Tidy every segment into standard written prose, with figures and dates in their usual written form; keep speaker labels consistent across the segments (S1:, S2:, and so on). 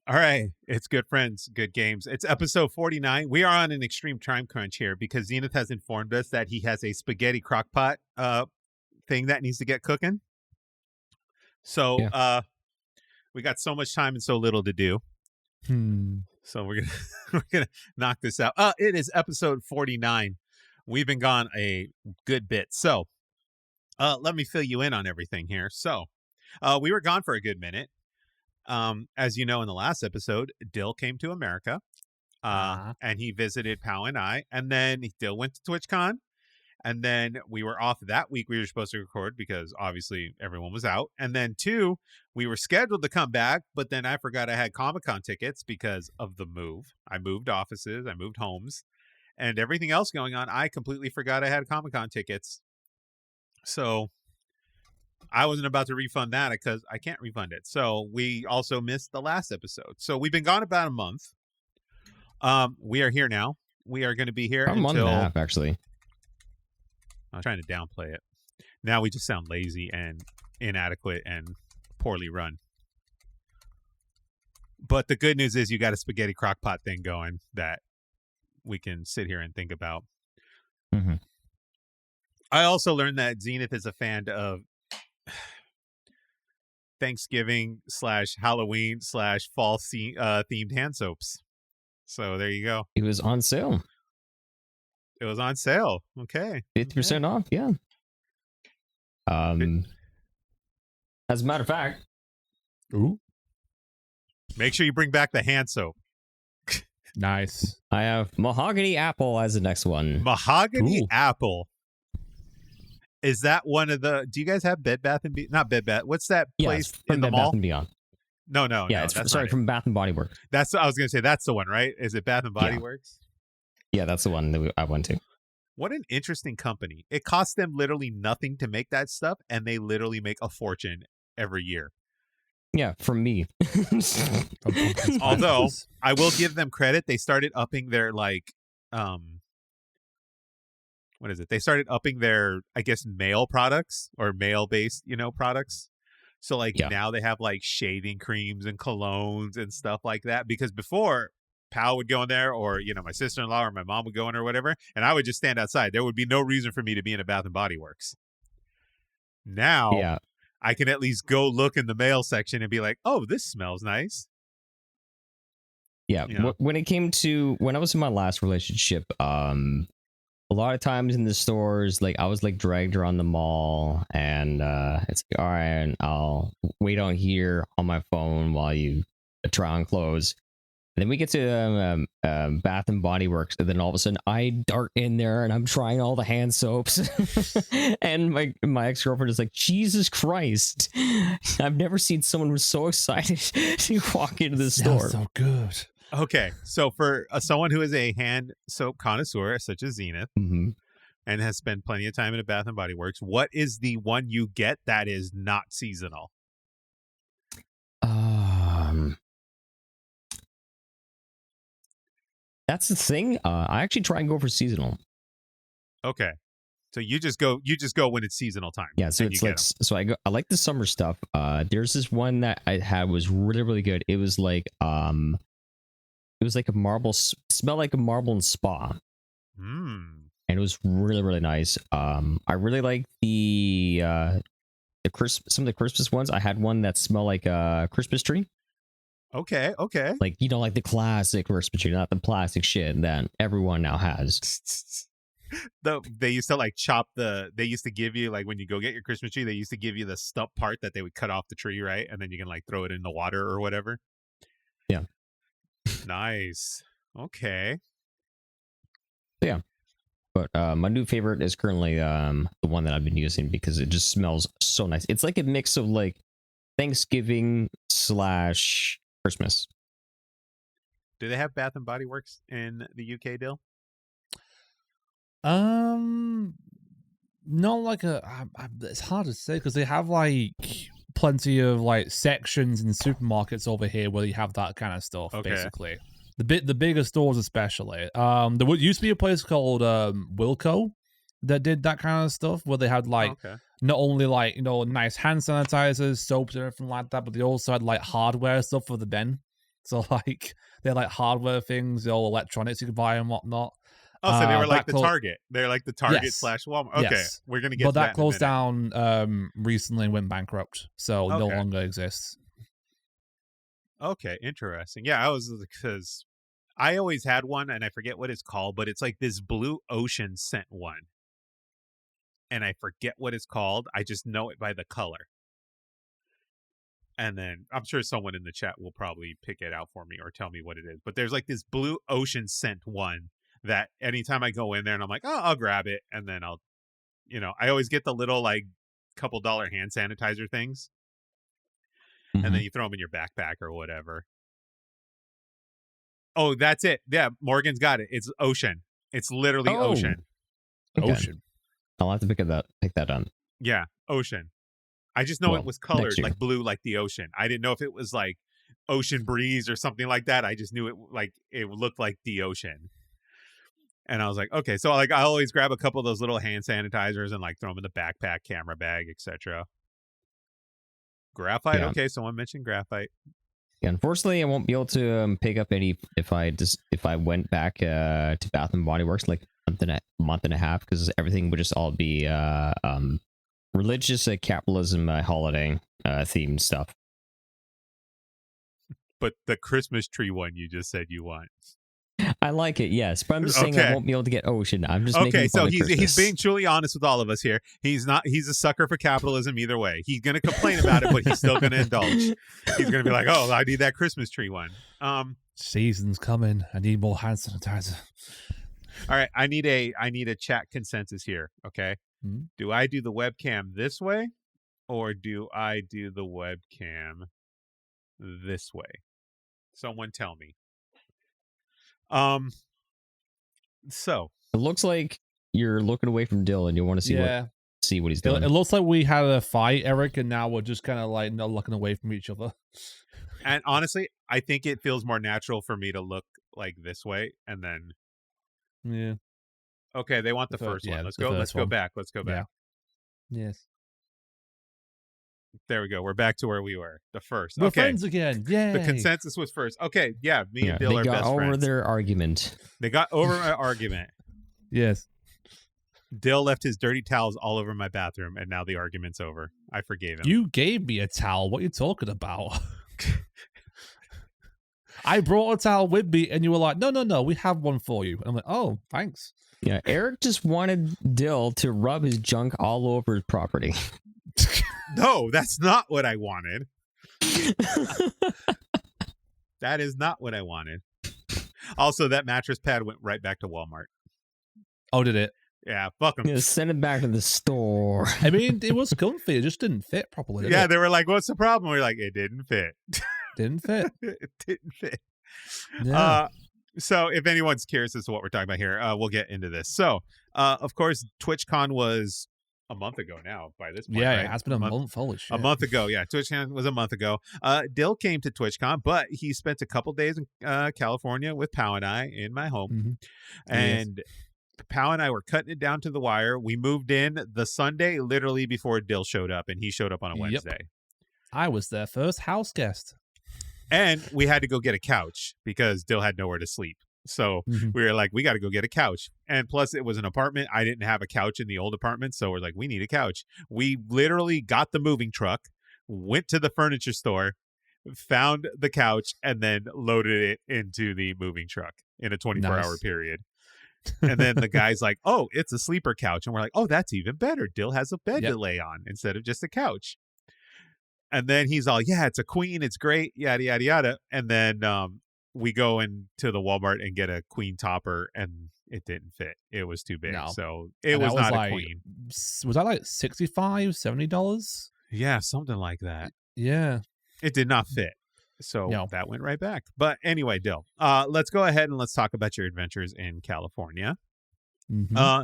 S1: All right, it's good friends, good games. It's episode 49. We are on an extreme time crunch here because Zenith has informed us that he has a spaghetti crockpot thing that needs to get cooking. So we got so much time and so little to do. So we're gonna knock this out. It is episode 49. We've been gone a good bit. So let me fill you in on everything here. So we were gone for a good minute. As you know, in the last episode, Dill came to America, and he visited Pow and I, and then Dill went to TwitchCon, and then we were off that week. We were supposed to record because obviously everyone was out, and then 2, we were scheduled to come back, but then I forgot I had Comic-Con tickets because of the move. I moved offices, I moved homes, and everything else going on. I completely forgot I had Comic-Con tickets, so I wasn't about to refund that because I can't refund it. So we also missed the last episode. So we've been gone about a month. We are here now. We are going to be here
S2: until... month and a half, actually.
S1: I'm trying to downplay it. Now we just sound lazy and inadequate and poorly run. But the good news is you got a spaghetti crockpot thing going that we can sit here and think about.
S2: Mm-hmm.
S1: I also learned that Zenith is a fan of Thanksgiving / Halloween / fall themed hand soaps. So there you go.
S2: It was on sale.
S1: It was on sale. Okay.
S2: 50% off. Yeah. As a matter of fact.
S3: Ooh.
S1: Make sure you bring back the hand soap.
S3: Nice.
S2: I have mahogany apple as the next one.
S1: Mahogany apple. Is that one of the? Do you guys have Bed Bath and Beyond? Not Bed Bath. What's that place in the
S2: Bed
S1: mall?
S2: Bath and Beyond.
S1: No.
S2: Yeah, it's sorry, from Bath and Body Works.
S1: That's I was gonna say that's the one, right? Is it Bath and Body Works?
S2: Yeah, that's the one that I went to.
S1: What an interesting company! It costs them literally nothing to make that stuff, and they literally make a fortune every year.
S2: Yeah, from me.
S1: Although I will give them credit, they started upping their what is it? They started upping their, I guess, male products or male-based, products. So now they have like shaving creams and colognes and stuff like that. Because before, Pal would go in there, or my sister-in-law or my mom would go in or whatever, and I would just stand outside. There would be no reason for me to be in a Bath and Body Works. Now, I can at least go look in the male section and be like, "Oh, this smells nice."
S2: Yeah, when I was in my last relationship, a lot of times in the stores, I was dragged around the mall, and it's all right, I'll wait on here on my phone while you try on clothes. And then we get to Bath and Body Works, and then all of a sudden I dart in there and I'm trying all the hand soaps, and my ex-girlfriend is like, "Jesus Christ, I've never seen someone who's so excited to walk into the store."
S3: So good.
S1: Okay, so for someone who is a hand soap connoisseur, such as Zenith,
S2: and
S1: has spent plenty of time in a Bath and Body Works, what is the one you get that is not seasonal?
S2: That's the thing. I actually try and go for seasonal.
S1: Okay, so you just go when it's seasonal time.
S2: Yeah, so it's I like the summer stuff. There's this one that I had was really, really good. It was like a marble, smelled like a marble and spa. And it was really, really nice. I really like some of the Christmas ones. I had one that smelled like a Christmas tree.
S1: Okay.
S2: Like the classic Christmas tree, not the plastic shit that everyone now has.
S1: They used to chop they used to give you, when you go get your Christmas tree, they used to give you the stump part that they would cut off the tree, right? And then you can throw it in the water or whatever.
S2: Yeah.
S1: Nice. Okay.
S2: Yeah. But my new favorite is currently the one that I've been using because it just smells so nice. It's like a mix of Thanksgiving / Christmas.
S1: Do they have Bath and Body Works in the UK, Dill?
S3: Not it's hard to say because they have plenty of sections in supermarkets over here where you have that kind of stuff. Okay. Basically, the bigger stores especially. There used to be a place called Wilco that did that kind of stuff where they had not only nice hand sanitizers, soaps, and everything like that, but they also had hardware stuff for the den. So like they're like hardware things, all electronics you can buy and whatnot.
S1: Oh, so they were like the Target. They're like the Target / Walmart. Okay,
S3: yes.
S1: we're gonna get.
S3: But
S1: to
S3: that closed down recently and went bankrupt, so no longer exists.
S1: Okay, interesting. Yeah, I was because I always had one, and I forget what it's called, but it's like this blue ocean scent one, and I forget what it's called. I just know it by the color. And then I'm sure someone in the chat will probably pick it out for me or tell me what it is. But there's like this blue ocean scent one that anytime I go in there and I'm like, oh, I'll grab it. And then I'll, I always get the little like couple dollar hand sanitizer things. Mm-hmm. And then you throw them in your backpack or whatever. Oh, that's it. Yeah, Morgan's got it. It's ocean. It's literally ocean.
S3: Okay. Ocean.
S2: I'll have to pick that up.
S1: Yeah, ocean. I just know it was colored like blue, like the ocean. I didn't know if it was like ocean breeze or something like that. I just knew it looked like the ocean. And I was like, okay, so like I always grab a couple of those little hand sanitizers and like throw them in the backpack, camera bag, etc. Graphite. Yeah. Okay, someone mentioned graphite.
S2: Yeah, unfortunately, I won't be able to pick up any if I went back to Bath and Body Works like a month and a half, because everything would just all be religious capitalism holiday themed stuff.
S1: But the Christmas tree one you just said you want.
S2: I like it, yes, but I'm just saying I won't be able to get ocean. I'm just making fun of Christmas.
S1: He's being truly honest with all of us here. He's a sucker for capitalism either way. He's gonna complain about it, but he's still gonna indulge. He's gonna be like, oh, I need that Christmas tree one.
S3: Season's coming. I need more hand sanitizer.
S1: All right, I need a chat consensus here. Okay, do I do the webcam this way, or do I do the webcam this way? Someone tell me. So
S2: it looks like you're looking away from Dill, and you want to see what he's doing.
S3: It looks like we had a fight, Eric, and now we're just kind of like not looking away from each other.
S1: And honestly, I think it feels more natural for me to look like this way, and then Okay, they want the first one. Let's go back. Let's go back.
S3: Yes.
S1: There we go. We're back to where we were. The first.
S3: We're friends again. Yay.
S1: The consensus was first. Okay, yeah, me and Dill are best friends.
S2: They got over their argument.
S1: They got over my argument.
S3: Yes.
S1: Dill left his dirty towels all over my bathroom, and now the argument's over. I forgave him.
S3: You gave me a towel. What are you talking about? I brought a towel with me, and you were like, no, we have one for you. And I'm like, oh, thanks.
S2: Yeah, Eric just wanted Dill to rub his junk all over his property.
S1: No, that's not what I wanted. That is not what I wanted. Also, that mattress pad went right back to Walmart.
S3: Oh, did it?
S1: Yeah, fuck them.
S2: Yeah, send it back to the store.
S3: I mean, it was comfy. It just didn't fit properly.
S1: Yeah, they were like, what's the problem? We're like, it didn't fit.
S3: Didn't fit.
S1: It didn't fit.
S3: Yeah.
S1: So if anyone's curious as to what we're talking about here, we'll get into this. So, of course, TwitchCon was a month ago now by this point.
S3: Yeah,
S1: right?
S3: It has been a month. Holy shit.
S1: A month ago, yeah. TwitchCon was a month ago. Dill came to TwitchCon, but he spent a couple days in California with Pow and I in my home. Mm-hmm. And Pow and I were cutting it down to the wire. We moved in the Sunday literally before Dill showed up, and he showed up on a Wednesday.
S3: I was their first house guest.
S1: And we had to go get a couch because Dill had nowhere to sleep. So we were like, we got to go get a couch. And plus, it was an apartment. I didn't have a couch in the old apartment. So we're like, we need a couch. We literally got the moving truck, went to the furniture store, found the couch, and then loaded it into the moving truck in a 24-hour period. And then the guy's like, oh, it's a sleeper couch. And we're like, oh, that's even better. Dill has a bed to lay on instead of just a couch. And then he's all, yeah, it's a queen. It's great. Yada, yada, yada. And then we go into the Walmart and get a queen topper, and it didn't fit. It was too big. No. So it was not a queen.
S3: Was that like $65, $70?
S1: Yeah, something like that.
S3: Yeah.
S1: It did not fit. So that went right back. But anyway, Dill, let's go ahead and let's talk about your adventures in California. Mm-hmm.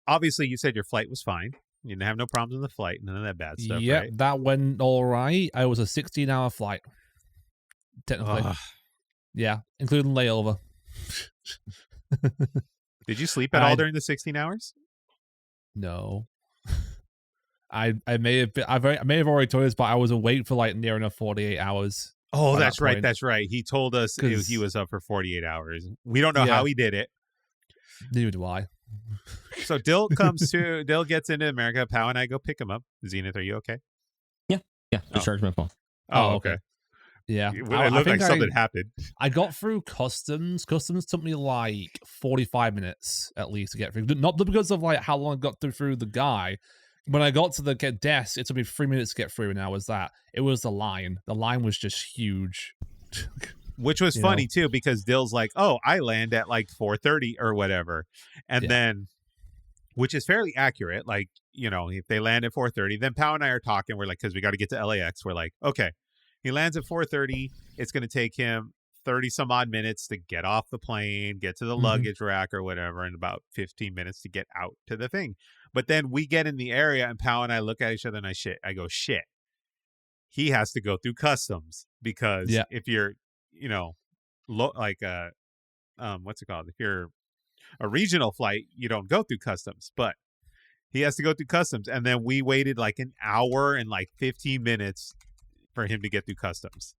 S1: Obviously, you said your flight was fine. You didn't have no problems in the flight, none of that bad stuff. Yeah, right?
S3: That went all right. It was a 16-hour flight, technically. Yeah, including layover.
S1: Did you sleep at all during the 16 hours?
S3: No. I may have already told you this, but I was awake for like near enough 48 hours
S1: Oh, that's right. That's right. He told us he was up for 48 hours. We don't know how he did it.
S3: Neither do I.
S1: So Dill gets into America. Pow and I go pick him up. Zenith, are you okay?
S2: Yeah. Just charge my phone.
S1: Oh, okay.
S3: Yeah.
S1: It looked like something happened.
S3: I got through customs. Customs took me like 45 minutes at least to get through. Not because of like how long I got through the guy. When I got to the desk, it took me 3 minutes to get through, and that was that. It was the line. The line was just huge.
S1: Which was funny, too, because Dill's like, oh, I land at like 4:30 or whatever. And then, which is fairly accurate. Like, if they land at 4:30, then Pow and I are talking. We're like, because we got to get to LAX. We're like, okay, he lands at 4:30. It's going to take him 30 some odd minutes to get off the plane, get to the luggage rack or whatever, and about 15 minutes to get out to the thing. But then we get in the area and Pow and I look at each other and I go, shit. He has to go through customs because if you're, what's it called? If you're a regional flight, you don't go through customs, but he has to go through customs. And then we waited like an hour and like 15 minutes for him to get through customs.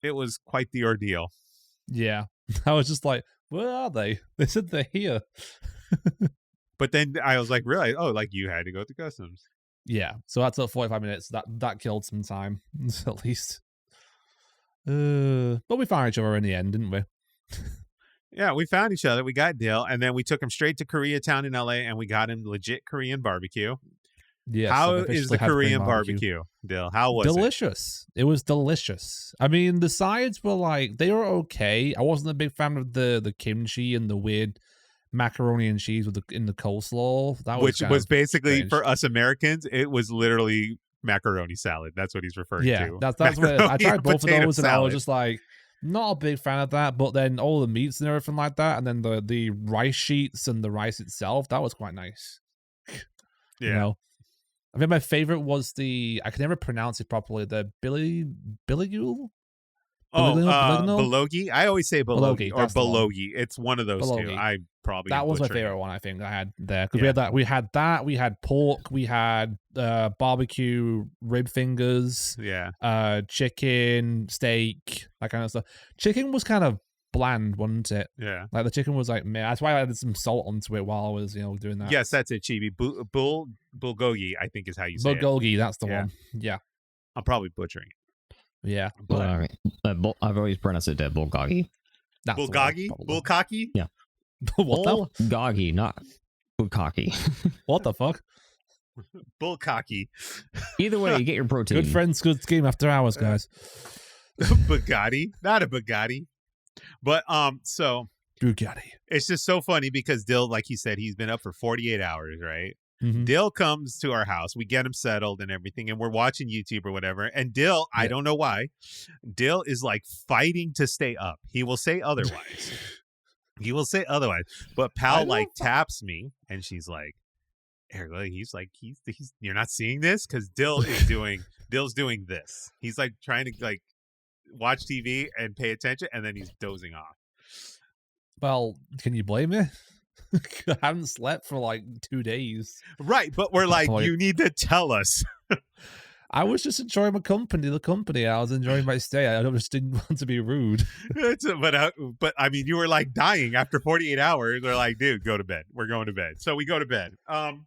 S1: It was quite the ordeal.
S3: Yeah. I was just like, where are they? They said they're here.
S1: But then I was like, really? Oh, like you had to go through customs.
S3: Yeah. So that's at 45 minutes. That killed some time, at least. But we found each other in the end, didn't we?
S1: Yeah, we found each other. We got Dill, and then we took him straight to Koreatown in LA, and we got him legit Korean barbecue.
S3: Yes.
S1: How is the Korean barbecue, Dill? How was
S3: delicious? It was delicious. I mean, the sides were like, they were okay. I wasn't a big fan of the kimchi and the weird macaroni and cheese in the coleslaw.
S1: Which was basically strange. For us Americans, it was literally macaroni salad. That's what he's referring to.
S3: Yeah, that's what I tried both of those, and I was just like, not a big fan of that. But then all the meats and everything like that, and then the rice sheets and the rice itself, that was quite nice.
S1: Yeah.
S3: I think my favorite was I can never pronounce it properly. The biligule.
S1: Bulgogi. I always say bulgogi or bulgogi. It's one of those two. I probably
S3: was my favorite one. I think I had there because we had that. We had pork. We had barbecue rib fingers.
S1: Yeah.
S3: Chicken, steak, that kind of stuff. Chicken was kind of bland, wasn't it?
S1: Yeah.
S3: Like the chicken was like, man. That's why I added some salt onto it while I was doing that.
S1: Yes, that's it, Chibi. Bulgogi, I think is how you say it.
S3: Bulgogi, that's the one. Yeah.
S1: I'm probably butchering it.
S3: Yeah,
S2: but all right. I've always pronounced it Bulgogi.
S1: Bulgogi? Bulgogi?
S2: Yeah.
S3: What?
S2: Bulgogi, not Bulgogi.
S3: What the fuck?
S1: Bulgogi.
S2: Either way, you get your protein.
S3: Good friends, good scheme after hours, guys.
S1: Bugatti, not a Bugatti, but so
S3: Bugatti.
S1: It's just so funny because Dill, like he said, he's been up for 48 hours, right?
S3: Mm-hmm.
S1: Dill comes to our house. We get him settled and everything, and we're watching YouTube or whatever. And Dill, I don't know why, Dill is like fighting to stay up. He will say otherwise. But Pal like taps me, and she's like, he's like, he's you're not seeing this because Dill's doing this. He's like trying to like watch TV and pay attention, and then he's dozing off.
S3: Well, can you blame me? I haven't slept for like 2 days.
S1: Right, but we're like, you need to tell us.
S3: I was just enjoying the company. I was enjoying my stay. I just didn't want to be rude.
S1: But I mean, you were like dying after 48 hours. They're like, dude, go to bed. We're going to bed. So we go to bed. And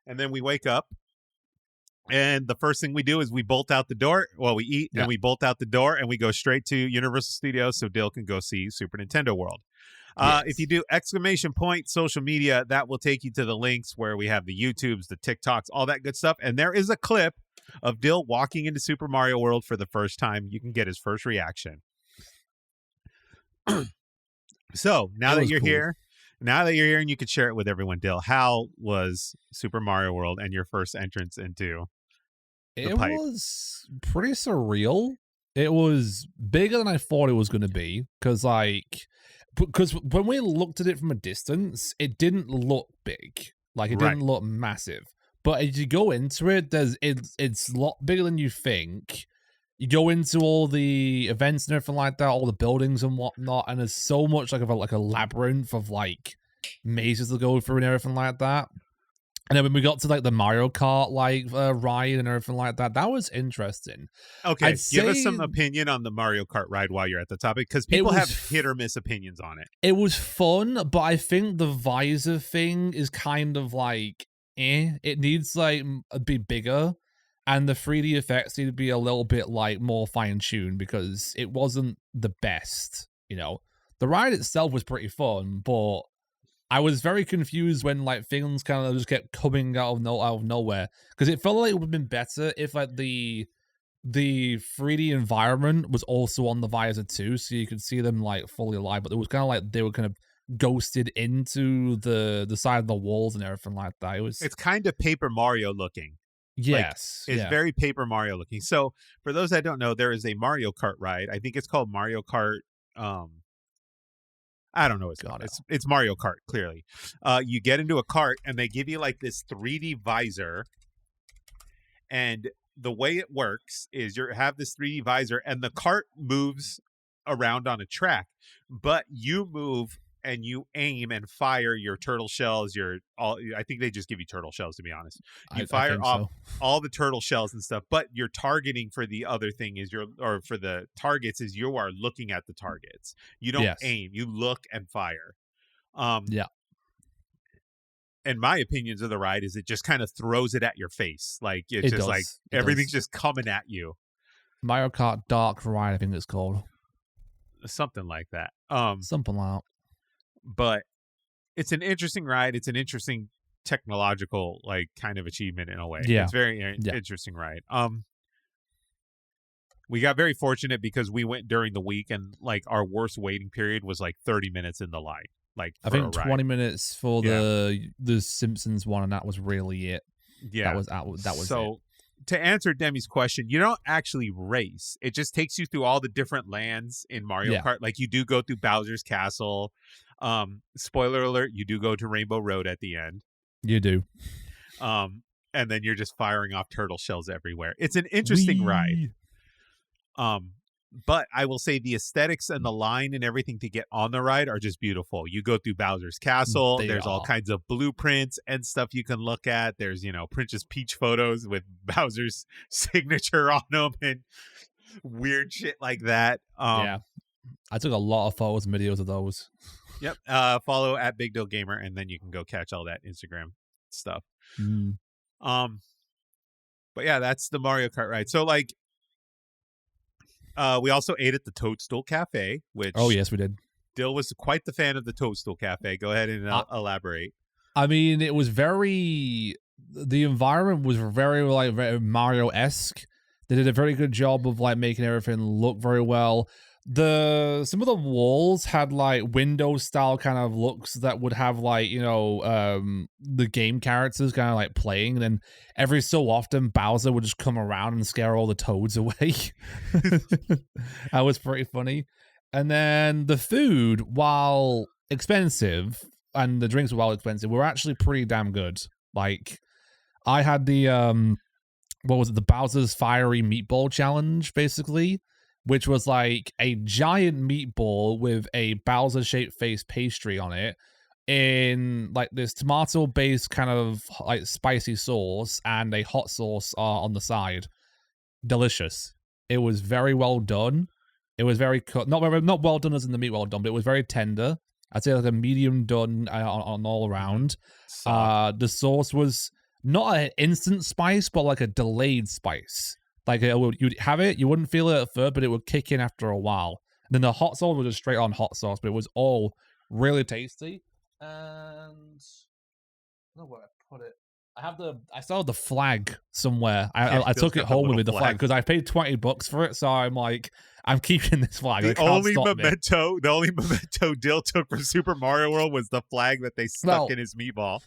S1: then we wake up. And the first thing we do is we bolt out the door. Well, we eat and we bolt out the door and we go straight to Universal Studios so Dill can go see Super Nintendo World. If you do ! Social media, that will take you to the links where we have the YouTubes, the TikToks, all that good stuff. And there is a clip of Dill walking into Super Mario World for the first time. You can get his first reaction. So now that you're here and you could share it with everyone, Dill, how was Super Mario World and your first entrance into the pipe?
S3: It was pretty surreal. It was bigger than I thought it was going to be because when we looked at it from a distance, it didn't look big. Like, it didn't look massive. But as you go into it, it's a lot bigger than you think. You go into all the events and everything like that, all the buildings and whatnot, and there's so much like a labyrinth of like mazes to go through and everything like that. And then when we got to like the Mario Kart ride and everything like that, that was interesting.
S1: Okay, give us some opinion on the Mario Kart ride while you're at the topic, because people have hit or miss opinions on it.
S3: It was fun, but I think the visor thing is kind of like, it needs like be bigger, and the 3D effects need to be a little bit like more fine-tuned because it wasn't the best, you know. The ride itself was pretty fun, but I was very confused when like things kind of just kept coming out of nowhere, because it felt like it would have been better if like the 3D environment was also on the visor too, so you could see them like fully alive. But it was kind of like they were kind of ghosted into the side of the walls and everything like that.
S1: It's kind of Paper Mario looking.
S3: Yes,
S1: it's very Paper Mario looking. So for those that don't know, there is a Mario Kart ride. I think it's called Mario Kart. I don't know what's called. It's Mario Kart, clearly. You get into a cart and they give you like this 3D visor. And the way it works is you have this 3D visor and the cart moves around on a track, but you move and you aim and fire your turtle shells. I think they just give you turtle shells, to be honest. You fire off all the turtle shells and stuff, but your targeting for the other thing is for the targets is you are looking at the targets. You don't aim, you look and fire.
S3: Yeah.
S1: And my opinions of the ride is it just kind of throws it at your face. Like it's just like everything's just coming at you.
S3: Mario Kart Dark Ride, I think it's called.
S1: Something like that.
S3: Something like that.
S1: But it's an interesting ride. It's an interesting technological like kind of achievement in a way.
S3: Yeah.
S1: It's very interesting ride. We got very fortunate because we went during the week and like our worst waiting period was like 30 minutes in the line. Like
S3: I think 20 minutes for the Simpsons one, and that was really it.
S1: Yeah.
S3: That was
S1: so
S3: it.
S1: To answer Demi's question, you don't actually race. It just takes you through all the different lands in Mario Kart. Like you do go through Bowser's Castle. Spoiler alert, you do go to Rainbow Road at the end.
S3: You do.
S1: And then you're just firing off turtle shells everywhere. It's an interesting ride. But I will say the aesthetics and the line and everything to get on the ride are just beautiful. You go through Bowser's Castle. There's all kinds of blueprints and stuff you can look at. There's, Princess Peach photos with Bowser's signature on them and weird shit like that.
S3: I took a lot of photos and videos of those.
S1: Yep. Follow at Big Deal Gamer, and then you can go catch all that Instagram stuff. But yeah, that's the Mario Kart ride. So like, we also ate at the Toadstool Cafe, which
S3: yes, we did.
S1: Dill was quite the fan of the Toadstool Cafe. Go ahead and elaborate.
S3: I mean, it was the environment was very like very Mario-esque. They did a very good job of like making everything look very well. Some of the walls had like Windows style kind of looks that would have like, the game characters kind of like playing, and then every so often Bowser would just come around and scare all the toads away. That was pretty funny. And then the food, while expensive, and the drinks while expensive, were actually pretty damn good. Like I had the the Bowser's Fiery Meatball Challenge, basically, which was like a giant meatball with a Bowser-shaped face pastry on it in like this tomato-based kind of like spicy sauce and a hot sauce on the side. Delicious. It was very well done. It was very not well done as in the meat well done, but it was very tender. I'd say like a medium done on all around. The sauce was not an instant spice, but like a delayed spice. Like you'd have it, you wouldn't feel it at first, but it would kick in after a while. And then the hot sauce was just straight on hot sauce, but it was all really tasty. And I don't know where I put it. I still have the flag somewhere. I took it home with me, the flag, because I paid $20 for it. So I'm like, I'm keeping this flag.
S1: The only memento Dill took from Super Mario World was the flag that they stuck in his meatball.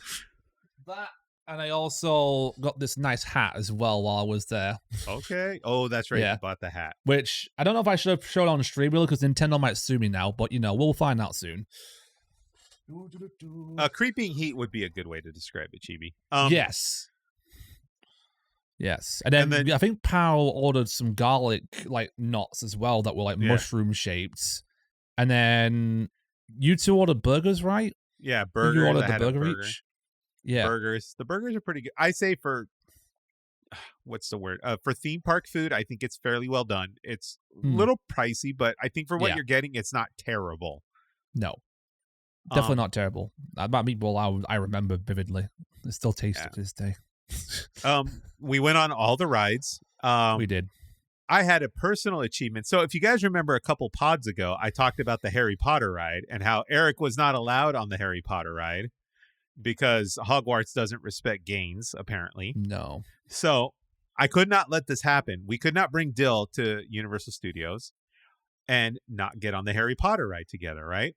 S3: That. And I also got this nice hat as well while I was there.
S1: Okay. Oh, that's right. You bought the hat.
S3: Which, I don't know if I should have shown on stream really, because Nintendo might sue me now, but, we'll find out soon.
S1: Creeping heat would be a good way to describe it, Chibi.
S3: Yes. Yes. And then I think Pao ordered some garlic, like, knots as well that were, like, mushroom-shaped. And then you two ordered burgers, right?
S1: Yeah, burger.
S3: You ordered the burger each? Yeah.
S1: The burgers are pretty good. I say for what's the word? For theme park food, I think it's fairly well done. It's a little pricey, but I think for what you're getting, it's not terrible.
S3: No. Definitely not terrible. That meatball I remember vividly. It still tastes to this day.
S1: We went on all the rides.
S3: We did.
S1: I had a personal achievement. So if you guys remember a couple pods ago, I talked about the Harry Potter ride and how Eric was not allowed on the Harry Potter ride because Hogwarts doesn't respect gains, apparently.
S3: No.
S1: So I could not let this happen. We could not bring Dill to Universal Studios and not get on the Harry Potter ride together, right?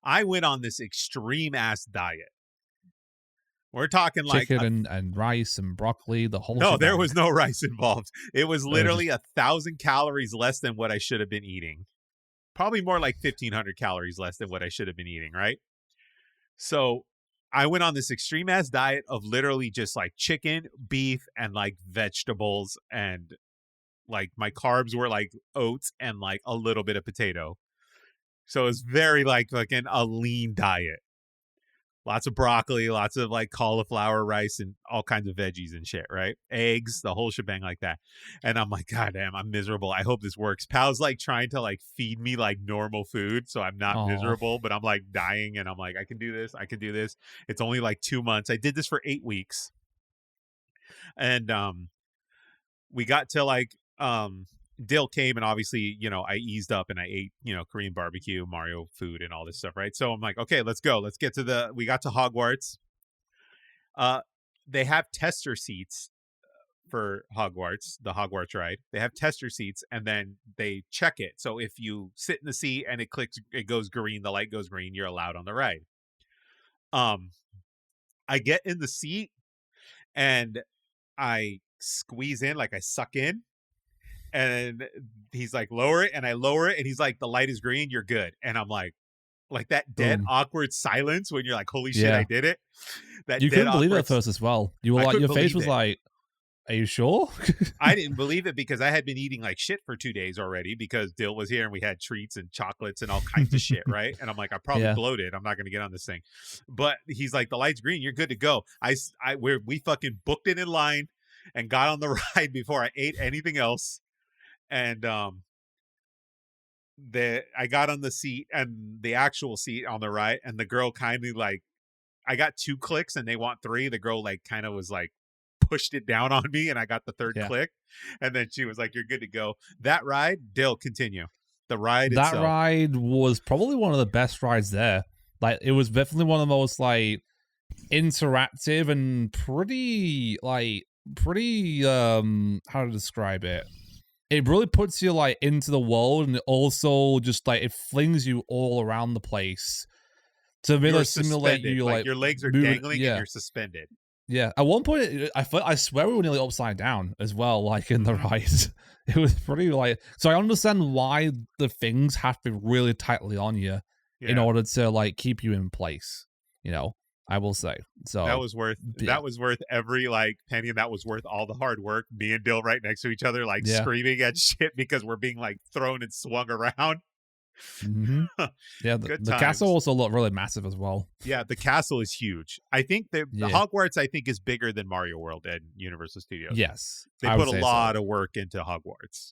S1: I went on this extreme ass diet. We're talking like
S3: chicken and rice and broccoli, the whole
S1: No,
S3: shebang.
S1: there was no rice involved. It was literally 1,000 calories less than what I should have been eating. Probably more like 1,500 calories less than what I should have been eating, right? So I went on this extreme ass diet of literally just like chicken, beef, and like vegetables. And like my carbs were like oats and like a little bit of potato. So it was very like a lean diet. Lots of broccoli, lots of like cauliflower rice and all kinds of veggies and shit, right? Eggs, the whole shebang like that. And I'm like, God damn, I'm miserable. I hope this works. Pal's like trying to like feed me like normal food so I'm not miserable, but I'm like dying and I'm like, I can do this. I can do this. It's only like 2 months. I did this for 8 weeks. And we got to like Dill came and obviously, I eased up and I ate, Korean barbecue, Mario food and all this stuff, right? So I'm like, okay, let's go. Let's get to we got to Hogwarts. They have tester seats for Hogwarts, the Hogwarts ride. They have tester seats and then they check it. So if you sit in the seat and it goes green, the light goes green, you're allowed on the ride. I get in the seat and I squeeze in, like I suck in. And he's like, lower it. And I lower it. And he's like, the light is green. You're good. And I'm like that dead awkward silence when you're like, holy shit, I did it.
S3: You couldn't believe it at first as well. You were like, your face was like, are you sure?
S1: I didn't believe it because I had been eating like shit for 2 days already because Dill was here and we had treats and chocolates and all kinds of shit, right? And I'm like, I probably bloated. I'm not going to get on this thing. But he's like, the light's green. You're good to go. We fucking booked it in line and got on the ride before I ate anything else. And I got on the seat and the actual seat on the right, and the girl kindly like, I got 2 clicks and they want 3. The girl like kind of was like pushed it down on me, and I got the 3rd click, and then she was like, "You're good to go." That ride, Dill, continue. The ride itself.
S3: That ride was probably one of the best rides there. Like it was definitely one of the most like interactive and pretty how to describe it. It really puts you like into the world, and it also just like it flings you all around the place to really simulate you like
S1: your legs are dangling and you're suspended.
S3: Yeah, at one point I swear we were nearly upside down as well, like in the ride. It was pretty like, so I understand why the things have to be really tightly on you in order to like keep you in place. I will say. So
S1: that was worth every like penny, and that was worth all the hard work. Me and Dill right next to each other, like screaming at shit because we're being like thrown and swung around.
S3: Mm-hmm. Yeah, the castle also looked really massive as well.
S1: Yeah, the castle is huge. I think the Hogwarts is bigger than Mario World and Universal Studios.
S3: Yes,
S1: they put a lot of work into Hogwarts.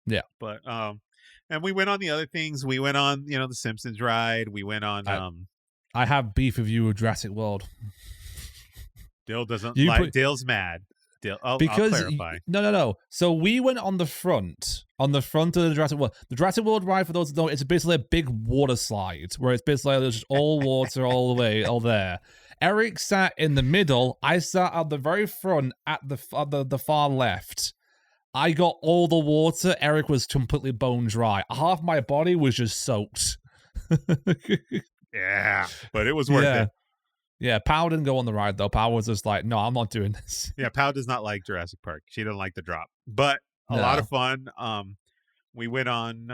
S3: Yeah,
S1: but and we went on the other things. We went on the Simpsons ride. We went on
S3: I have beef with you with Jurassic World.
S1: Dill doesn't like. Dill's mad.
S3: Because
S1: I'll clarify.
S3: No. So we went on the front of the Jurassic World. The Jurassic World ride, for those who don't know, it's basically a big water slide where it's basically just all water all the way, all there. Eric sat in the middle. I sat at the very front at the far left. I got all the water. Eric was completely bone dry. Half my body was just soaked.
S1: Yeah, but it was worth it.
S3: Yeah, Pal didn't go on the ride, though. Pal was just like, no, I'm not doing this.
S1: Yeah, Pal does not like Jurassic Park. She doesn't like the drop. But a lot of fun. We went on,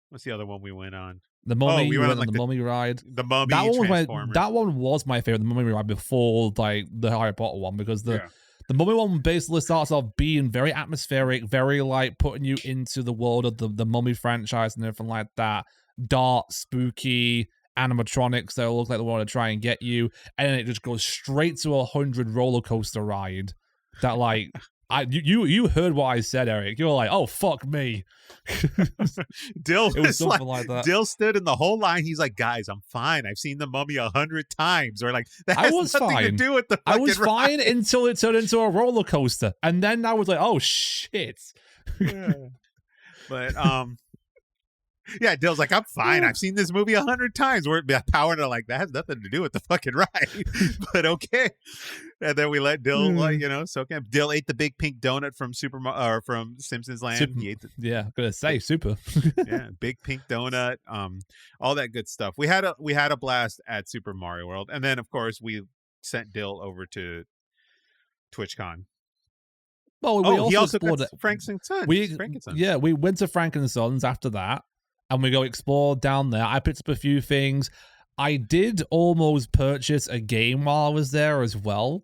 S1: what's the other one we went on?
S3: The Mummy. We went on the Mummy ride.
S1: The Mummy
S3: that one was my favorite, the Mummy ride, before like the Harry Potter one, because the Mummy one basically starts off being very atmospheric, very like putting you into the world of the Mummy franchise and everything like that. Dark, spooky, animatronics that look like they want to try and get you, and then it just goes straight to 100 roller coaster ride. That like, you heard what I said, Eric. You were like, oh fuck me.
S1: Dill
S3: it was something like that.
S1: Dill stood in the whole line. He's like, guys, I'm fine. I've seen the Mummy 100 times. Or like, that has nothing
S3: fine.
S1: to do with the.
S3: I was
S1: ride.
S3: fine until it turned into a roller coaster, and then I was like, oh shit.
S1: Yeah. But yeah, Dill's like, I'm fine. I've seen this movie 100 times. We're powering it like that has nothing to do with the fucking ride. But okay. And then we let Dill, like, soak in. Dill ate the big pink donut from from Simpsons Land. He ate
S3: I'm gonna say super.
S1: Yeah, big pink donut. All that good stuff. We had a blast at Super Mario World, and then of course we sent Dill over to TwitchCon.
S3: Well,
S1: he also got Frank and Sons.
S3: Yeah, we went to Frank and Sons after that, and we go explore down there. I picked up a few things. I did almost purchase a game while I was there as well.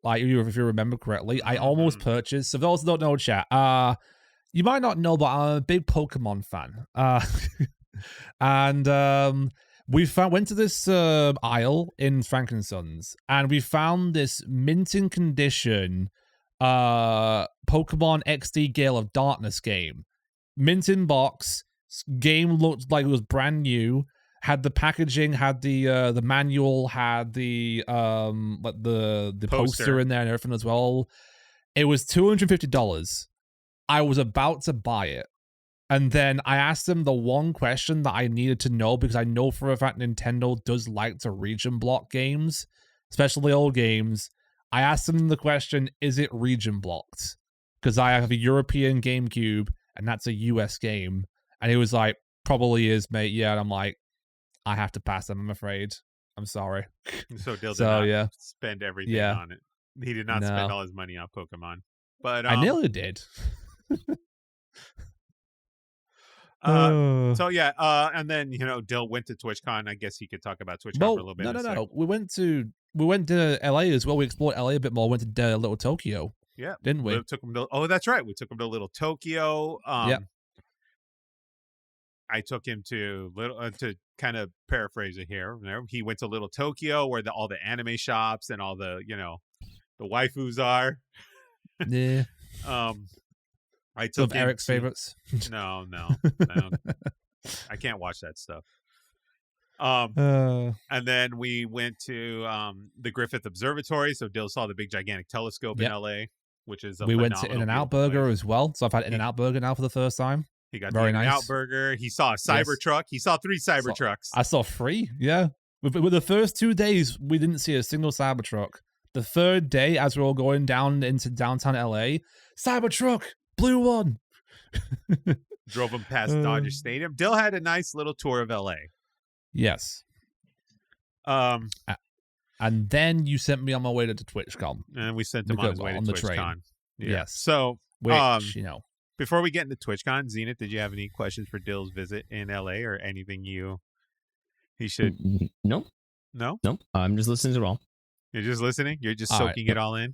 S3: Like, if you remember correctly, I almost purchased. So, for those who don't know, chat, you might not know, but I'm a big Pokemon fan. And we went to this aisle in Frank and Sons, and we found this minting condition Pokemon XD Gale of Darkness game. Mint in box. Game looked like it was brand new. Had the packaging, had the manual, had the poster in there and everything as well. It was $250. I was about to buy it, and then I asked them the one question that I needed to know, because I know for a fact Nintendo does like to region block games, especially old games. I asked them the question, is it region blocked? Because I have a European GameCube, and that's a US game. And he was like, probably is, mate. Yeah, and I'm like, I have to pass them, I'm afraid. I'm sorry.
S1: So Dill did not spend everything on it. He did not spend all his money on Pokemon. But
S3: I nearly did.
S1: So yeah, and then Dill went to TwitchCon. I guess he could talk about TwitchCon for a little bit.
S3: No. We went to LA as well. We explored LA a bit more. Went to Little Tokyo.
S1: Yeah,
S3: didn't we?
S1: That's right. We took him to Little Tokyo. I took him to to kind of paraphrase it here. He went to Little Tokyo, where all the anime shops and all the the waifus are.
S3: Yeah.
S1: I took
S3: Eric's favorites.
S1: No. I can't watch that stuff. And then we went to the Griffith Observatory. So Dill saw the big gigantic telescope in LA, which is
S3: we went to In-N-Out Burger as well. So I've had In-N-Out Burger now for the first time.
S1: He got
S3: very
S1: the
S3: nice
S1: In-N-Out Burger. He saw a Cybertruck. He saw 3 Cybertrucks.
S3: I saw 3. Yeah. With the first 2 days, we didn't see a single Cybertruck. The third day, as we were all going down into downtown LA, Cybertruck, blue one.
S1: Drove him past Dodger Stadium. Dill had a nice little tour of LA.
S3: Yes. And then you sent me on my way to TwitchCon.
S1: And we sent him on his way to TwitchCon. Yeah.
S3: Yes.
S1: So,
S3: which,
S1: before we get into TwitchCon, Zenith, did you have any questions for Dill's visit in LA or anything he should?
S2: No. I'm just listening to it all.
S1: You're just listening? You're just soaking it all in?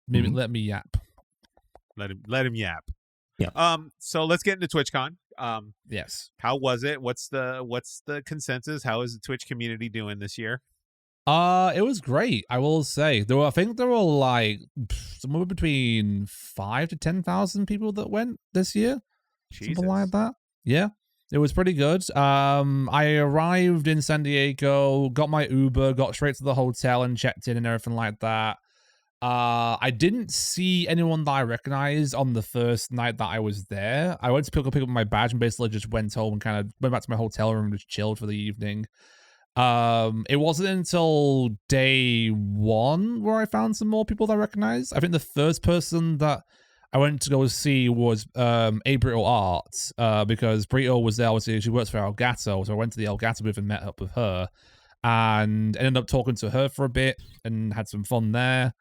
S3: Maybe let me yap.
S1: Let him yap.
S2: Yeah.
S1: So let's get into TwitchCon.
S3: Yes.
S1: How was it? What's the consensus? How is the Twitch community doing this year?
S3: It was great. I will say I think there were like somewhere between 5,000 to 10,000 people that went this year.
S1: Jesus.
S3: Something like that. Yeah. It was pretty good. I arrived in San Diego, got my Uber, got straight to the hotel and checked in and everything like that. I didn't see anyone that I recognized on the first night that I was there. I went to pick up my badge and basically just went home and kind of went back to my hotel room and just chilled for the evening. It wasn't until day 1 where I found some more people that I recognized. I think the first person that I went to go see was Brito Art, because Brito was there. Obviously, she works for Elgato, so I went to the Elgato booth and met up with her, and ended up talking to her for a bit and had some fun there.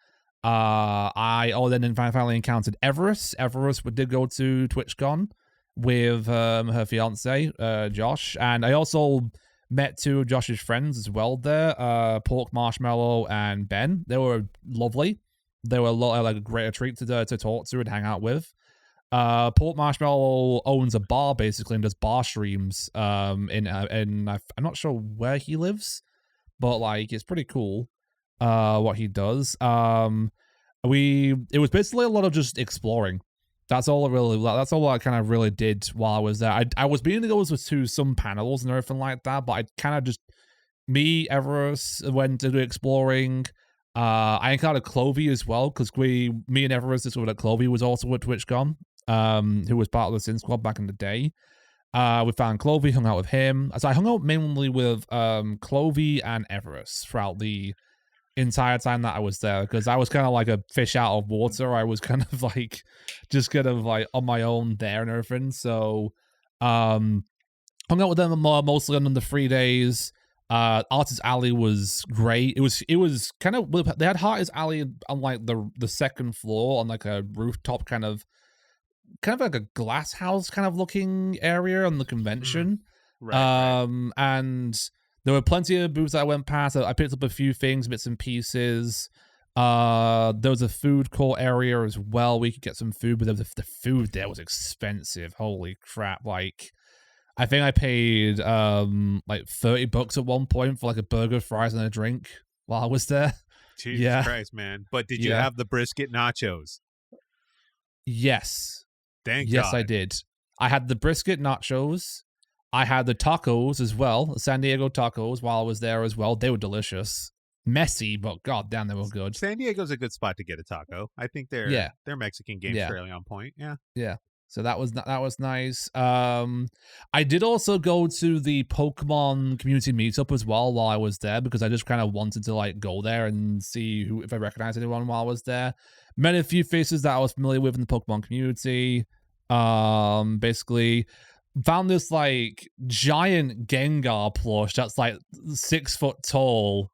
S3: Then finally encountered Everest. Everest did go to TwitchCon with her fiance, Josh, and I also met 2 of Josh's friends as well there, Pork Marshmallow and Ben. They were lovely. They were like a great treat to talk to and hang out with. Port Marshmallow owns a bar basically and does bar streams. I'm not sure where he lives, but like it's pretty cool. What he does. It was basically a lot of just exploring. That's all I kind of really did while I was there. I was beginning to go to some panels and everything like that, but I kind of just me, Everest went to do exploring. I encountered Clovey as well because me and Everest discovered that Clovey was also at TwitchCon, who was part of the Sin Squad back in the day. We found Clovey, hung out with him. So I hung out mainly with Clovey and Everest throughout the entire time that I was there because I was kind of like a fish out of water. I was kind of like just kind of like on my own there and everything. So hung out with them mostly on the 3 days. Artist Alley was great. It was kind of, they had Artist Alley on like the second floor on like a rooftop kind of like a glass house kind of looking area on the convention.
S1: Right.
S3: And there were plenty of booths that I went past. I picked up a few things, bits and pieces. There was a food court area as well. We could get some food, but the food there was expensive. Holy crap. Like, I think I paid like $30 at one point for like a burger, fries, and a drink while I was there.
S1: Jesus Christ, man. But did you have the brisket nachos?
S3: Yes.
S1: Thank
S3: God.
S1: Yes,
S3: I did. I had the brisket nachos. I had the tacos as well, the San Diego tacos while I was there as well. They were delicious. Messy, but god damn, they were good.
S1: San Diego's a good spot to get a taco. I think their Mexican game's fairly on point. Yeah.
S3: Yeah. So that was nice. I did also go to the Pokemon community meetup as well while I was there because I just kind of wanted to like go there and see if I recognized anyone while I was there. Met a few faces that I was familiar with in the Pokemon community. Basically found this like giant Gengar plush that's like 6 foot tall,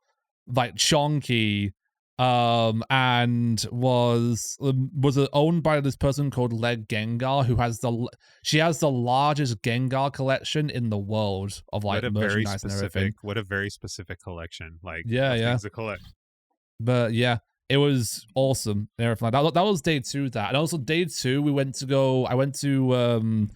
S3: like chonky. And was owned by this person called Leg Gengar, who has the largest Gengar collection in the world of like merchandise and everything.
S1: What a very specific collection! Like
S3: things
S1: to collect.
S3: But yeah, it was awesome. Everything like that was day 2. And also day 2, I went to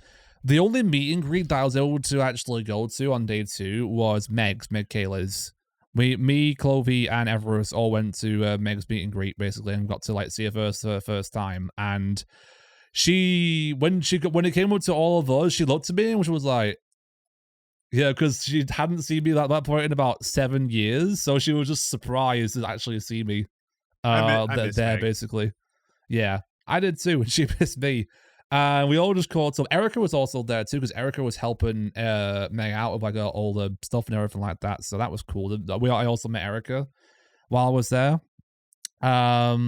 S3: the only meet and greet that I was able to actually go to on day 2 was Meg Kayla's. Me, Clovey, and Everest all went to Meg's meet and greet basically, and got to like see her for the first time. And when it came up to all of us, she looked at me and she was like, yeah, because she hadn't seen me at that point in about 7 years, so she was just surprised to actually see me there
S1: Meg.
S3: basically. Yeah, I did too, and she missed me. We all just caught up. Erica was also there too, because Erica was helping Meg out with like all the stuff and everything like that. So that was cool. I also met Erica while I was there. I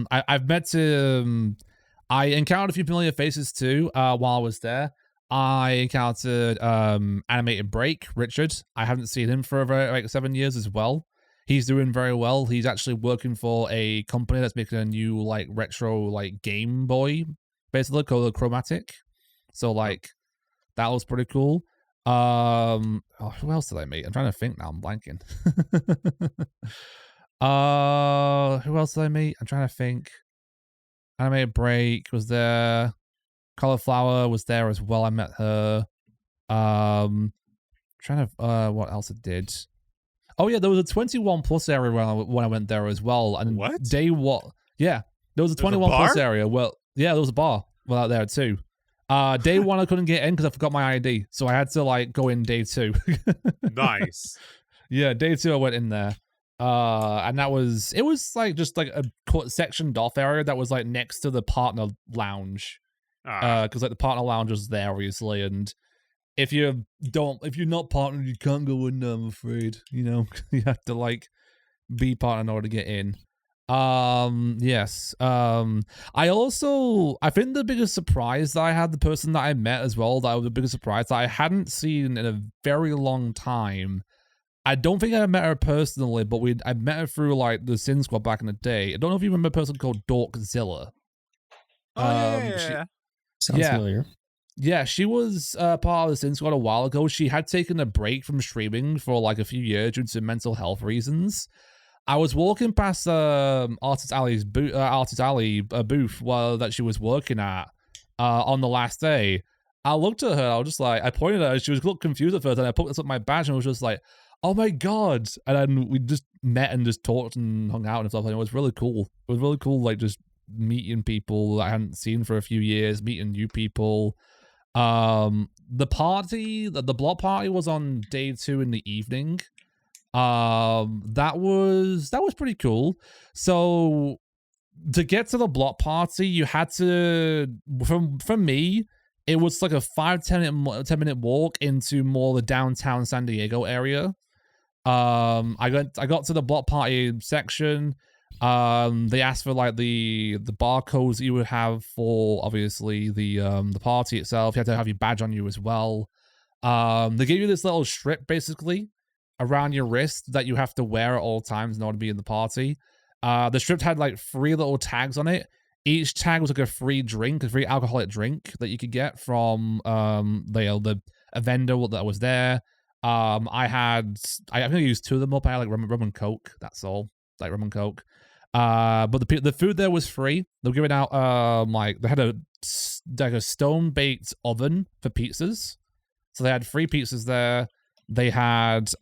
S3: encountered a few familiar faces too while I was there. I encountered Animated Break, Richard. I haven't seen him for like 7 years as well. He's doing very well. He's actually working for a company that's making a new like retro like Game Boy, basically called Chromatic. So like that was pretty cool. Who else did I meet? I'm trying to think now. I'm blanking. Who else did I meet? I'm trying to think. Animated Break was there. Cauliflower was there as well. I met her. Trying to what else I did. Oh yeah, there was a 21 plus area when I went there as well. And
S1: what?
S3: Yeah, there was a 21 plus area. Well, yeah, there was a bar out there too. Day 1 I couldn't get in because I forgot my ID, so I had to like go in day 2.
S1: Nice.
S3: Yeah, day 2 I went in there. And it was like just like a sectioned off area that was like next to the partner lounge. Because like the partner lounge was there obviously, and if you're not partnered, you can't go in there, I'm afraid. You know, you have to like be partnered in order to get in. Yes. I think the biggest surprise that I had, the person that I met as well, that was the biggest surprise that I hadn't seen in a very long time. I don't think I met her personally, but I met her through like the Sin Squad back in the day. I don't know if you remember a person called Dorkzilla.
S1: Yeah.
S2: Sounds familiar.
S3: Yeah, she was part of the Sin Squad a while ago. She had taken a break from streaming for like a few years due to mental health reasons. I was walking past Artist Alley's booth that she was working at, on the last day, I looked at her. I was just like, I pointed at her. She was a little confused at first, and I put this up my badge, and I was just like, "Oh my god!" And then we just met and just talked and hung out and stuff. And it was really cool. It was really cool, like just meeting people that I hadn't seen for a few years, meeting new people. The party, the block party, was on day 2 in the evening. That was pretty cool. So to get to the block party, you had to, from me, it was like a 10 minute walk into more the downtown San Diego area. I got to the block party section. They asked for like the barcodes that you would have for obviously the party itself. You had to have your badge on you as well. They gave you this little strip basically around your wrist that you have to wear at all times in order to be in the party. The strip had like 3 little tags on it. Each tag was like a free drink, a free alcoholic drink that you could get from a vendor that was there. I think I used 2 of them up. I had like rum and coke. That's all, like rum and coke. But the food there was free. They were giving out like they had a stone baked oven for pizzas, so they had free pizzas there. They had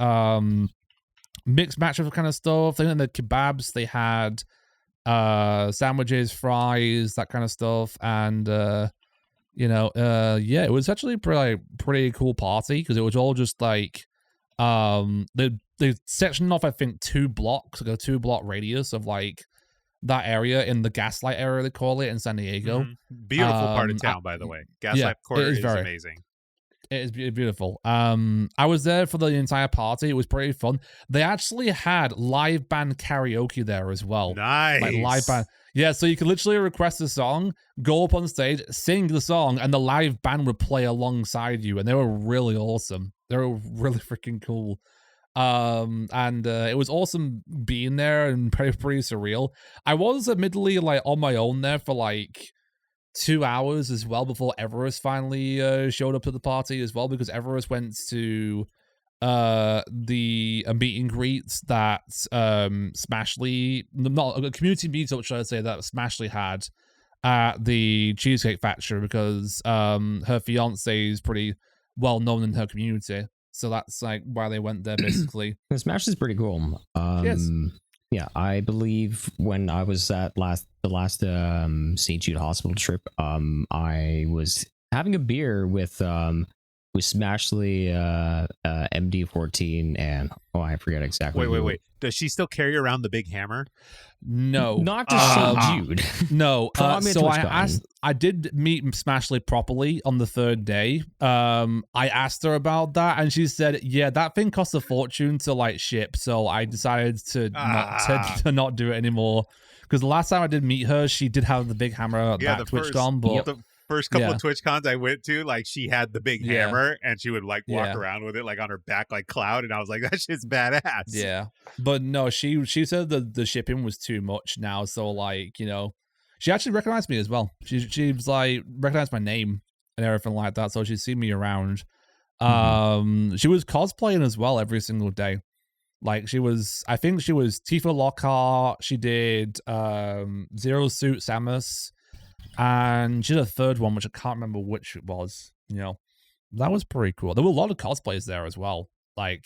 S3: mixed match of kind of stuff. They had the kebabs. They had sandwiches, fries, that kind of stuff, and yeah, it was actually pretty cool party because it was all just like they sectioned off I think 2 blocks, like a 2-block radius of like that area in the Gaslight area they call it in San Diego.
S1: Beautiful part of town, by the way. Gaslight Quarter is amazing.
S3: It is beautiful. I was there for the entire party. It was pretty fun. They actually had live band karaoke there as well.
S1: Nice.
S3: Like live band. Yeah, so you could literally request a song, go up on stage, sing the song, and the live band would play alongside you, and they were really awesome. They were really freaking cool. And it was awesome being there and pretty surreal. I was admittedly like on my own there for like 2 hours as well before Everest finally showed up to the party as well, because Everest went to the meet and greet that Smashly, not a community meetup, should I say, that Smashly had at the Cheesecake Factory, because her fiance is pretty well known in her community, so that's like why they went there basically.
S2: Smash is pretty cool.
S3: Yes.
S2: Yeah, I believe when I was at the last St. Jude Hospital trip, I was having a beer with Smashly, MD14, and I forget exactly.
S1: Wait. Does she still carry around the big hammer?
S3: No,
S2: not to St. Jude.
S3: No. So I did meet Smashly properly on the 3rd day. I asked her about that, and she said, "Yeah, that thing costs a fortune to like ship." So I decided to not do it anymore. Because the last time I did meet her, she did have the big hammer at that TwitchCon, but
S1: the first couple of TwitchCons I went to, like she had the big hammer and she would like walk around with it like on her back like Cloud, and I was like, that shit's badass.
S3: Yeah, but no, she said that the shipping was too much now, so like, she actually recognized me as well. She was like recognized my name and everything like that, so she's seen me around. She was cosplaying as well every single day. Like I think she was Tifa Lockhart. She did Zero Suit Samus, and she did a 3rd one, which I can't remember which it was. That was pretty cool. There were a lot of cosplays there as well. Like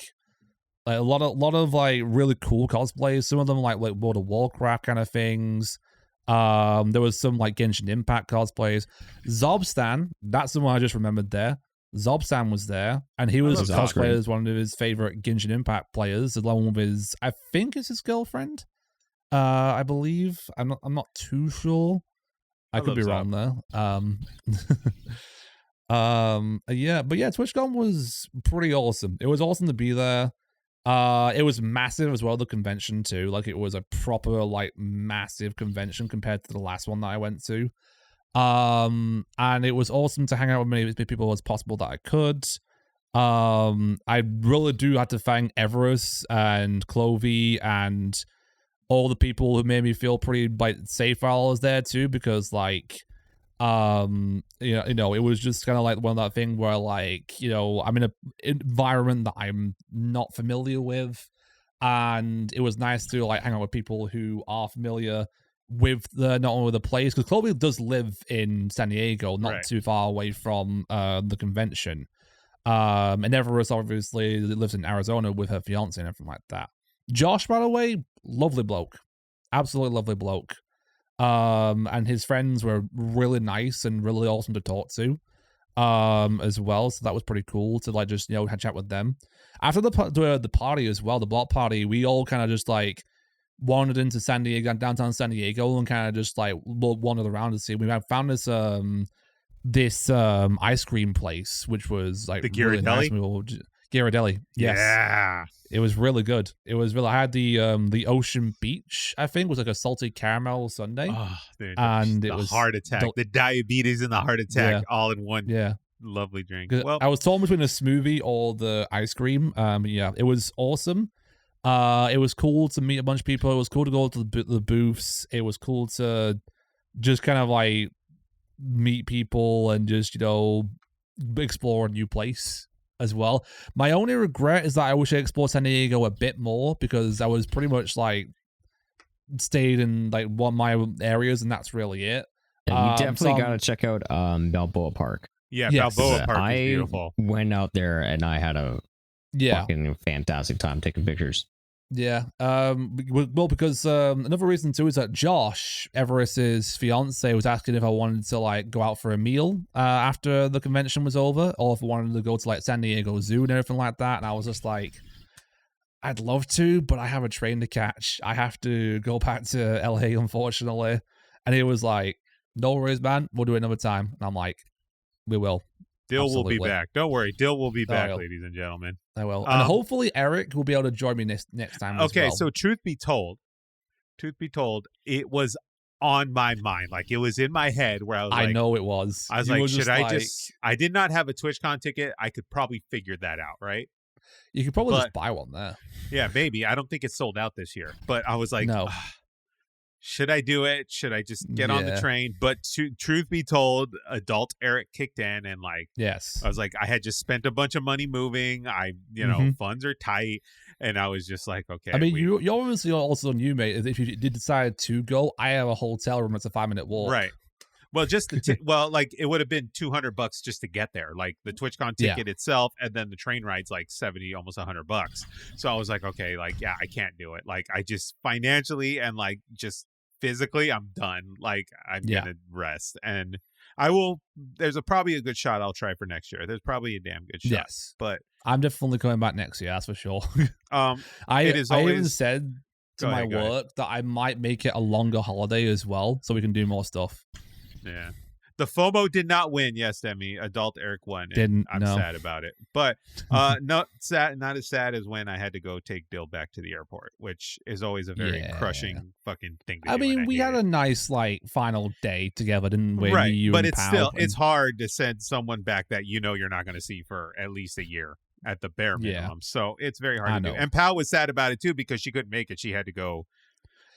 S3: a lot of like really cool cosplays. Some of them like World of Warcraft kind of things. There was some like Genshin Impact cosplays. Zobstan, that's the one I just remembered there. Zobstan was there, and he was cosplayed as one of his favorite Genshin Impact players, along with his, I think it's his girlfriend. I believe. I'm not too sure. I could be wrong there. Yeah, but yeah, TwitchCon was pretty awesome. It was awesome to be there. It was massive as well, the convention too. Like it was a proper like massive convention compared to the last one that I went to. And it was awesome to hang out with many people as possible that I could. I really do have to thank Everest and Clovey and all the people who made me feel pretty like safe while I was there too, because like it was just kind of like one of that thing where like, I'm in an environment that I'm not familiar with, and it was nice to like hang out with people who are familiar with not only the players, because Chloe does live in San Diego, not too far away from the convention. And Everest obviously lives in Arizona with her fiance and everything like that. Josh, by the way, lovely bloke, absolutely lovely bloke. And his friends were really nice and really awesome to talk to, as well. So that was pretty cool to like just chat with them. After the party as well, the block party, we all kind of just like wandered into San Diego, downtown San Diego, and kind of just like wandered around to see. We found this ice cream place, which was like
S1: the
S3: really nice. Ghirardelli, yes.
S1: Yeah.
S3: It was really good. It was really. I had the Ocean Beach, I think, was like a salty caramel sundae.
S1: Oh, dude,
S3: and
S1: it was heart attack, the diabetes and the heart attack all in one.
S3: Yeah,
S1: lovely drink.
S3: Well, I was torn between a smoothie or the ice cream. Yeah, it was awesome. It was cool to meet a bunch of people. It was cool to go to the booths. It was cool to just kind of like meet people and just explore a new place as well. My only regret is that I wish I explored San Diego a bit more, because I was pretty much like stayed in like one of my areas, and that's really it.
S2: Yeah, you definitely got to check out Balboa Park.
S1: Yeah, yes. Balboa Park is beautiful.
S2: I went out there and I had a fucking fantastic time taking pictures.
S3: Yeah. Well, because another reason too is that Josh, Everest's fiance, was asking if I wanted to like go out for a meal after the convention was over, or if I wanted to go to like San Diego Zoo and everything like that. And I was just like, I'd love to, but I have a train to catch. I have to go back to LA, unfortunately. And he was like, no worries, man. We'll do it another time. And I'm like, we will.
S1: Dill will be back. Don't worry. Dill will be back, ladies and gentlemen.
S3: I will. And hopefully Eric will be able to join me next time as well.
S1: So truth be told, it was on my mind. Like, it was in my head where I was like...
S3: I know it was.
S1: I was like, should I just... I did not have a TwitchCon ticket. I could probably figure that out, right?
S3: You could probably just buy one there.
S1: Yeah, maybe. I don't think it's sold out this year. But I was like...
S3: No.
S1: Should I do it? Should I just get on the train? But truth be told, adult Eric kicked in, and like,
S3: yes,
S1: I was like, I had just spent a bunch of money moving. Funds are tight, and I was just like, okay.
S3: I mean, you obviously also knew, mate. If you did decide to go, I have a hotel room that's a 5-minute walk.
S1: Right. Well, just like it would have been $200 just to get there, like the TwitchCon ticket itself, and then the train ride's like $70, almost $100. So I was like, okay, like, yeah, I can't do it. Like, I just financially and like just physically, I'm done. Like, I'm gonna rest, and I will. There's probably a good shot I'll try for next year. There's probably a damn good shot.
S3: Yes,
S1: but
S3: I'm definitely coming back next year. That's for sure.
S1: I
S3: even said to my work that I might make it a longer holiday as well, so we can do more stuff.
S1: Yeah. The FOMO did not win. Yes, Demi. Adult Eric won. I'm sad about it. But not as sad as when I had to go take Dill back to the airport, which is always a very crushing fucking thing to do.
S3: I mean, we had a nice like final day together, didn't we?
S1: Right. But it's still it's hard to send someone back that you're not going to see for at least a year at the bare minimum. Yeah. So it's very hard to do. And Pal was sad about it too, because she couldn't make it. She had to go.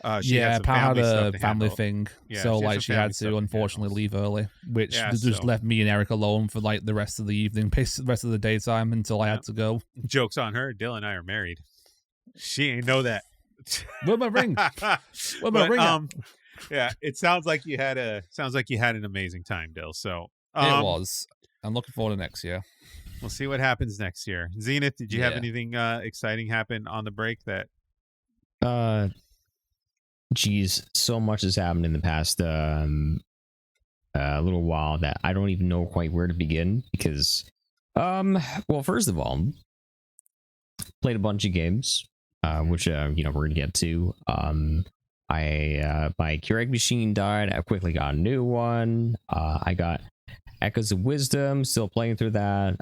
S3: Pal had a family thing, so like she had to unfortunately leave early, which just left me and Eric alone for like the rest of the evening, the rest of the daytime until I had to go.
S1: Joke's on her. Dylan and I are married. She ain't know that.
S3: Where's my ring? Where's my ring?
S1: Yeah, it sounds like you had an amazing time, Dill. So
S3: it was. I'm looking forward to next year.
S1: We'll see what happens next year. Zenith, did you have anything exciting happen on the break that?
S2: Geez, so much has happened in the past little while that I don't even know quite where to begin, because well, first of all, played a bunch of games, which we're gonna get to. My Keurig machine died. I quickly got a new one. I got Echoes of Wisdom, still playing through that.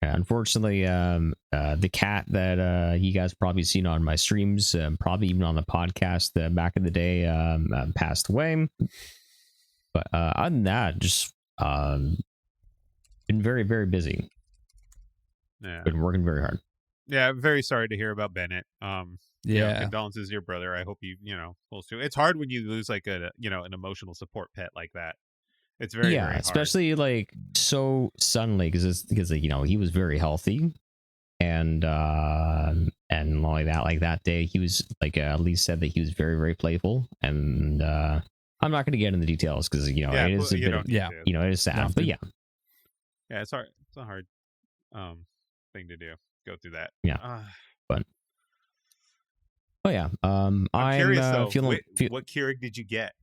S2: Unfortunately, the cat that you guys probably seen on my streams, probably even on the podcast back in the day, passed away. But other than that, just been very, very busy.
S1: Yeah,
S2: been working very hard.
S1: Yeah, I'm very sorry to hear about Bennett. Condolences to your brother. I hope you pulls through. It's hard when you lose like an emotional support pet like that. It's very very hard.
S2: Especially like so suddenly, because he was very healthy, and not only that, like that day he was like at least said that he was very, very playful, and I'm not going to get into the details because it is a bit of, it is sad, but
S1: yeah, it's hard. It's a hard thing to do. Go through that.
S2: Yeah, but oh yeah,
S1: I'm curious though. What Keurig did you get?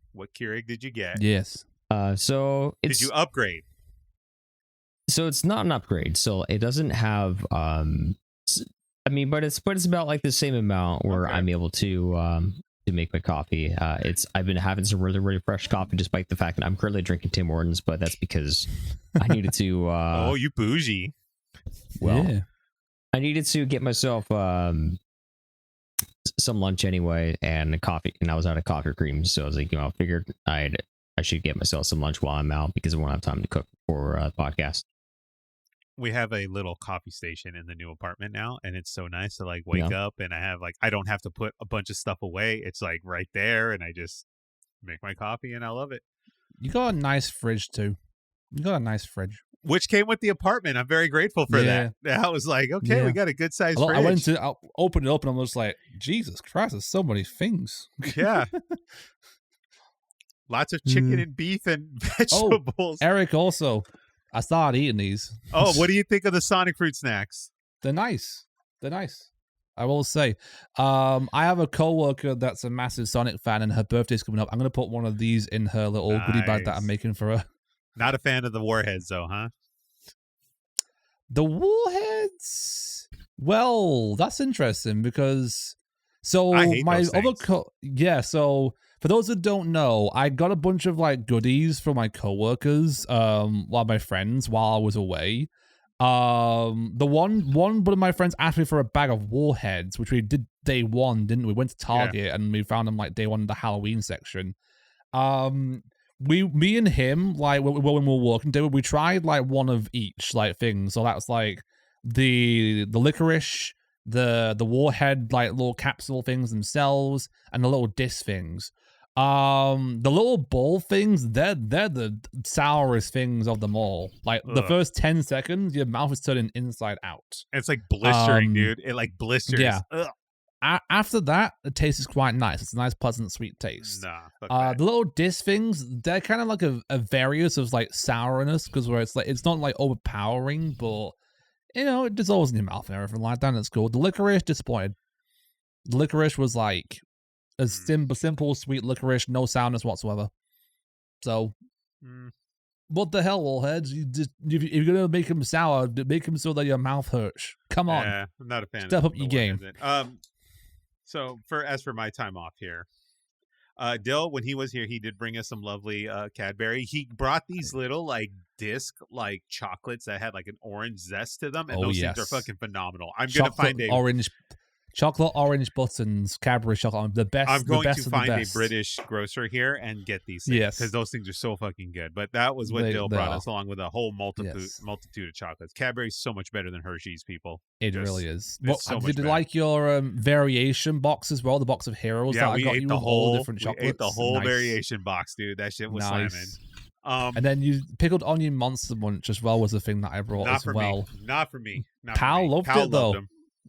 S3: Yes.
S2: So
S1: did you upgrade?
S2: So it's not an upgrade. So it doesn't have but it's about like the same amount where I'm able to make my coffee. I've been having some really, really fresh coffee despite the fact that I'm currently drinking Tim Hortons, but that's because I needed to
S1: oh, you bougie.
S2: Well, yeah. I needed to get myself some lunch anyway and coffee, and I was out of coffee cream, so I was like, I figured I should get myself some lunch while I'm out because I won't have time to cook for the podcast.
S1: We have a little coffee station in the new apartment now, and it's so nice to like wake up and I don't have to put a bunch of stuff away. It's like right there, and I just make my coffee, and I love it.
S3: You got a nice fridge too.
S1: Which came with the apartment. I'm very grateful for that. I was like, okay, we got a good sized fridge.
S3: I opened it up and I was like, Jesus Christ, there's so many things.
S1: Yeah. Lots of chicken and beef and vegetables.
S3: Eric also. I started eating these.
S1: Oh, what do you think of the Sonic fruit snacks?
S3: They're nice. I will say. I have a coworker that's a massive Sonic fan, and her birthday's coming up. I'm going to put one of these in her little goodie bag that I'm making for her.
S1: Not a fan of the Warheads, though, huh?
S3: The Warheads? Well, that's interesting because... So,
S1: I hate
S3: my
S1: those things.
S3: So... For those that don't know, I got a bunch of like goodies for my coworkers, my friends while I was away. One of my friends asked me for a bag of Warheads, which we did day one, didn't we? We went to Target and we found them like day one in the Halloween section. Me and him, like when we were walking, we tried like one of each like thing. So that's like the licorice, the Warhead like little capsule things themselves, and the little disc things. The little ball things, they're the sourest things of them all. Like the first 10 seconds, your mouth is turning inside out.
S1: It's like blistering, dude. It like blisters.
S3: Yeah. After that, the taste is quite nice. It's a nice, pleasant, sweet taste.
S1: Nah.
S3: The little disc things, they're kind of like a various of like sourness, because where it's like it's not like overpowering, but it dissolves in your mouth and everything like that. And it's cool. The licorice, disappointed. The licorice was like a simple, sweet licorice, no sourness whatsoever. So, what the hell, Warheads? If you're gonna make them sour, make them so that your mouth hurts. Come on,
S1: I'm not a fan.
S3: Step up your game.
S1: So as for my time off here, Dill, when he was here, he did bring us some lovely Cadbury. He brought these little like disc like chocolates that had like an orange zest to them, and those things are fucking phenomenal. I'm gonna find
S3: chocolate orange buttons, Cadbury chocolate, the best.
S1: I'm going
S3: to
S1: find a British grocer here and get these things because those things are so fucking good. But that was what Dill brought us, along with a whole multitude of chocolates. Cadbury's so much better than Hershey's, people.
S3: It really is.
S1: Did
S3: you like your variation box as well? The box of heroes.
S1: Yeah,
S3: that I got you all different chocolates.
S1: We ate the whole variation box, dude. That shit was slamming.
S3: And then you pickled onion Monster Munch as well was the thing that I brought as well.
S1: Not for me.
S3: Pal loved it though.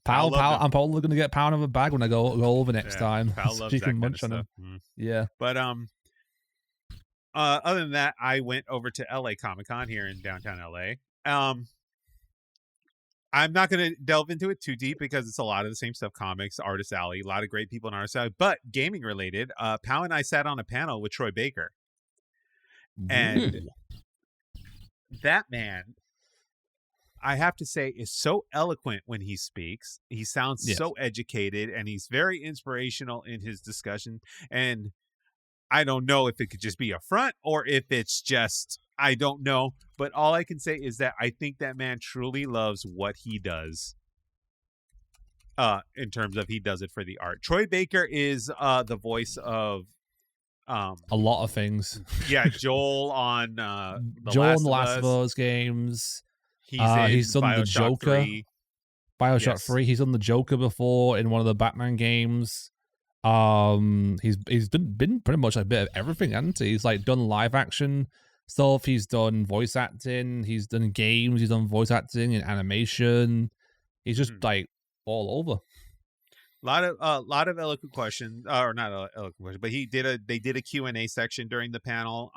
S3: Pal, I'm probably gonna get Pal of a bag when I go over next time.
S1: Pal loves
S3: you
S1: that
S3: can
S1: munch
S3: on him. Yeah.
S1: But other than that, I went over to LA Comic-Con here in downtown LA. I'm not gonna delve into it too deep because it's a lot of the same stuff: comics, Artist Alley, a lot of great people in Artist Alley. But gaming related, Pal and I sat on a panel with Troy Baker, and that man, I have to say, is so eloquent when he speaks. He sounds so educated, and he's very inspirational in his discussion. And I don't know if it could just be a front or if it's just, I don't know. But all I can say is that I think that man truly loves what he does. In terms of he does it for the art. Troy Baker is the voice of
S3: a lot of things.
S1: Yeah, Joel on
S3: the Last of Us games. He's done
S1: BioShock
S3: the Joker.
S1: 3.
S3: BioShock 3. He's done the Joker before in one of the Batman games. He's been pretty much a bit of everything, hasn't he? He's like done live action stuff. He's done voice acting. He's done games. He's done voice acting and animation. He's just like all over.
S1: A lot of eloquent questions, or not eloquent questions, but they did a Q&A section during the panel.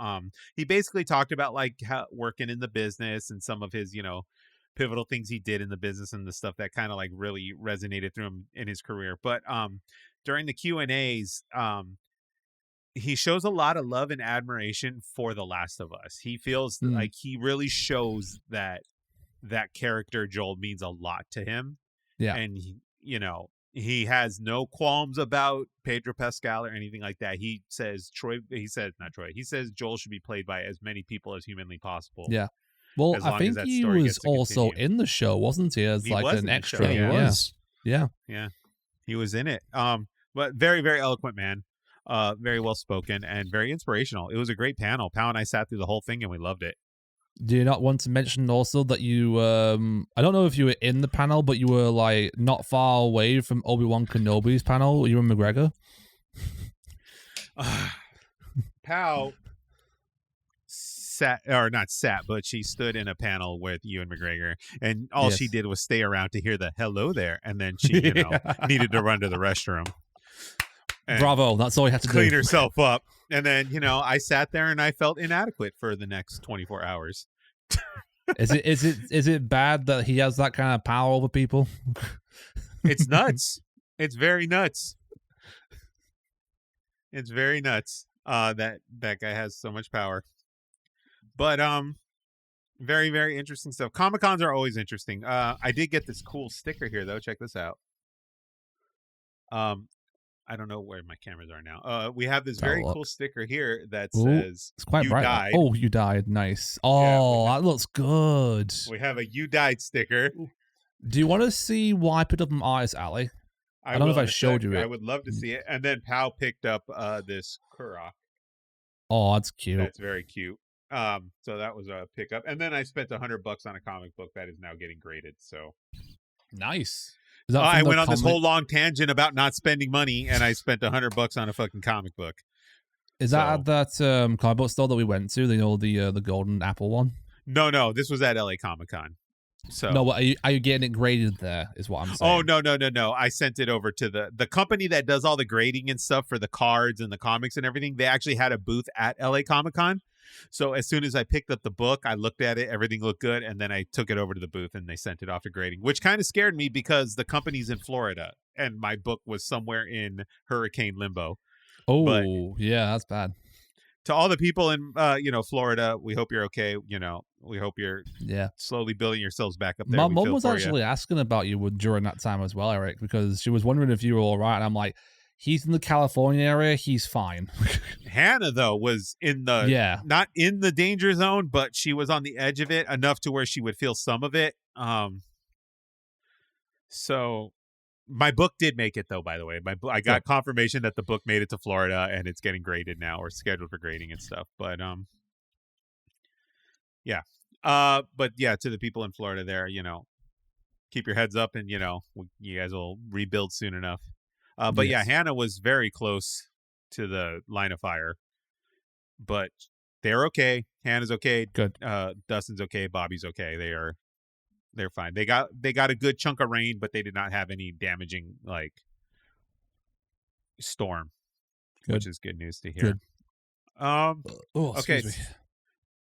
S1: He basically talked about like how working in the business and some of his, pivotal things he did in the business and the stuff that kind of like really resonated through him in his career. But during the Q&As, he shows a lot of love and admiration for The Last of Us. He feels like he really shows that character Joel means a lot to him.
S3: Yeah.
S1: And he has no qualms about Pedro Pascal or anything like that. He says Joel should be played by as many people as humanly possible.
S3: Yeah. Well, I think he was also in the show, wasn't he? As like an extra.
S2: Yeah, he was.
S3: Yeah.
S1: He was in it. But very, very eloquent man. Very well spoken and very inspirational. It was a great panel. Pal and I sat through the whole thing and we loved it.
S3: Do you not want to mention also that you, I don't know if you were in the panel, but you were like not far away from Obi-Wan Kenobi's panel, Ewan McGregor?
S1: Pal but she stood in a panel with Ewan McGregor, and all she did was stay around to hear the hello there, and then she, needed to run to the restroom.
S3: Bravo, that's all you have to
S1: clean herself up. And then, I sat there and I felt inadequate for the next 24 hours.
S3: Is it bad that he has that kind of power over people?
S1: It's nuts. It's very nuts. It's very nuts. That guy has so much power. But very, very interesting stuff. Comic-Cons are always interesting. I did get this cool sticker here though. Check this out. I don't know where my cameras are now. We have this very cool sticker here that says,
S3: it's quite
S1: "You
S3: bright.
S1: died."
S3: Oh, you died. Nice. Oh, that looks good.
S1: We have a "You died" sticker.
S3: Do you want to see why I picked up an artist alley? I don't know if I showed you it.
S1: I would love to see it. And then Pal picked up this Kurok.
S3: Oh, that's cute.
S1: That's very cute. So that was a pickup. And then I spent $100 on a comic book that is now getting graded. So
S3: nice.
S1: I went on this whole long tangent about not spending money, and I spent $100 on a fucking comic book.
S3: Is that at that comic book store that we went to? The Golden Apple one?
S1: No. This was at LA Comic-Con. So
S3: no, are you getting it graded there? Is what I'm saying.
S1: Oh no! I sent it over to the company that does all the grading and stuff for the cards and the comics and everything. They actually had a booth at LA Comic-Con. So as soon as I picked up the book, I looked at it, everything looked good, and then I took it over to the booth and they sent it off to grading, which kind of scared me because the company's in Florida and my book was somewhere in hurricane limbo.
S3: Oh, but yeah, that's bad.
S1: To all the people in Florida, we hope you're okay. We hope you're slowly building yourselves back up there.
S3: My mom was actually asking about you during that time as well, Eric, because she was wondering if you were all right. And I'm like, he's in the California area. He's fine.
S1: Hannah, though, was in the not in the danger zone, but she was on the edge of it enough to where she would feel some of it. So my book did make it, though. By the way, I got confirmation that the book made it to Florida and it's getting graded now or scheduled for grading and stuff. But but to the people in Florida, there, keep your heads up, and you guys will rebuild soon enough. But Hannah was very close to the line of fire, but they're okay. Hannah's okay.
S3: Good.
S1: Dustin's okay. Bobby's okay. They're fine. They got a good chunk of rain, but they did not have any damaging storm, which is good news to hear.
S3: Good.
S1: Okay.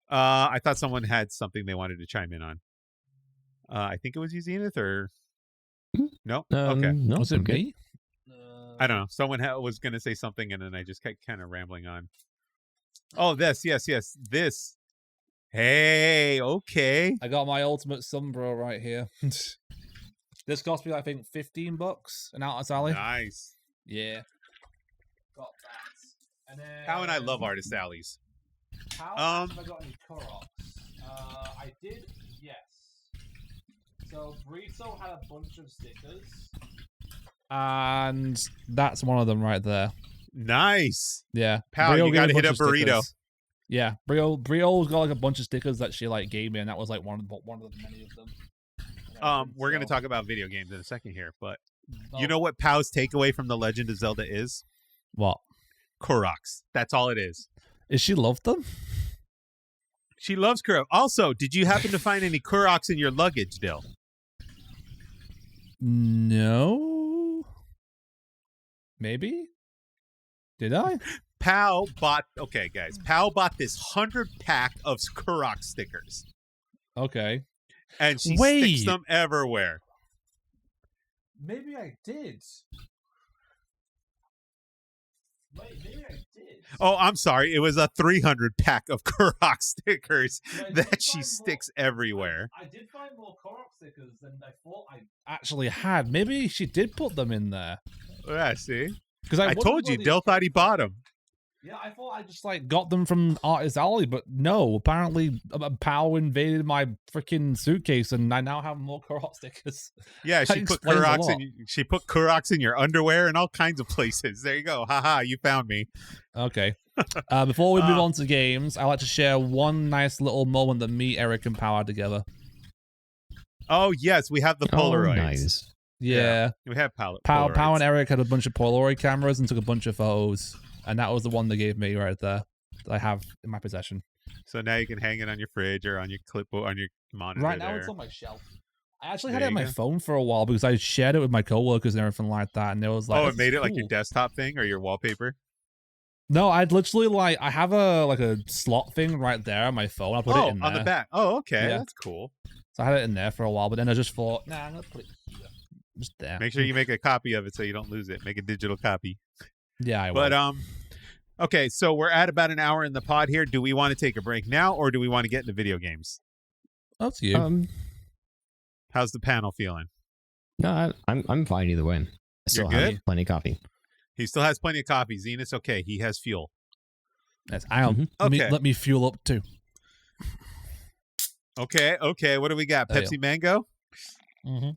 S1: I thought someone had something they wanted to chime in on. I think it was you, Zenith, or no? Okay.
S3: No, was it me?
S1: I don't know. Someone was going to say something, and then I just kept kind of rambling on. Oh, yes. This. Hey, okay.
S3: I got my ultimate Sombro right here. This cost me, I think, $15 an artist alley.
S1: Nice.
S3: Yeah. Got that. And then,
S1: How and I love artist alleys.
S3: How have I got any Koroks? I did, yes. So Brito had a bunch of stickers. And that's one of them right there.
S1: Nice.
S3: Yeah.
S1: Pal, you got to hit a burrito.
S3: Yeah. Brio's got like a bunch of stickers that she gave me, and that was like one of the many of them.
S1: We're going to talk about video games in a second here, but you know what Pau's takeaway from The Legend of Zelda is?
S3: What?
S1: Koroks. That's all it is.
S3: Is she love them?
S1: She loves Kurok. Also, did you happen to find any Koroks in your luggage, Dill?
S3: No. Maybe? Did I?
S1: Pal bought Pal bought this 100-pack of Korok stickers.
S3: Okay.
S1: And she sticks them everywhere.
S3: Maybe I did. Maybe I did.
S1: Oh, I'm sorry. It was a 300-pack of Korok stickers that she sticks everywhere.
S3: I did find more Korok stickers than I thought I actually had. Maybe she did put them in there.
S1: Yeah, see?
S3: Because
S1: I told you, Dill thought he bought them.
S3: Yeah, I thought I just got them from Artist Alley, but no. Apparently, a Pow invaded my freaking suitcase, and I now have more Korok stickers.
S1: Yeah, she put Koroks in your underwear and all kinds of places. There you go. Haha, you found me.
S3: Okay. Before we move on to games, I'd like to share one nice little moment that me, Eric, and Pow had together.
S1: Oh yes, we have the Polaroids.
S2: Oh, nice.
S3: Yeah.
S1: We have
S3: Pow
S1: Polaroids.
S3: and Eric had a bunch of Polaroid cameras and took a bunch of photos. And that was the one they gave me right there that I have in my possession.
S1: So now you can hang it on your fridge or on your clipboard, on your monitor.
S3: Right now it's on my shelf. I actually had it on my phone for a while because I shared it with my coworkers and everything like that. And it was like,
S1: oh, it made it like your desktop thing or your wallpaper?
S3: No, I'd literally I have a slot thing right there on my phone. I put it in there.
S1: On the back. Oh, okay. Yeah. That's cool.
S3: So I had it in there for a while, but then I just thought, nah, I'm going to put it here. Just there.
S1: Make sure you make a copy of it so you don't lose it. Make a digital copy.
S3: Yeah, I will.
S1: But, okay, so we're at about an hour in the pod here. Do we want to take a break now, or do we want to get into video games?
S3: Up to you.
S1: How's the panel feeling?
S2: No, I'm fine either way. I still have plenty of coffee.
S1: He still has plenty of coffee. Zenith's okay. He has fuel.
S3: Yes, I am. Let me fuel up too.
S1: Okay. What do we got? Pepsi Mango?
S3: Mm-hmm.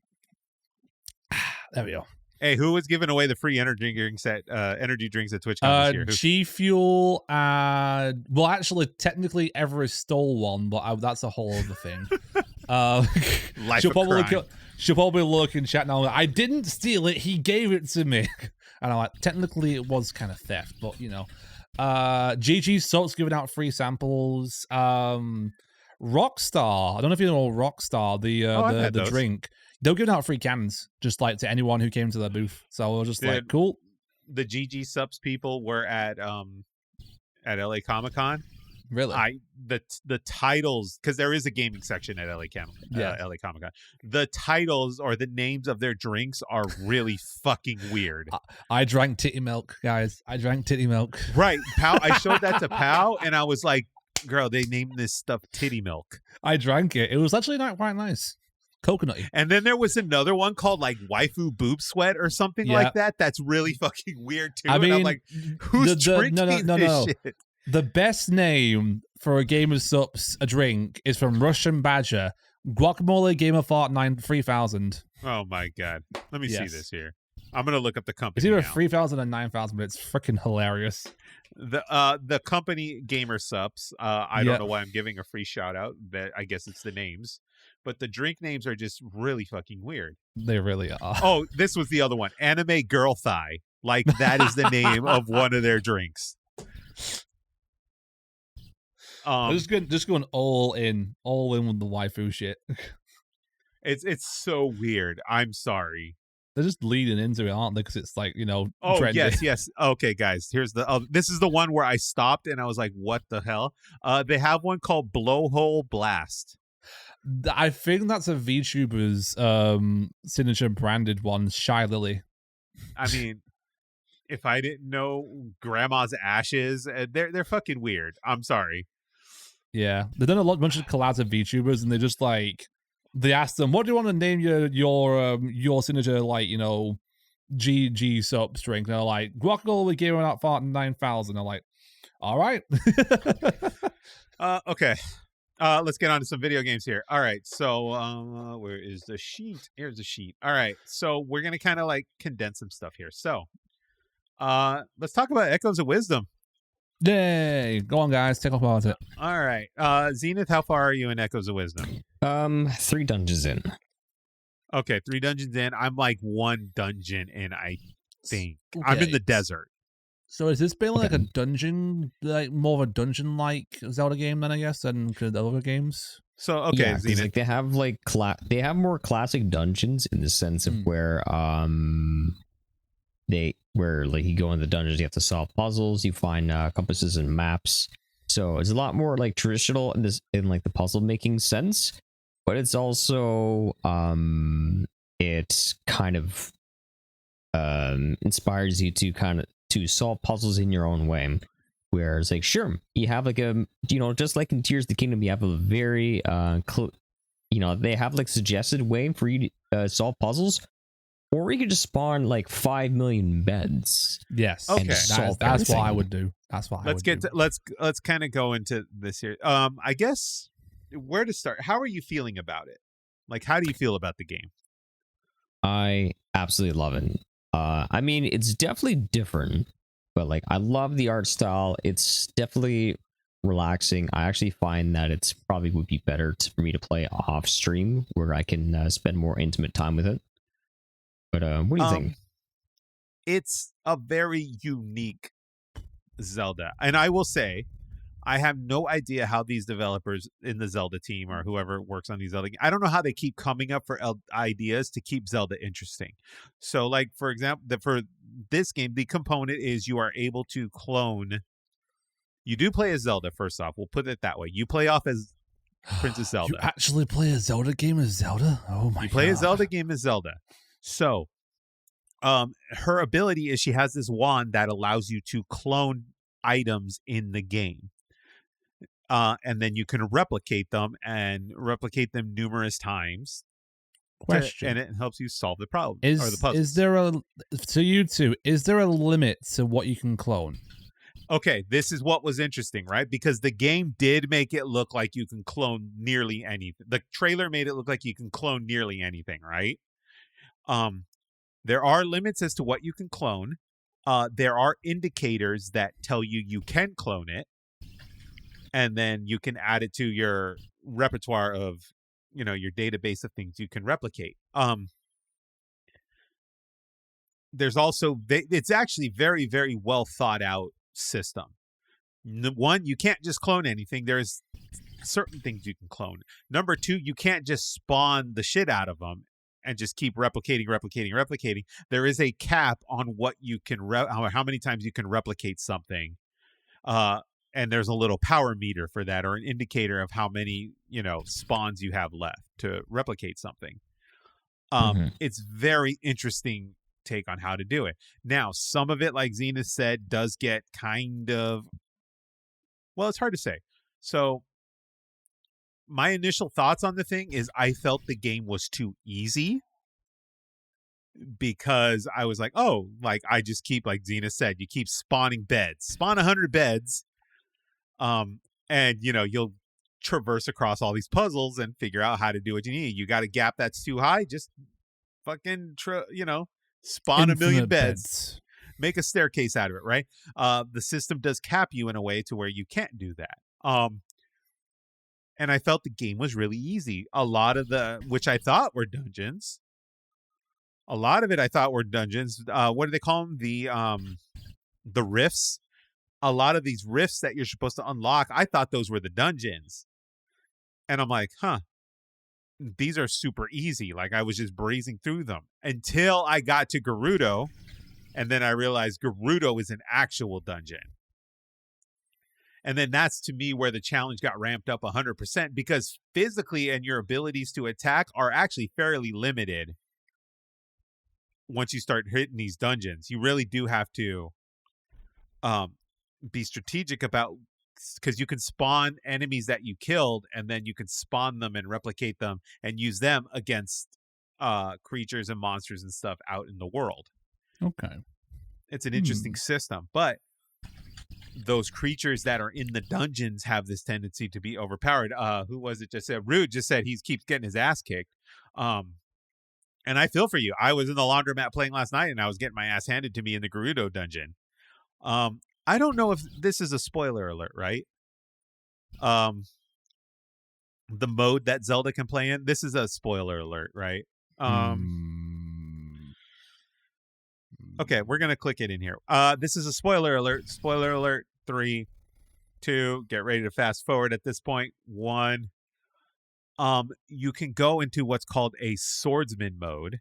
S3: There we go.
S1: Hey, who was giving away the free energy drinks at TwitchCon this year?
S3: G Fuel. Well, actually, technically, Everest stole one, but that's a whole other thing. She'll probably look in chat now. I didn't steal it. He gave it to me. And I'm like, technically, it was kind of theft, but you know. GG Salt's giving out free samples. Rockstar. I don't know if you know Rockstar, the drink. They're giving out free cans, just like to anyone who came to their booth. So we're just like, cool.
S1: The GG Subs people were at LA Comic Con.
S3: Really?
S1: The titles, because there is a gaming section at LA Comic Con. The titles or the names of their drinks are really fucking weird.
S3: I drank titty milk, guys. I drank titty milk.
S1: Right, Pow. I showed that to Pow, and I was like, "Girl, they named this stuff titty milk."
S3: I drank it. It was actually not quite nice. Coconutty.
S1: And then there was another one called like waifu boob sweat or something like that. That's really fucking weird too. I mean, and I'm like, who's drinking this shit?
S3: The best name for a Game of Subs, a drink, is from Russian Badger. Guacamole Game of Fart 3000.
S1: Oh my god. Let me see this here. I'm gonna look up the company.
S3: It's either 3000 and 9000, but it's freaking hilarious.
S1: The company Gamer Subs. I don't know why I'm giving a free shout out. That I guess it's the names. But the drink names are just really fucking weird.
S3: They really are.
S1: Oh, this was the other one. Anime Girl Thigh. Like, that is the name of one of their drinks.
S3: Just going all in with the waifu shit.
S1: It's so weird. I'm sorry.
S3: They're just leading into it, aren't they? Because it's like, you know,
S1: oh,
S3: trendy.
S1: Yes. Okay, guys. Here's this is the one where I stopped and I was like, what the hell? They have one called Blowhole Blast.
S3: I think that's a VTuber's signature branded one, Shy Lily.
S1: I mean, if I didn't know Grandma's Ashes, they're fucking weird. I'm sorry.
S3: Yeah, they've done a bunch of collabs of VTubers, and they just like they asked them, "What do you want to name your signature like GG Subs drink?" And they're like, "Guacamole Game Out Fart 9000." I'm like, "All right."
S1: Okay. Let's get on to some video games here. All right, so where is the sheet? Here's the sheet. All right, so we're gonna kind of like condense some stuff here. So, let's talk about Echoes of Wisdom.
S3: Yay! Go on, guys. Take off about it.
S1: All right, Zenith, how far are you in Echoes of Wisdom?
S2: 3 dungeons in.
S1: Okay, 3 dungeons in. I'm like 1 dungeon in. I think I'm in the desert.
S3: So is this been like a dungeon, like more of a dungeon-like Zelda game then, I guess, than the other games?
S1: So okay,
S2: yeah, because like they have like they have more classic dungeons in the sense of where where like you go in the dungeons, you have to solve puzzles, you find compasses and maps. So it's a lot more like traditional in like the puzzle making sense, but it's also it kind of inspires you to to solve puzzles in your own way. Whereas like sure, you have like a just like in Tears of the Kingdom, you have a very they have like suggested way for you to solve puzzles, or you could just spawn like 5 million beds.
S3: Yes.
S1: Okay.
S3: That's what I would do. That's what
S1: let's kind of go into this here. I guess where to start. How are you feeling about it? Like, how do you feel about the game?
S2: I absolutely love it. I mean, it's definitely different, but like I love the art style. It's definitely relaxing. I actually find that it's probably would be better for me to play off stream where I can spend more intimate time with it. But what do you think?
S1: It's a very unique Zelda, and I will say, I have no idea how these developers in the Zelda team or whoever works on these Zelda games, I don't know how they keep coming up for ideas to keep Zelda interesting. So, like, for example, for this game, the component is you are able to clone. You do play as Zelda, first off. We'll put it that way. You play off as Princess Zelda.
S3: You actually play a Zelda game as Zelda? Oh my god.
S1: You play a Zelda game as Zelda. So, her ability is she has this wand that allows you to clone items in the game. And then you can replicate them numerous times.
S3: Question.
S1: And it helps you solve the problem
S3: or
S1: the puzzle.
S3: Is there a limit to what you can clone?
S1: Okay, this is what was interesting, right? Because the game did make it look like you can clone nearly anything. The trailer made it look like you can clone nearly anything, right? There are limits as to what you can clone. There are indicators that tell you can clone it. And then you can add it to your repertoire of, your database of things you can replicate. There's also, it's actually very, very well thought out system. One, you can't just clone anything. There's certain things you can clone. Number two, you can't just spawn the shit out of them and just keep replicating. There is a cap on what you can, how many times you can replicate something. And there's a little power meter for that, or an indicator of how many, spawns you have left to replicate something. It's very interesting take on how to do it. Now, some of it, like Zenith said, does get kind of, well, it's hard to say. So my initial thoughts on the thing is I felt the game was too easy, because I was like, oh, like I just keep, like Zenith said, you keep spawning beds, spawn 100 beds. And you'll traverse across all these puzzles and figure out how to do what you need. You got a gap that's too high, just fucking spawn Infinite 1 million beds, make a staircase out of it, right? The system does cap you in a way to where you can't do that. And I felt the game was really easy. A lot of which I thought were dungeons. A lot of it I thought were dungeons. What do they call them? The rifts. A lot of these rifts that you're supposed to unlock, I thought those were the dungeons. And I'm like, these are super easy. Like, I was just breezing through them until I got to Gerudo. And then I realized Gerudo is an actual dungeon. And then that's, to me, where the challenge got ramped up 100%, because physically and your abilities to attack are actually fairly limited once you start hitting these dungeons. You really do have to be strategic about, because you can spawn enemies that you killed, and then you can spawn them and replicate them and use them against creatures and monsters and stuff out in the world.
S3: Okay.
S1: It's an interesting system, but those creatures that are in the dungeons have this tendency to be overpowered. Who was it just said? Rude just said he keeps getting his ass kicked. And I feel for you. I was in the laundromat playing last night, and I was getting my ass handed to me in the Gerudo dungeon. I don't know if this is a spoiler alert, right? The mode that Zelda can play in, this is a spoiler alert, right? Okay, we're going to click it in here. This is a spoiler alert. Spoiler alert. 3, 2, get ready to fast forward at this point. 1. you can go into what's called a swordsman mode,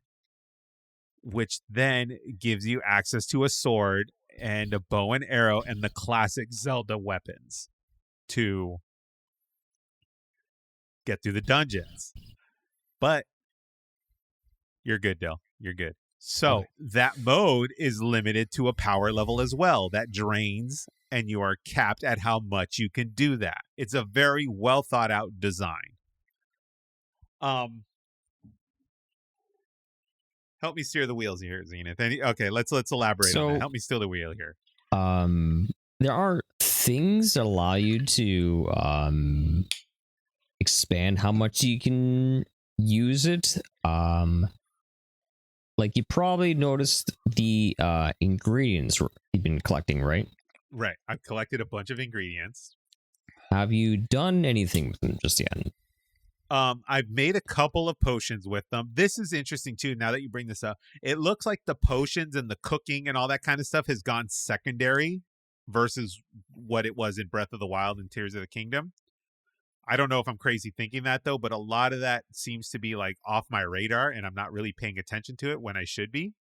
S1: which then gives you access to a sword and a bow and arrow and the classic Zelda weapons to get through the dungeons. But you're good, Dale. You're good. So that mode is limited to a power level as well that drains, and you are capped at how much you can do that. It's a very well thought out design. Help me steer the wheels here, Zenith. Okay, let's elaborate on that. Help me steer the wheel here.
S2: There are things that allow you to expand how much you can use it. Like you probably noticed the ingredients you've been collecting, right?
S1: Right. I've collected a bunch of ingredients.
S2: Have you done anything with them just yet?
S1: I've made a couple of potions with them. This is interesting too. Now that you bring this up, it looks like the potions and the cooking and all that kind of stuff has gone secondary versus what it was in Breath of the Wild and Tears of the Kingdom. I don't know if I'm crazy thinking that though, but a lot of that seems to be like off my radar and I'm not really paying attention to it when I should be.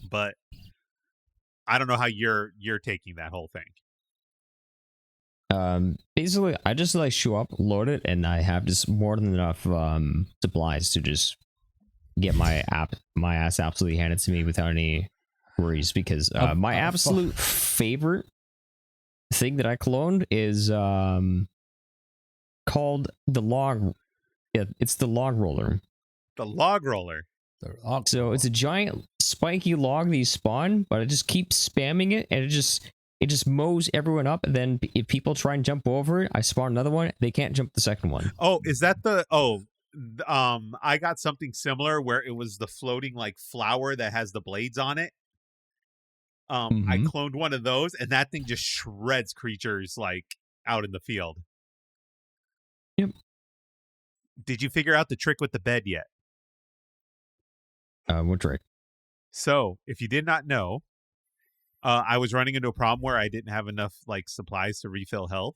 S1: But I don't know how you're taking that whole thing.
S2: Basically I just like show up, load it, and I have just more than enough supplies to just get my ass absolutely handed to me without any worries, because my absolute favorite thing that I cloned is called the log. Yeah, it's the log roller.
S1: The log roller.
S2: So it's a giant spiky log that you spawn, but I just keep spamming it, and it just mows everyone up. And then if people try and jump over it, I spawn another one. They can't jump the second one.
S1: Oh, is that the? Oh, I got something similar where it was the floating like flower that has the blades on it. I cloned one of those, and that thing just shreds creatures like out in the field.
S2: Yep.
S1: Did you figure out the trick with the bed yet?
S2: What trick?
S1: So, if you did not know, I was running into a problem where I didn't have enough like supplies to refill health.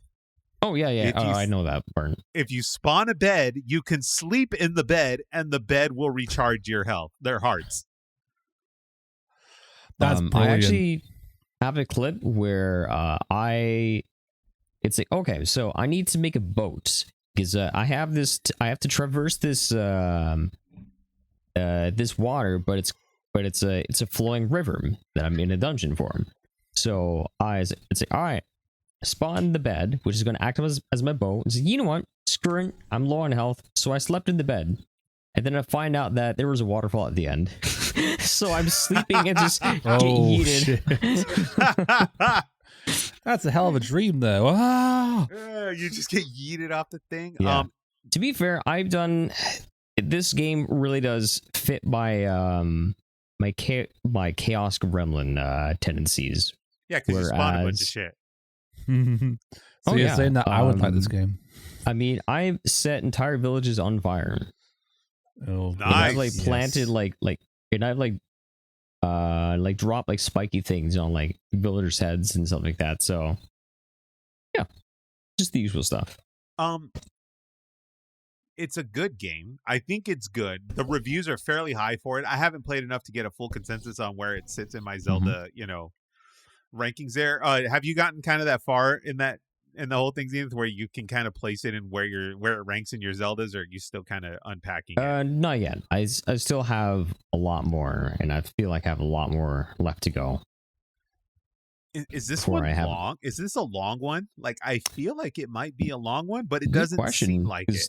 S2: Oh yeah. I know that part.
S1: If you spawn a bed, you can sleep in the bed, and the bed will recharge your health, their hearts.
S3: That's brilliant.
S2: I actually have a clip where it's like, okay, so I need to make a boat because I have to traverse this this water, but it's a flowing river that I'm in a dungeon for. So it's like, all right, spawn the bed, which is going to act as my boat. It's like, you know what? Screw it, I'm low on health, so I slept in the bed, and then I find out that there was a waterfall at the end. So I'm sleeping and just get yeeted.
S3: That's a hell of a dream, though. Ah!
S1: You just get yeeted off the thing.
S2: Yeah. To be fair, I've done this game really does fit my my chaos gremlin tendencies.
S1: Yeah, because you spawn a bunch of shit.
S3: So you're saying that I would play this game?
S2: I mean, I've set entire villages on fire.
S3: Oh,
S1: nice.
S2: And I've like planted and I've like dropped like spiky things on like villagers' heads and stuff like that. So yeah, just the usual stuff.
S1: It's a good game. I think it's good. The reviews are fairly high for it. I haven't played enough to get a full consensus on where it sits in my Zelda, rankings there. Have you gotten kind of that far in the whole thing, Zenith, where you can kind of place it in where it ranks in your Zeldas, or are you still kind of unpacking it?
S2: Not yet. I still have a lot more, and I feel like I have a lot more left to go.
S1: Is this one long? Is this a long one? Like, I feel like it might be a long one, but it doesn't seem like it.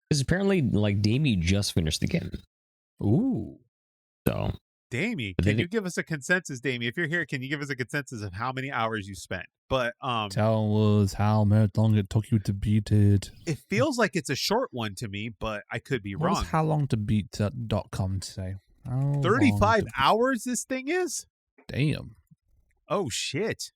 S2: Because apparently, like, Damie just finished the game.
S3: Ooh.
S2: So,
S1: Damie, can you give us a consensus, Damie? If you're here, can you give us a consensus of how many hours you spent? But
S3: tell us how long it took you to beat it.
S1: It feels like it's a short one to me, but I could be wrong.
S3: What does how long to beat.com say?
S1: 35 hours this thing is?
S3: Damn.
S1: Oh shit.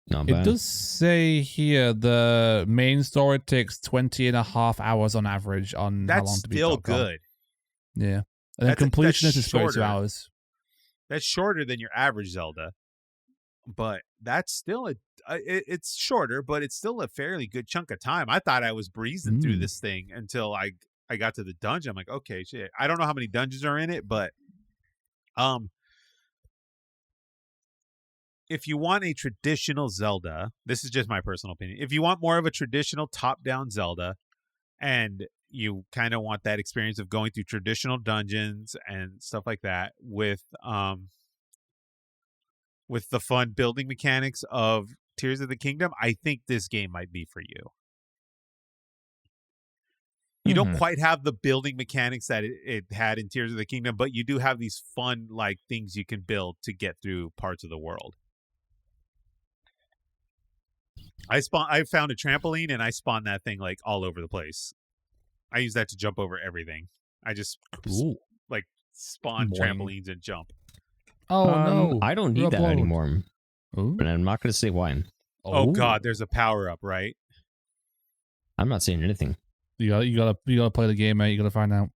S2: Not bad.
S3: It does say here the main story takes 20.5 hours on average on how long to beat.
S1: That's still good.
S3: Yeah. And then completionist is 32 hours.
S1: That's shorter than your average Zelda. but that's still it's shorter, but it's still a fairly good chunk of time. I thought I was breezing through this thing until I got to the dungeon. I'm like, okay, shit. I don't know how many dungeons are in it, but if you want a traditional Zelda, this is just my personal opinion. If you want more of a traditional top-down Zelda, and you kind of want that experience of going through traditional dungeons and stuff like that with the fun building mechanics of Tears of the Kingdom, I think this game might be for you. You don't quite have the building mechanics that it had in Tears of the Kingdom, but you do have these fun like things you can build to get through parts of the world. I found a trampoline and I spawned that thing like all over the place. I use that to jump over everything. I just like spawn trampolines and jump.
S3: Oh no!
S2: I don't need that anymore. But I'm not going to say why.
S1: Oh God, there's a power up, right?
S2: I'm not saying anything.
S3: You gotta play the game, mate. You gotta find out.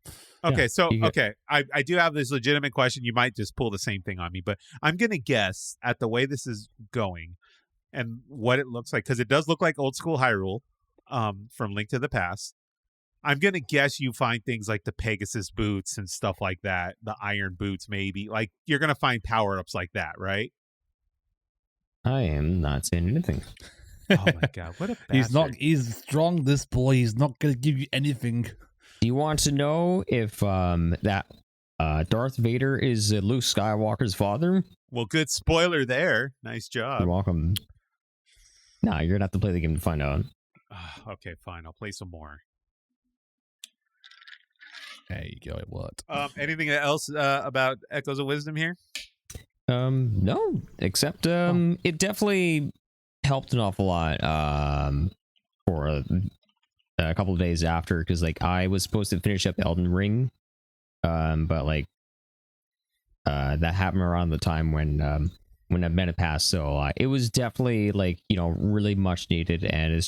S1: Okay, yeah, I do have this legitimate question. You might just pull the same thing on me, but I'm gonna guess at the way this is going and what it looks like, because it does look like old school Hyrule, from Link to the Past. I'm gonna guess you find things like the Pegasus boots and stuff like that, the iron boots, maybe. Like you're gonna find power ups like that, right?
S2: I am not saying anything.
S1: Oh my God, what a bastard.
S3: He's strong, this boy. He's not going to give you anything.
S2: Do you want to know if that Darth Vader is Luke Skywalker's father?
S1: Well, good spoiler there. Nice job.
S2: You're welcome. Nah, you're going to have to play the game to find out.
S1: Okay, fine. I'll play some more.
S3: There you go. It worked.
S1: Anything else about Echoes of Wisdom here?
S2: No, except it definitely helped an awful lot for a couple of days after, because like I was supposed to finish up Elden Ring, but like that happened around the time when Event passed, so it was definitely like, you know, really much needed, and it's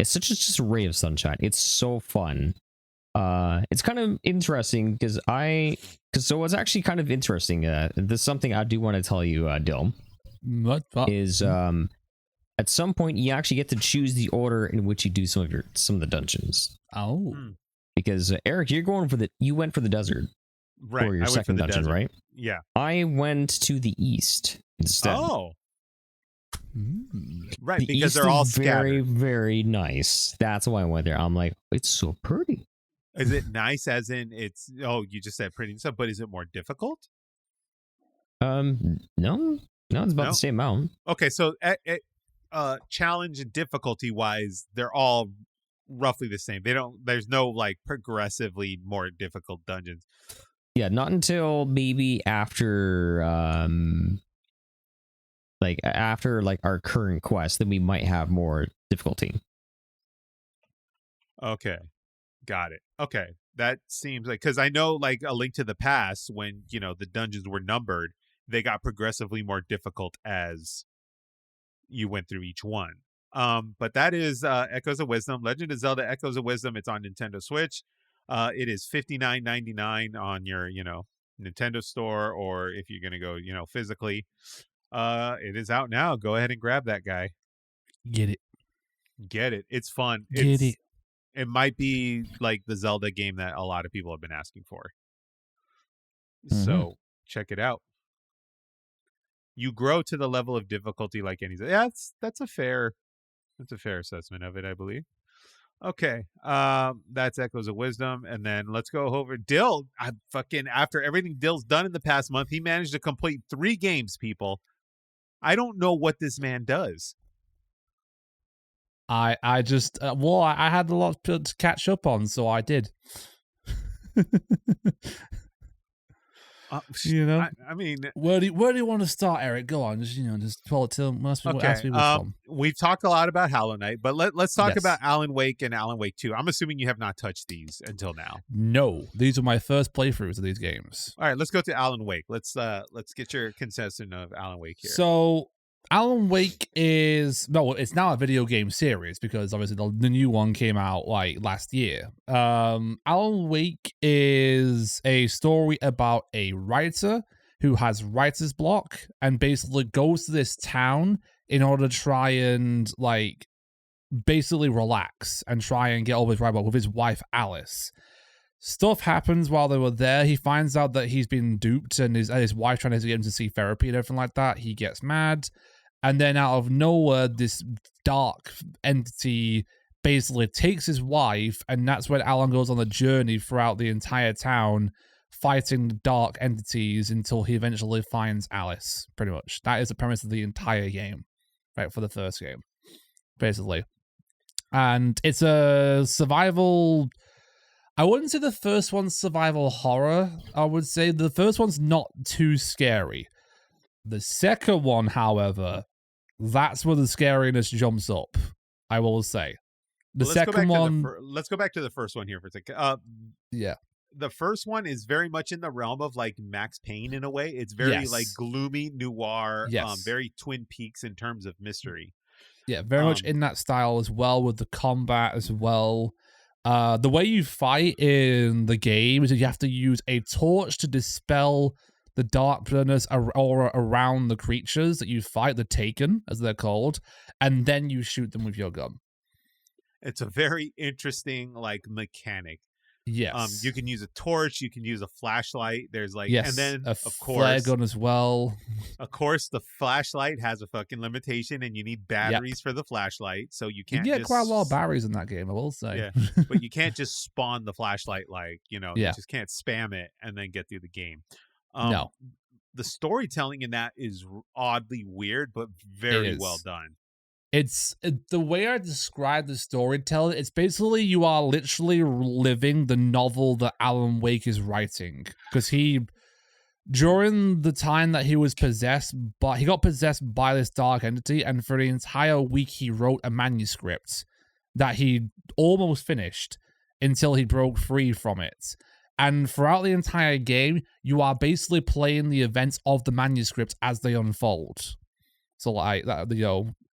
S2: such just a ray of sunshine. It's so fun. It's kind of interesting because it's actually kind of interesting. There's something I do want to tell you, Dill.
S3: What
S2: is at some point you actually get to choose the order in which you do some of the dungeons.
S3: Oh,
S2: because Eric, you went for the desert,
S1: right?
S2: For your second dungeon, desert. Right?
S1: Yeah.
S2: I went to the east instead.
S1: Oh, right.
S2: The
S1: because
S2: east
S1: they're all
S2: is very,
S1: scattered.
S2: very nice. That's why I went there. I'm like, it's so pretty.
S1: Is it nice as in it's? Oh, you just said pretty and stuff, but is it more difficult?
S2: No, it's about the same amount.
S1: Okay, so challenge and difficulty wise, they're all roughly the same. There's no like progressively more difficult dungeons.
S2: Yeah, not until maybe after our current quest, then we might have more difficulty.
S1: Okay, got it. Okay, that seems like, because I know like A Link to the Past, when you know the dungeons were numbered, they got progressively more difficult as you went through each one. But that is Echoes of Wisdom, Legend of Zelda Echoes of Wisdom. It's on Nintendo Switch. It is $59.99 on your, you know, Nintendo store, or if you're gonna go, you know, physically. It is out now. Go ahead and grab that guy.
S3: Get it.
S1: It's fun. It might be like the Zelda game that a lot of people have been asking for. So check it out. You grow to the level of difficulty like any. Yeah, that's a fair assessment of it, I believe. Okay, that's Echoes of Wisdom, and then let's go over Dill. After everything Dill's done in the past month, he managed to complete 3 games. People, I don't know what this man does.
S3: I just I had a lot to catch up on, so I did. You know,
S1: I mean,
S3: where do you want to start, Eric? Go on, just pull it till most people ask me which one.
S1: We've talked a lot about Hollow Knight, but let's talk about Alan Wake and Alan Wake 2. I'm assuming you have not touched these until now.
S3: No, these are my first playthroughs of these games.
S1: All right, let's go to Alan Wake. Let's get your consensus of Alan Wake here.
S3: So Alan Wake it's now a video game series, because obviously the new one came out like last year. Alan Wake is a story about a writer who has writer's block and basically goes to this town in order to try and like basically relax and try and get over his writer block with his wife Alice. Stuff happens while they were there. He finds out that he's been duped and his wife trying to get him to see therapy and everything like that. He gets mad. And then out of nowhere, this dark entity basically takes his wife. And that's when Alan goes on a journey throughout the entire town, fighting the dark entities until he eventually finds Alice, pretty much. That is the premise of the entire game, right, for the first game, basically. And it's a survival... I wouldn't say the first one's survival horror. I would say the first one's not too scary. The second one, however, that's where the scariness jumps up, I will say. Let's
S1: go back to the first one here for a second.
S3: Yeah.
S1: The first one is very much in the realm of like Max Payne in a way. It's very like gloomy noir, very Twin Peaks in terms of mystery.
S3: Yeah, very much in that style as well, with the combat as well. The way you fight in the game is that you have to use a torch to dispel the darkness aura around the creatures that you fight, the Taken, as they're called, and then you shoot them with your gun.
S1: It's a very interesting, like, mechanic.
S3: Yes.
S1: You can use a torch, you can use a flashlight. There's like,
S3: and
S1: then
S3: a
S1: of
S3: flare
S1: course,
S3: gun as well.
S1: Of course, the flashlight has a fucking limitation, and you need batteries for the flashlight. So you can't.
S3: You get quite a lot of batteries in that game, I will say.
S1: Yeah, but you can't just spawn the flashlight like you just can't spam it and then get through the game.
S3: No,
S1: the storytelling in that is oddly weird, but very well done.
S3: It's the way I describe the storytelling. It's basically you are literally living the novel that Alan Wake is writing, because during the time that he was possessed, he got possessed by this dark entity, and for the entire week he wrote a manuscript that he almost finished until he broke free from it. And throughout the entire game, you are basically playing the events of the manuscript as they unfold. So like that,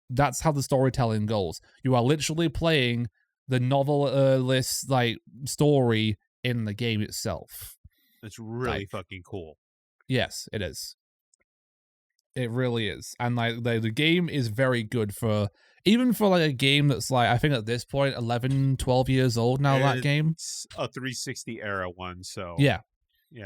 S3: that's how the storytelling goes. You are literally playing the novelist like story in the game itself.
S1: It's really fucking cool.
S3: Yes, it is. It really is. And like the game is very good even for like a game that's like, I think at this point 11, 12 years old now, that game.
S1: It's a 360 era one, so
S3: yeah,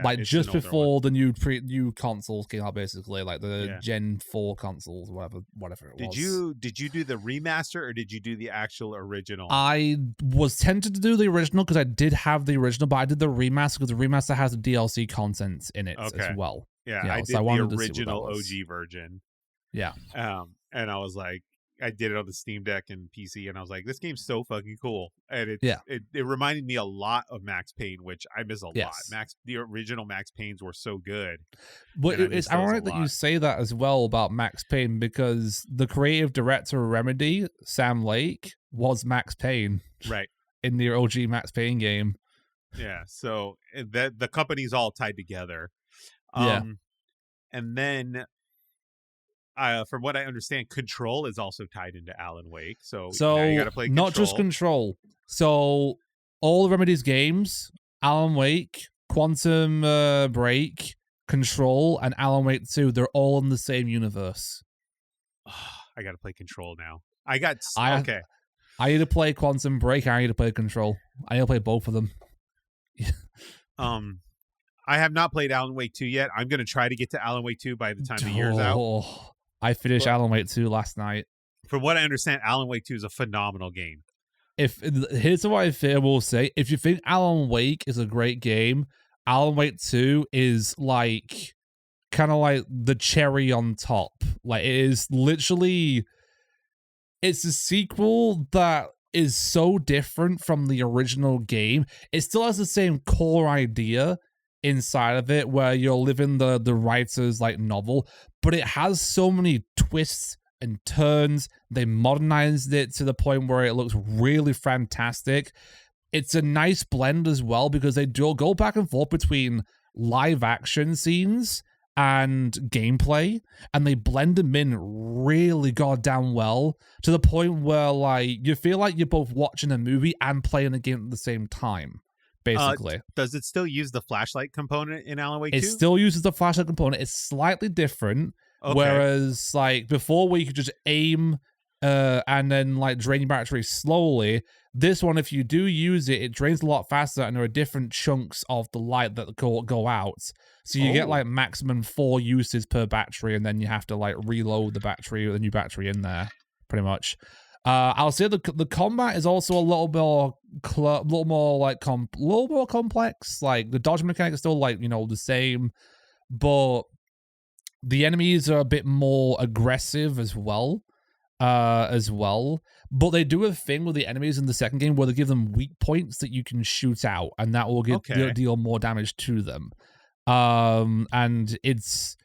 S3: like just before the new consoles came out, basically, like the Gen 4 consoles, whatever it was.
S1: Did you do the remaster, or did you do the actual original?
S3: I was tempted to do the original because I did have the original, but I did the remaster because the remaster has the DLC content in it as well.
S1: Yeah, I did the original OG version.
S3: Yeah.
S1: And I was like, I did it on the Steam Deck and PC, and I was like, this game's so fucking cool. And it reminded me a lot of Max Payne, which I miss a lot. The original Max Paynes were so good.
S3: But it's ironic that you say that as well about Max Payne, because the creative director of Remedy, Sam Lake, was Max Payne.
S1: Right.
S3: In the OG Max Payne game.
S1: Yeah, so the company's all tied together. And then... from what I understand, Control is also tied into Alan Wake. So now you got to play Control.
S3: Not just Control. So all the Remedy's games, Alan Wake, Quantum Break, Control, and Alan Wake 2, they're all in the same universe.
S1: I got to play Control now. I need to play Quantum Break, I need to play Control. I need to play both of them. I have not played Alan Wake 2 yet. I'm going to try to get to Alan Wake 2 by the time the year's out.
S3: I finished Alan Wake 2 last night.
S1: From what I understand, Alan Wake 2 is a phenomenal game.
S3: Here's what I will say. If you think Alan Wake is a great game, Alan Wake 2 is like kind of like the cherry on top. Like, it is literally... It's a sequel that is so different from the original game. It still has the same core idea inside of it, where you're living the writer's like novel, but it has so many twists and turns. They modernized it to the point where it looks really fantastic. It's a nice blend as well, because they do go back and forth between live action scenes and gameplay, and they blend them in really goddamn well, to the point where like you feel like you're both watching a movie and playing a game at the same time. basically.
S1: Does it still use the flashlight component in Alan Wake 2?
S3: It still uses the flashlight component. It's slightly different.
S1: Okay.
S3: Whereas, like, before where you could just aim and then, like, drain your battery slowly, this one, if you do use it, it drains a lot faster, and there are different chunks of the light that go out. So you get, like, maximum 4 uses per battery, and then you have to, like, reload the new battery in there, pretty much. I'll say the combat is also a little more complex. Like, the dodge mechanic is still, like, you know, the same, but the enemies are a bit more aggressive as well. But they do a thing with the enemies in the second game where they give them weak points that you can shoot out, and that will deal more damage to them. And it's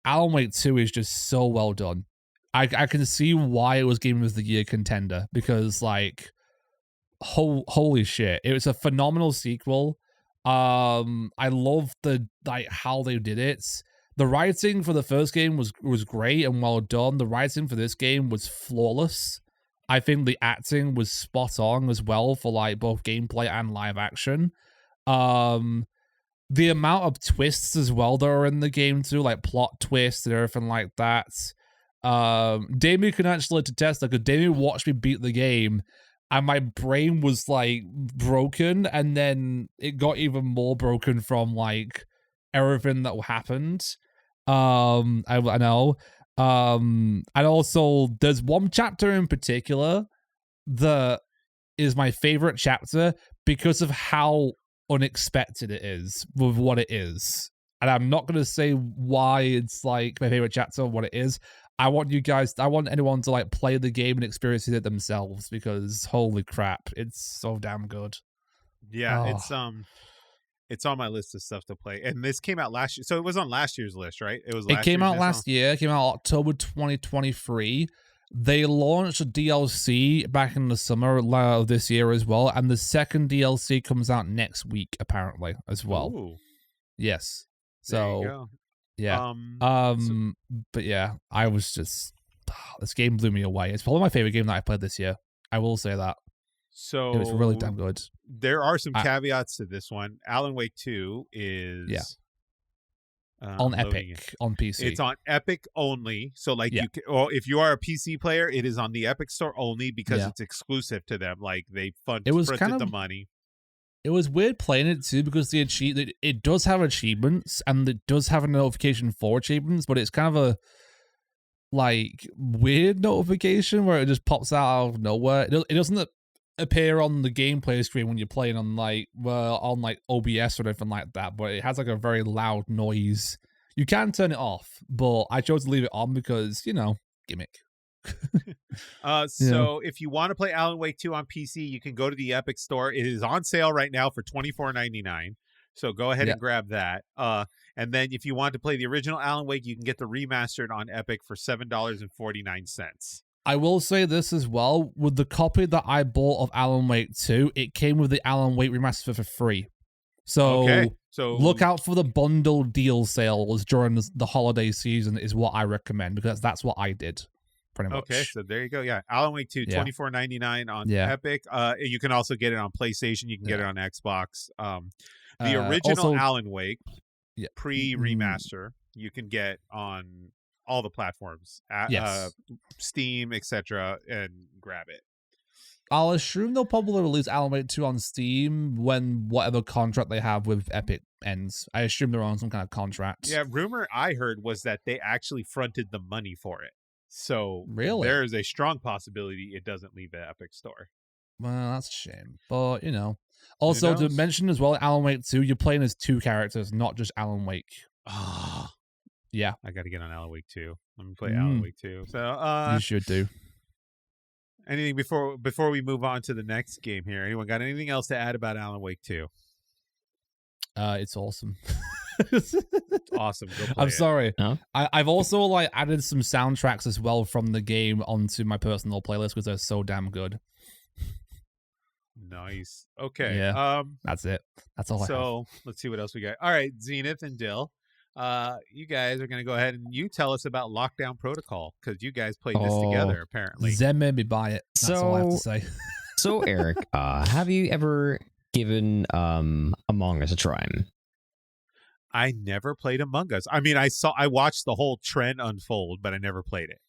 S3: Alan Wake 2 is just so well done. I can see why it was Game of the Year contender, because, like, holy shit, it was a phenomenal sequel. I love how they did it. The writing for the first game was great and well done. The writing for this game was flawless. I think the acting was spot on as well for, like, both gameplay and live action. The amount of twists as well that are in the game too, like plot twists and everything like that. Damien can actually attest that, because Damien watched me beat the game and my brain was, like, broken, and then it got even more broken from, like, everything that happened. I know. And also there's one chapter in particular that is my favorite chapter because of how unexpected it is with what it is. And I'm not going to say why it's, like, my favorite chapter or what it is. I want anyone to, like, play the game and experience it themselves, because holy crap, it's so damn good.
S1: Yeah, it's on my list of stuff to play. And this came out last year. So it was on last year's list, right?
S3: It came out last year. It came out October 2023. They launched a DLC back in the summer of this year as well. And the second DLC comes out next week, apparently, as well.
S1: Ooh.
S3: Yes.
S1: There you go.
S3: Yeah. But yeah, I was just, this game blew me away. It's probably my favorite game that I played this year. I will say that.
S1: So
S3: it was really damn good.
S1: There are some caveats to this one. Alan Wake 2 is
S3: on Epic on PC.
S1: It's on Epic only. So, like, you can, or if you are a PC player, it is on the Epic Store only because it's exclusive to them. Like, they fronted the money.
S3: It was weird playing it too, because it does have achievements and it does have a notification for achievements, but it's kind of a, like, weird notification where it just pops out of nowhere. It doesn't appear on the gameplay screen when you're playing on, like, OBS or anything like that, but it has, like, a very loud noise. You can turn it off, but I chose to leave it on because, you know, gimmick.
S1: So if you want to play Alan Wake 2 on PC, you can go to the Epic Store. It is on sale right now for $24.99. So go ahead and grab that. And then if you want to play the original Alan Wake, you can get the remastered on Epic for $7.49.
S3: I will say this as well. With the copy that I bought of Alan Wake 2, it came with the Alan Wake remaster for free. So look out for the bundle deal sales during the holiday season is what I recommend, because that's what I did. Pretty much.
S1: Okay, so there you go. Yeah, Alan Wake 2, $24.99 on Epic. You can also get it on PlayStation. You can get it on Xbox. The original Alan Wake pre-remaster, you can get on all the platforms, Steam, etc., and grab it.
S3: I'll assume they'll probably release Alan Wake 2 on Steam when whatever contract they have with Epic ends. I assume they're on some kind of contract.
S1: Yeah, rumor I heard was that they actually fronted the money for it. So
S3: really,
S1: there is a strong possibility it doesn't leave the Epic Store.
S3: Well, that's a shame. But, you know. Also, to mention as well, Alan Wake 2, you're playing as 2 characters, not just Alan Wake. Yeah.
S1: I got to get on Alan Wake 2. Let me play Alan Wake 2. So,
S3: you should do.
S1: Anything before we move on to the next game here? Anyone got anything else to add about Alan Wake 2?
S3: It's awesome.
S1: Awesome. Go play
S3: I'm sorry.
S2: No?
S3: I've also, like, added some soundtracks as well from the game onto my personal playlist because they're so damn good.
S1: Nice. Okay.
S3: Yeah. That's it. That's all I have.
S1: So let's see what else we got. All right, Zenith and Dill. You guys are going to go ahead and you tell us about Lockdown Protocol, because you guys played this together, apparently.
S3: Zen made me buy it. That's all I have to say.
S2: So, Eric, have you ever given Among Us a try?
S1: I never played Among Us. I mean, I watched the whole trend unfold, but I never played it.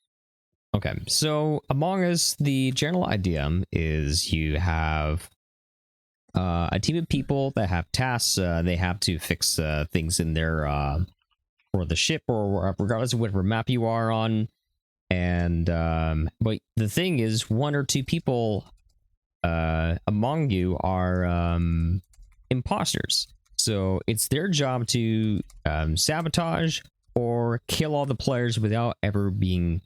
S2: Okay, so Among Us, the general idea is you have a team of people that have tasks. They have to fix things in their or the ship, or regardless of whatever map you are on. And but the thing is, one or two people among you are imposters. So it's their job to sabotage or kill all the players without being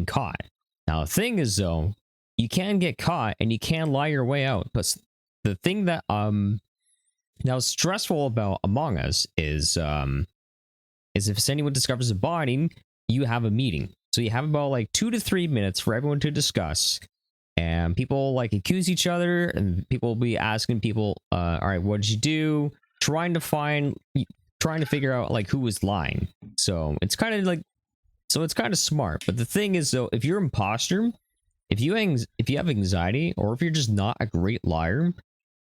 S2: caught. Now the thing is, though, you can get caught and you can lie your way out. But the thing that now stressful about Among Us is if anyone discovers a body, you have a meeting. So you have about like 2 to 3 minutes for everyone to discuss. And people like accuse each other, and people will be asking people, all right, what did you do? Trying to figure out like who was lying. So it's kind of smart. But the thing is, though, if you're an imposter, if you have anxiety, or if you're just not a great liar,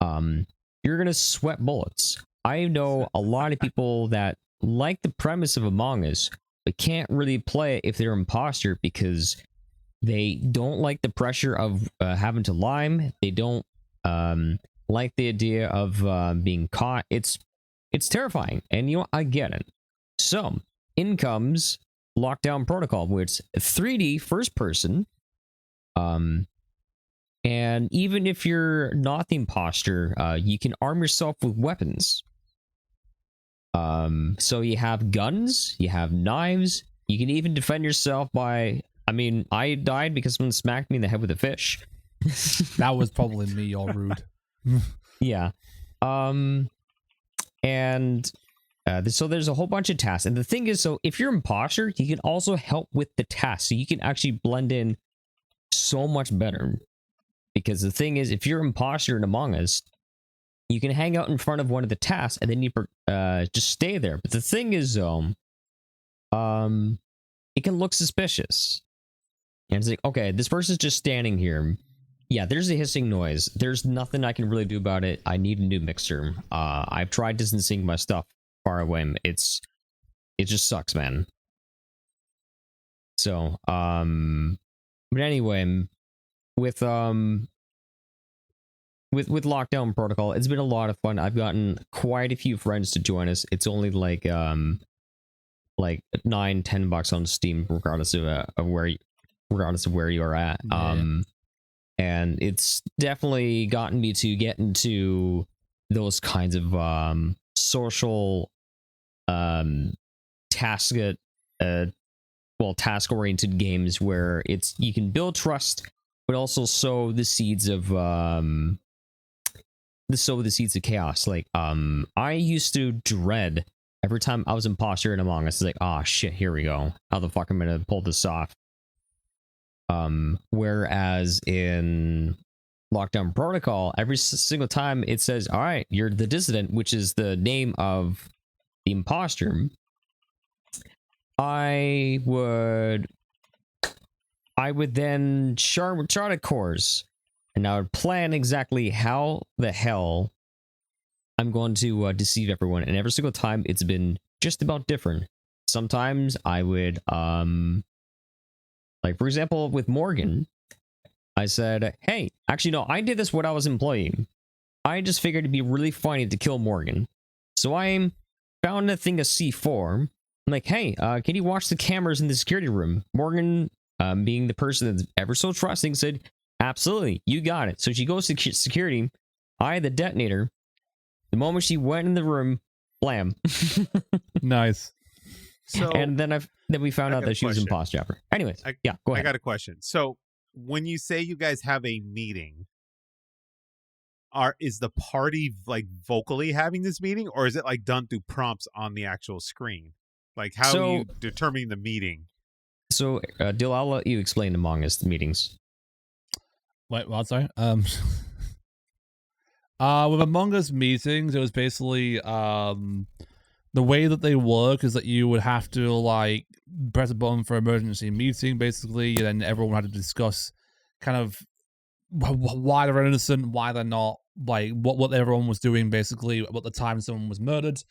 S2: you're gonna sweat bullets. I know a lot of people that like the premise of Among Us, but can't really play it if they're an imposter because they don't like the pressure of having to lie. They don't like the idea of being caught. It's terrifying, and I get it. So in comes Lockdown Protocol, where it's 3D first person. And even if you're not the imposter, you can arm yourself with weapons. So you have guns, you have knives, you can even defend yourself by, I died because someone smacked me in the head with a fish.
S3: That was probably me, you're rude.
S2: Yeah. So there's a whole bunch of tasks. And the thing is, so if you're an imposter, you can also help with the tasks. So you can actually blend in so much better. Because the thing is, if you're an imposter in Among Us, you can hang out in front of one of the tasks and then you just stay there. But the thing is, though, it can look suspicious. And it's like, okay, this person's just standing here. Yeah, there's a hissing noise. There's nothing I can really do about it. I need a new mixer. I've tried distancing my stuff far away. It just sucks, man. So, but anyway, with Lockdown Protocol, it's been a lot of fun. I've gotten quite a few friends to join us. It's only like $9-10 on Steam, regardless of where you are at.
S3: Yeah.
S2: And it's definitely gotten me to get into those kinds of social task-oriented games where you can build trust, but also sow the seeds of chaos. Like I used to dread every time I was imposter in Among Us. It's like, oh shit, here we go. How the fuck am I gonna pull this off? Whereas in Lockdown Protocol, every single time it says, all right, you're the dissident, which is the name of the imposter, I would then chart a course, and I would plan exactly how the hell I'm going to deceive everyone. And every single time it's been just about different. Sometimes I would like, for example, with Morgan, I said, hey, actually, no, I did this when I was employee. I just figured it'd be really funny to kill Morgan. So I found a thing of C4. I'm like, hey, can you watch the cameras in the security room? Morgan, being the person that's ever so trusting, said, absolutely, you got it. So she goes to security. I, the detonator. The moment she went in the room, blam.
S3: Nice.
S1: So,
S2: and then we found out that she was imposter. Anyways, go ahead.
S1: I got a question. So when you say you guys have a meeting, is the party like vocally having this meeting, or is it like done through prompts on the actual screen? Like how are you determining the meeting?
S2: So Dill, I'll let you explain Among Us meetings.
S3: Wait, what? Sorry. With Among Us meetings, it was basically the way that they work is that you would have to like press a button for emergency meeting, basically, and then everyone had to discuss kind of why they're innocent, why they're not, like what everyone was doing basically at the time someone was murdered.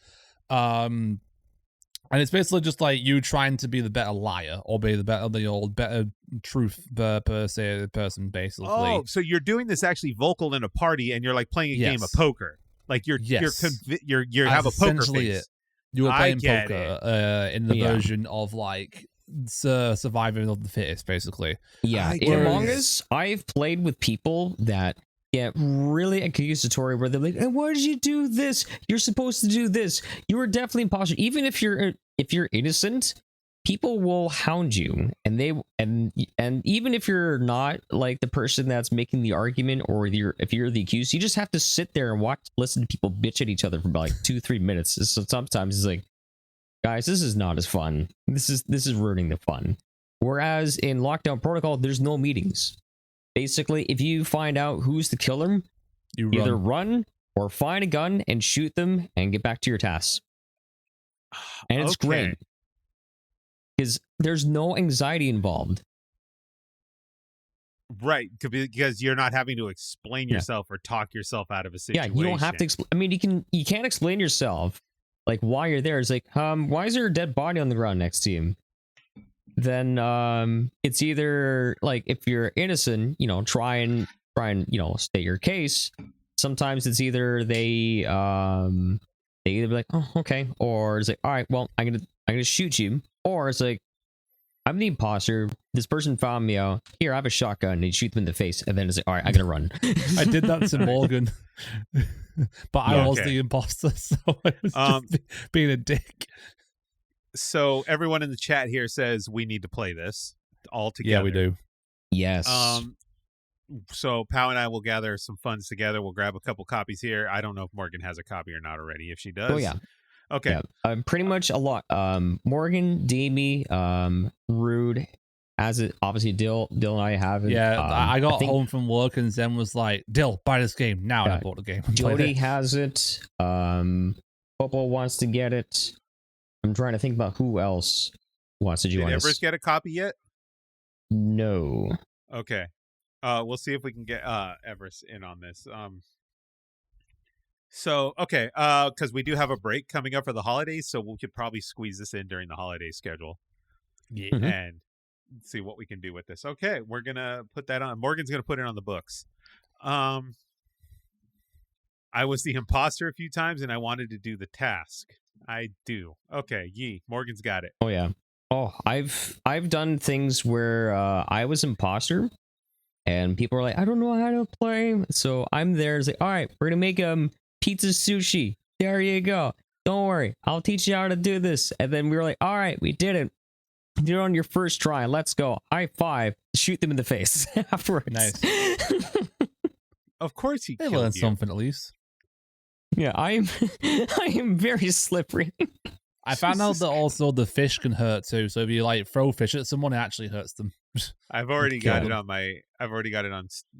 S3: And it's basically just like you trying to be the better liar or be the better truth person, basically.
S1: Oh, so you're doing this actually vocal in a party, and you're like playing a game of poker. Like you have a poker face.
S3: You were playing poker in the version of like surviving of the fittest, basically.
S2: Yeah, in Among Us, I've played with people that get really accusatory where they're like, "And why did you do this? You're supposed to do this. You were definitely imposter." Even if you're innocent, people will hound you, and even if you're not like the person that's making the argument, or if you're the accused, you just have to sit there and listen to people bitch at each other for about like 2-3 minutes. So sometimes it's like, guys, this is not as fun. This is ruining the fun. Whereas in Lockdown Protocol, there's no meetings. Basically, if you find out who's the killer, you either run or find a gun and shoot them and get back to your tasks. And it's great because there's no anxiety involved.
S1: Right, because you're not having to explain yourself or talk yourself out of a situation.
S2: Yeah, you don't have to explain. I mean, you can't explain yourself, like why you're there. It's like, why is there a dead body on the ground next to you? Then it's either like, if you're innocent, try and state your case. Sometimes it's either they either be like, oh, okay, or it's like, all right, well, I'm gonna shoot you, or it's like, I'm the imposter, this person found me out here, I have a shotgun, and you shoot them in the face, and then it's like, all right, I gotta run.
S3: I did that to Morgan, but I was the imposter, so I was just being a dick.
S1: So everyone in the chat here says we need to play this all together.
S3: Yeah, we do.
S2: Yes.
S1: So Pow and I will gather some funds together. We'll grab a couple copies here. I don't know if Morgan has a copy or not already. If she does,
S2: oh yeah,
S1: okay.
S2: Yeah. Pretty much a lot. Morgan, Damie, Rude, as it obviously Dill and I have it.
S3: Yeah, I got home from work and Zen was like, "Dill, buy this game now." And I bought the game.
S2: Jody has it. Popo wants to get it. I'm trying to think about who else wants to join us.
S1: Did Everest get a copy yet?
S2: No.
S1: Okay. We'll see if we can get Everest in on this. Because we do have a break coming up for the holidays, so we could probably squeeze this in during the holiday schedule.
S3: Yeah.
S1: And see what we can do with this. Okay, we're gonna put that on. Morgan's gonna put it on the books. I was the imposter a few times, and I wanted to do the task. I do. Okay, Morgan's got it.
S2: Oh yeah. Oh, I've done things where I was imposter, and people are like, I don't know how to play, so I'm there. It's like, all right, we're gonna make pizza sushi. There you go. Don't worry, I'll teach you how to do this. And then we were like, all right, we did it. You did it on your first try. Let's go. High five. Shoot them in the face afterwards.
S3: Nice.
S1: Of course he.
S3: They learned something at least.
S2: Yeah, I am very slippery.
S3: I found out that also the fish can hurt too. So if you like throw fish at someone, it actually hurts them.
S1: I've already got it on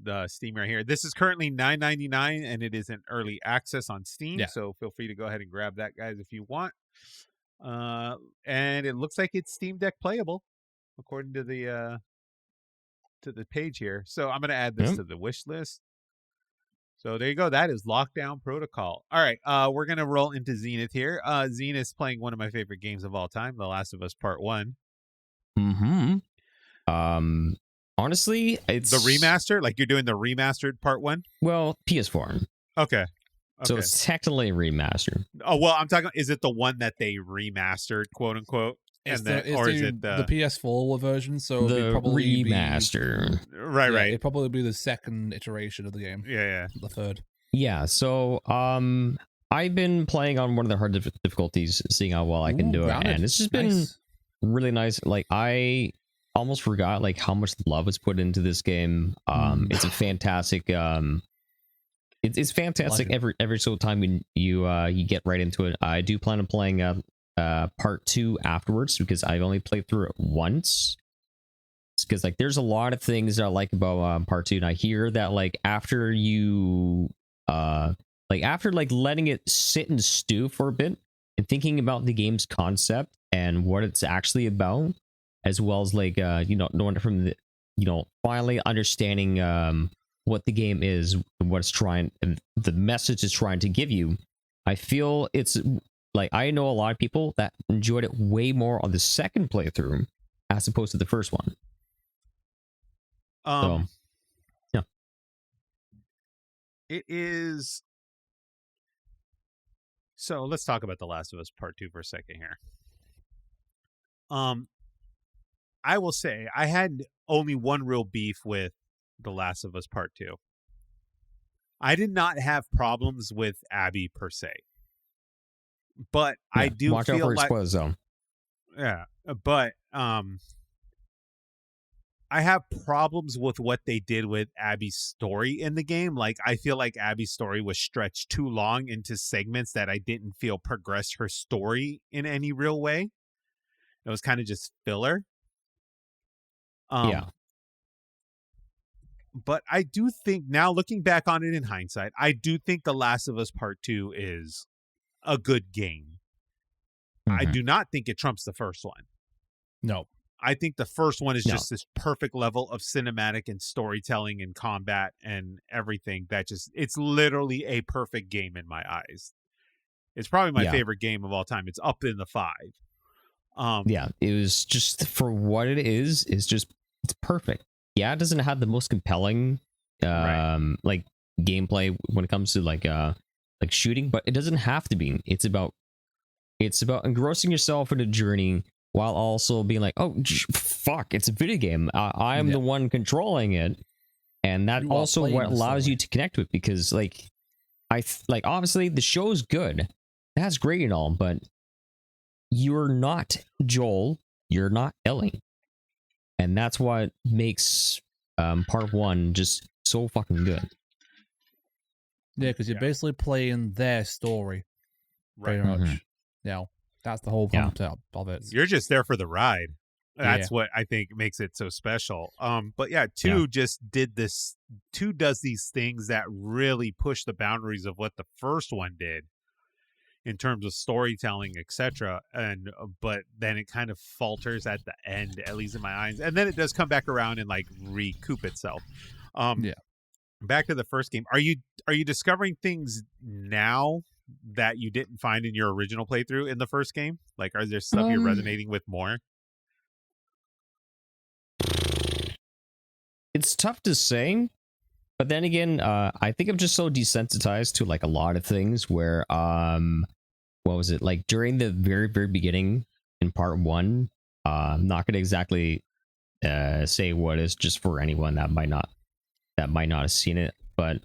S1: the Steam right here. This is currently $9.99 and it is in early access on Steam. Yeah. So feel free to go ahead and grab that, guys, if you want. And it looks like it's Steam Deck playable, according to the page here. So I'm gonna add this to the wish list. So there you go. That is Lockdown Protocol. All right, we're going to roll into Zenith here. Zenith's playing one of my favorite games of all time, The Last of Us Part 1.
S2: Mm-hmm. Honestly, it's...
S1: The remaster? Like you're doing the remastered Part 1?
S2: Well, PS4.
S1: Okay.
S2: So it's technically a remaster.
S1: Oh, well, I'm talking... Is it the one that they remastered, quote unquote?
S3: Is it the PS4 version? So
S2: the
S3: probably
S2: remaster.
S1: Right.
S3: It'd probably be the second iteration of the game.
S1: Yeah.
S3: The third.
S2: Yeah. So I've been playing on one of the hard difficulties, seeing how well I can do it, and it's just been really nice. Like I almost forgot like how much love was put into this game. It's a fantastic. It's fantastic every single time you get right into it. I do plan on playing part 2 afterwards because I've only played through it once. It's because like there's a lot of things that I like about part 2, and I hear that like after you after letting it sit and stew for a bit and thinking about the game's concept and what it's actually about, as well as like knowing from the finally understanding what the game is, what it's trying, the message it's trying to give you, I feel it's like, I know a lot of people that enjoyed it way more on the second playthrough as opposed to the first one. So, yeah.
S1: It is. So let's talk about The Last of Us Part 2 for a second here. I will say I had only one real beef with The Last of Us Part 2. I did not have problems with Abby per se. But yeah, I do
S2: watch
S1: feel
S2: out for
S1: like
S2: spoiler zone.
S1: Yeah, but I have problems with what they did with Abby's story in the game. Like, I feel like Abby's story was stretched too long into segments that I didn't feel progressed her story in any real way. It was kind of just filler.
S2: Yeah.
S1: But I do think, now looking back on it in hindsight, I do think The Last of Us Part 2 is a good game. Mm-hmm. I do not think it trumps the first one.
S3: No.
S1: I think the first one is just this perfect level of cinematic and storytelling and combat and everything that just, it's literally a perfect game in my eyes. It's probably my favorite game of all time. It's up in the 5.
S2: Yeah, it was just, for what it is, it's perfect. Yeah, it doesn't have the most compelling like gameplay when it comes to like shooting, but it doesn't have to be. It's about engrossing yourself in a journey while also being like, oh fuck, it's a video game. I am the one controlling it, and that also what allows you to connect with, because like obviously the show is good, that's great and all, but you're not Joel, you're not Ellie, and that's what makes part 1 just so fucking good.
S3: Yeah, because you're basically playing their story,
S1: right?
S3: Pretty much. Yeah, that's the whole concept of it.
S1: You're just there for the ride. That's what I think makes it so special. But yeah, 2 just did this. 2 does these things that really push the boundaries of what the first one did in terms of storytelling, etc. And but then it kind of falters at the end, at least in my eyes. And then it does come back around and like recoup itself. Back to the first game. Are you discovering things now that you didn't find in your original playthrough in the first game? Like, are there stuff you're resonating with more?
S2: It's tough to say, but then again, I think I'm just so desensitized to like a lot of things where what was it, like during the very beginning in part 1, I'm not gonna exactly say what is, just for anyone that might not have seen it, but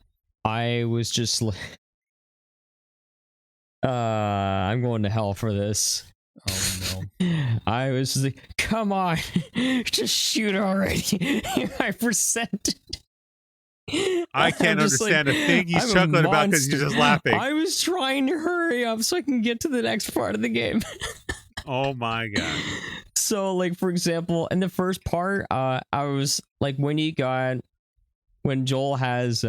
S2: I was just like, I'm going to hell for this.
S3: Oh no.
S2: I was just like, come on, just shoot already. I presented.
S1: I can't understand a thing he's chuckling about because he's just laughing.
S2: I was trying to hurry up so I can get to the next part of the game.
S1: Oh my god.
S2: So like, for example, in the first part, I was like, when Joel has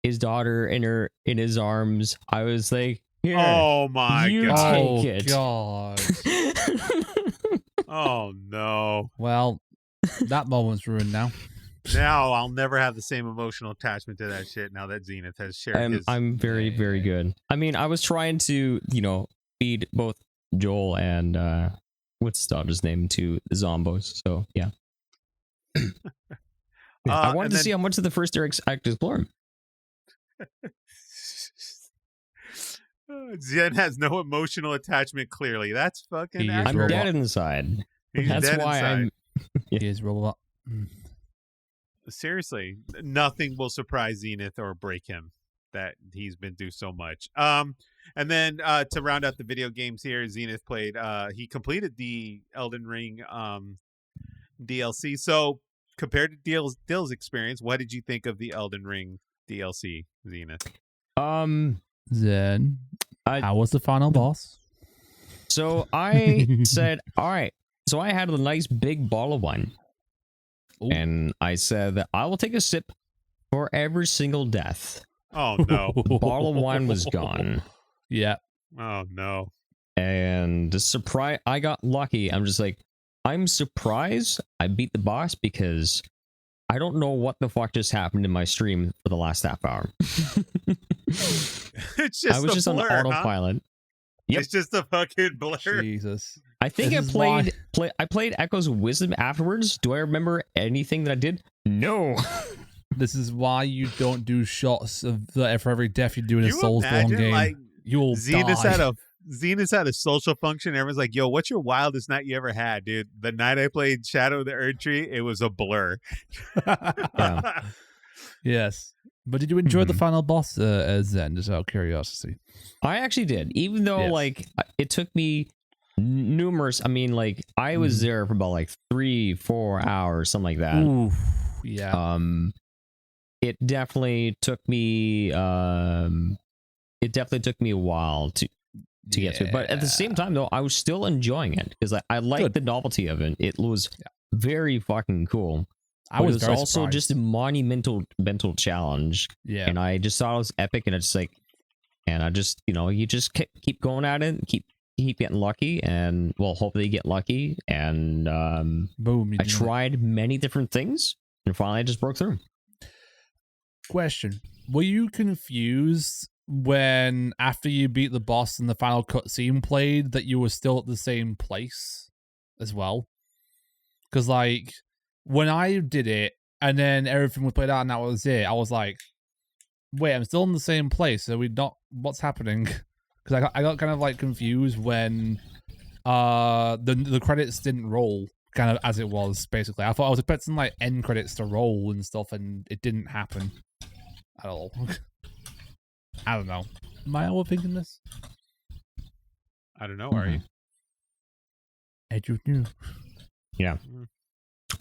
S2: his daughter in his arms, I was like, here,
S1: oh my
S2: god, take it.
S3: God.
S1: Oh no.
S3: Well, that moment's ruined now.
S1: Now I'll never have the same emotional attachment to that shit now that Zenith has shared his.
S2: I'm very good. I mean, I was trying to, feed both Joel and what's his daughter's name to the zombos. So yeah. I wanted to see how much of the first act explored.
S1: Zen has no emotional attachment. Clearly, that's fucking.
S2: I'm dead inside. That's why I'm.
S3: He is robot.
S1: Seriously, nothing will surprise Zenith or break him. That he's been through so much. And then to round out the video games here, Zenith played. He completed the Elden Ring DLC. So compared to Dill's experience, what did you think of the Elden Ring DLC, Zenith?
S3: Zen, how was the final boss?
S2: So I said, all right. So I had a nice big bottle of wine. Ooh. And I said that I will take a sip for every single death.
S1: Oh no.
S2: The bottle of wine was gone.
S3: Yeah.
S1: Oh no.
S2: And surprise, I got lucky. I'm just like, I'm surprised I beat the boss because I don't know what the fuck just happened in my stream for the last half hour.
S1: It's just
S2: I was just
S1: blur,
S2: on autopilot.
S1: Huh?
S2: Yep.
S1: It's just a fucking blur.
S3: Jesus.
S2: I think I played Echo's Wisdom afterwards. Do I remember anything that I did? No.
S3: This is why you don't do shots of for every death you do in a Soulsborne game.
S1: Like,
S3: you'll die.
S1: Zenith's had a social function. Everyone's like, yo, what's your wildest night you ever had, dude? The night I played Shadow of the Erdtree, it was a blur.
S2: Yeah.
S3: Yes. But did you enjoy the final boss, Zen, just out of curiosity?
S2: I actually did. Even though, like, it took me numerous... I mean, like, I was there for about, like, 3-4 hours, something like that.
S3: Ooh, yeah.
S2: It definitely took me... it definitely took me a while to get to it. But at the same time, though, I was still enjoying it because I liked the novelty of it. It was very fucking cool.
S3: I was
S2: also
S3: surprised.
S2: Just a monumental mental challenge.
S3: Yeah.
S2: And I just thought it was epic, and it's just like, and I just, you just keep going at it, and keep getting lucky, and well, hopefully you get lucky. And
S3: boom.
S2: I tried many different things, and finally I just broke through.
S3: Question: were you confused when, after you beat the boss and the final cutscene played, that you were still at the same place as well? Because, like, when I did it and then everything was played out and that was it, I was like, wait, I'm still in the same place. Are we not? What's happening? Because I got kind of like confused when the credits didn't roll, kind of as it was, basically. I thought I was expecting like end credits to roll and stuff, and it didn't happen at all. I don't know. Am I overthinking this?
S1: I don't know. Are you?
S3: Edge of new.
S2: Yeah.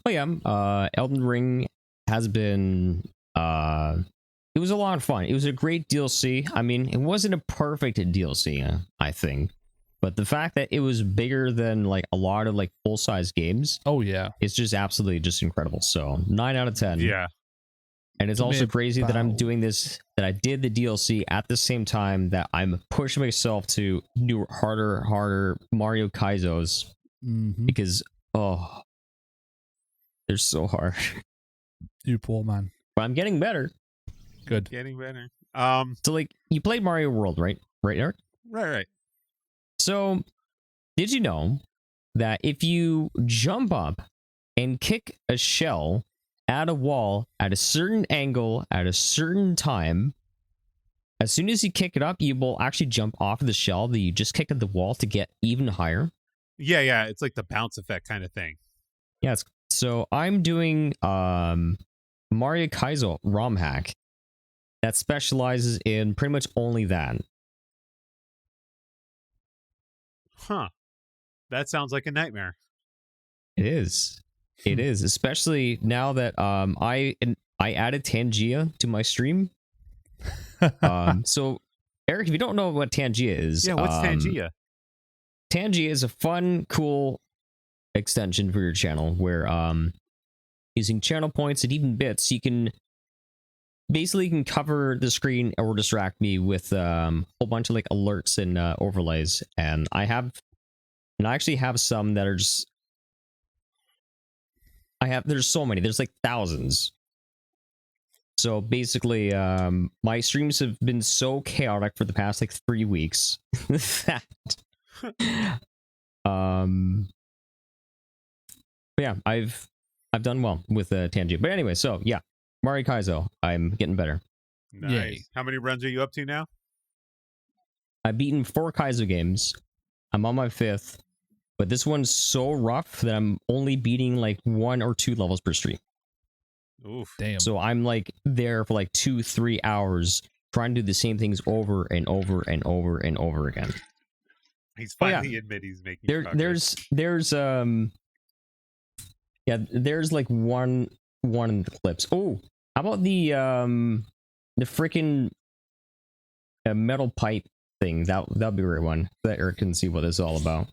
S2: Oh yeah. Elden Ring has been. It was a lot of fun. It was a great DLC. I mean, it wasn't a perfect DLC, I think, but the fact that it was bigger than like a lot of like full size games.
S3: Oh yeah.
S2: It's just absolutely just incredible. So 9 out of 10.
S1: Yeah.
S2: And it's also crazy that I'm doing this, that I did the DLC at the same time that I'm pushing myself to do harder Mario Kaizos, because, they're so hard.
S3: You poor man.
S2: But I'm getting better.
S3: Good.
S1: Getting better.
S2: So, like, you played Mario World, right? Right, Eric?
S1: Right.
S2: So, did you know that if you jump up and kick a shell at a wall at a certain angle at a certain time, as soon as you kick it up, you will actually jump off of the shell that you just kicked at the wall to get even higher?
S1: Yeah. It's like the bounce effect kind of thing.
S2: Yeah. So I'm doing Mario Kaizo ROM hack that specializes in pretty much only that.
S1: Huh. That sounds like a nightmare.
S2: It is. It is, especially now that I added Tangia to my stream. So Eric, if you don't know what Tangia is,
S1: what's Tangia?
S2: Tangia is a fun, cool extension for your channel where using channel points and even bits, you can basically cover the screen or distract me with a whole bunch of like alerts and overlays. And I actually have some that are just. There's so many. There's like thousands. So basically, my streams have been so chaotic for the past like 3 weeks that, yeah, I've done well with Tangia. But anyway, so yeah, Mario Kaizo, I'm getting better.
S1: Nice.
S3: Yay.
S1: How many runs are you up to now?
S2: I've beaten 4 Kaizo games. I'm on my 5th. But this one's so rough that I'm only beating like 1 or 2 levels per stream.
S1: Oof.
S3: Damn.
S2: So I'm like there for like 2-3 hours trying to do the same things over and over and over and over again.
S1: He's finally admit he's making
S2: progress. There's like one in the clips. Oh, how about the freaking metal pipe thing? That'll be a great one. That Eric can see what it's all about.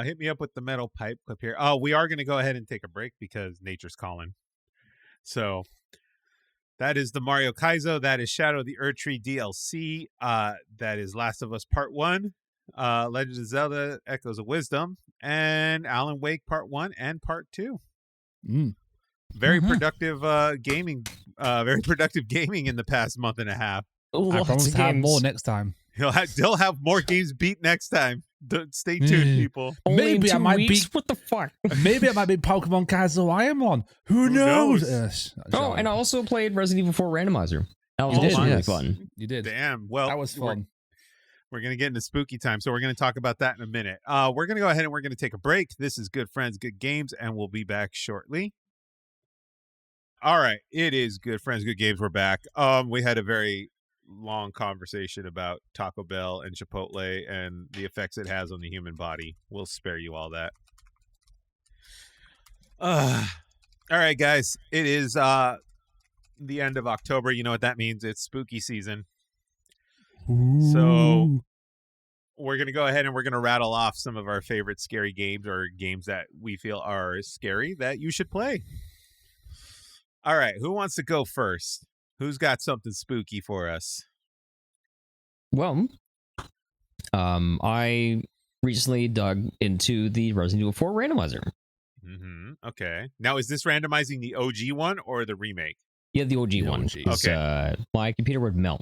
S1: Hit me up with the metal pipe clip here. Oh, we are going to go ahead and take a break because nature's calling. So that is the Mario Kaizo. That is Shadow of the Erdtree DLC. That is Last of Us Part 1, Legend of Zelda Echoes of Wisdom, and Alan Wake Part 1 and Part 2. Very productive gaming. Very productive gaming in the past month and a half.
S3: I promise to have more next time.
S1: He'll have more games beat next time. Stay tuned, people.
S3: Maybe I might beat.
S2: What the fuck?
S3: Maybe I might be Pokemon Kazuayamon. Who knows?
S2: Oh, and I also played Resident Evil 4 Randomizer. That was really fun.
S3: You did.
S1: Damn. Well,
S3: that was fun.
S1: We're going to get into spooky time, so we're going to talk about that in a minute. We're going to go ahead and we're going to take a break. This is Good Friends, Good Games, and we'll be back shortly. All right. It is Good Friends, Good Games. We're back. We had a very long conversation about Taco Bell and Chipotle and the effects it has on the human body. We'll spare you all that. All right, guys. It is the end of October. You know what that means. It's spooky season.
S3: Ooh.
S1: So we're going to go ahead and we're going to rattle off some of our favorite scary games or games that we feel are scary that you should play. All right. Who wants to go first? Who's got something spooky for us?
S2: Well, I recently dug into the Resident Evil 4 randomizer.
S1: Okay. Now, is this randomizing the OG one or the remake?
S2: Yeah, the OG one. Okay. My computer would melt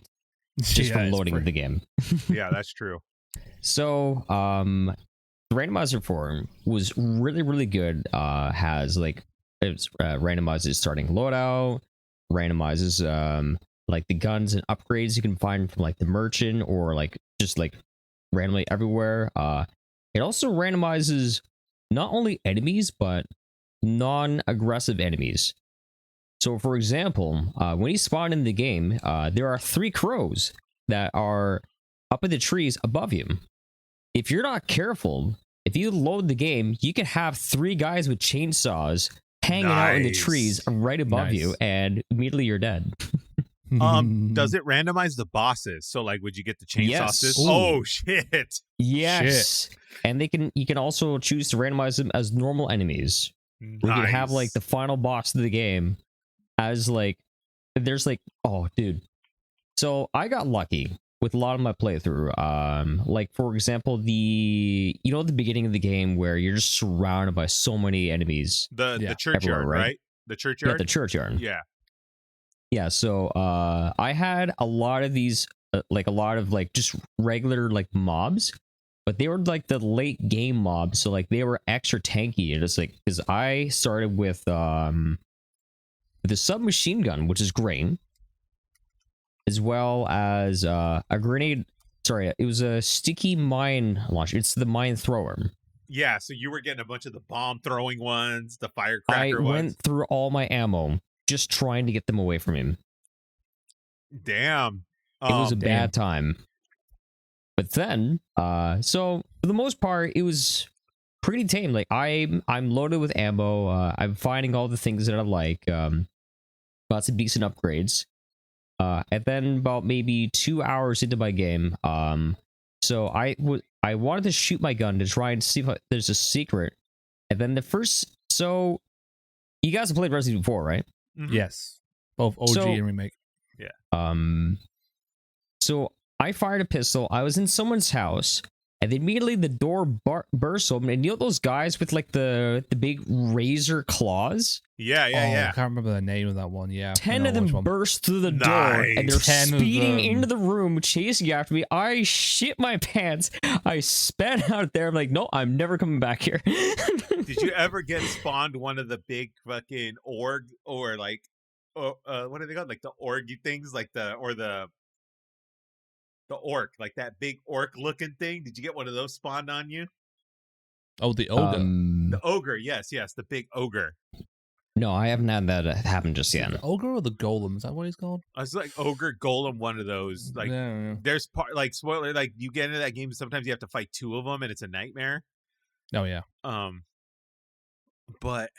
S2: just from loading the game.
S1: Yeah, that's true.
S2: So, the randomizer 4 was really, really good. Has like it randomizes starting loadout, randomizes like the guns and upgrades you can find from like the merchant or like just like randomly everywhere. It also randomizes not only enemies but non-aggressive enemies. So for example, when you spawn in the game, there are 3 crows that are up in the trees above you. If you're not careful, if you load the game, you can have 3 guys with chainsaws hanging out in the trees right above you, and immediately you're dead.
S1: Does it randomize the bosses? So like, would you get the chainsaws?
S2: Yes.
S1: Oh shit.
S2: Yes. Shit. And you can also choose to randomize them as normal enemies.
S1: Nice.
S2: We can have like the final boss of the game as like, there's like, oh dude. So I got lucky with a lot of my playthrough. Like for example, at the beginning of the game where you're just surrounded by so many enemies.
S1: The churchyard, right? The churchyard?
S2: Yeah, the churchyard.
S1: Yeah.
S2: Yeah, so I had a lot of these, like a lot of like just regular like mobs, but they were like the late game mobs, so like they were extra tanky. And it's like, because I started with the submachine gun, which is great, as well as a grenade. Sorry, it was a sticky mine launcher. It's the mine thrower.
S1: Yeah, so you were getting a bunch of the bomb throwing ones, the firecracker ones.
S2: I went through all my ammo just trying to get them away from him.
S1: Damn.
S2: It was a bad time. But then, so for the most part, it was pretty tame. Like I'm loaded with ammo. I'm finding all the things that I like. Got some decent upgrades. And then about maybe 2 hours into my game, so I wanted to shoot my gun to try and see if there's a secret. And then so you guys have played Resident Evil 4, right?
S3: Mm-hmm. Yes, both OG and remake.
S1: Yeah.
S2: So I fired a pistol. I was in someone's house, and immediately the door burst open. And you know those guys with like the big razor claws?
S1: Yeah.
S3: I can't remember the name of that one. Yeah,
S2: 10 of them burst through the door, and they're speeding into the room, chasing after me. I shit my pants. I sped out there. I'm like, no, I'm never coming back here.
S1: Did you ever get spawned one of the big fucking org or like, what are they called? Like the orgy things, like the orc, like that big orc looking thing? Did you get one of those spawned on you?
S3: Oh, the ogre.
S1: The ogre, yes, the big ogre.
S2: No, I haven't had that happen just yet.
S3: The ogre or the golem? Is that what he's called?
S1: It's like ogre, golem, one of those. Like, there's part like spoiler, like you get into that game, sometimes you have to fight 2 of them, and it's a nightmare.
S3: Oh yeah.
S1: But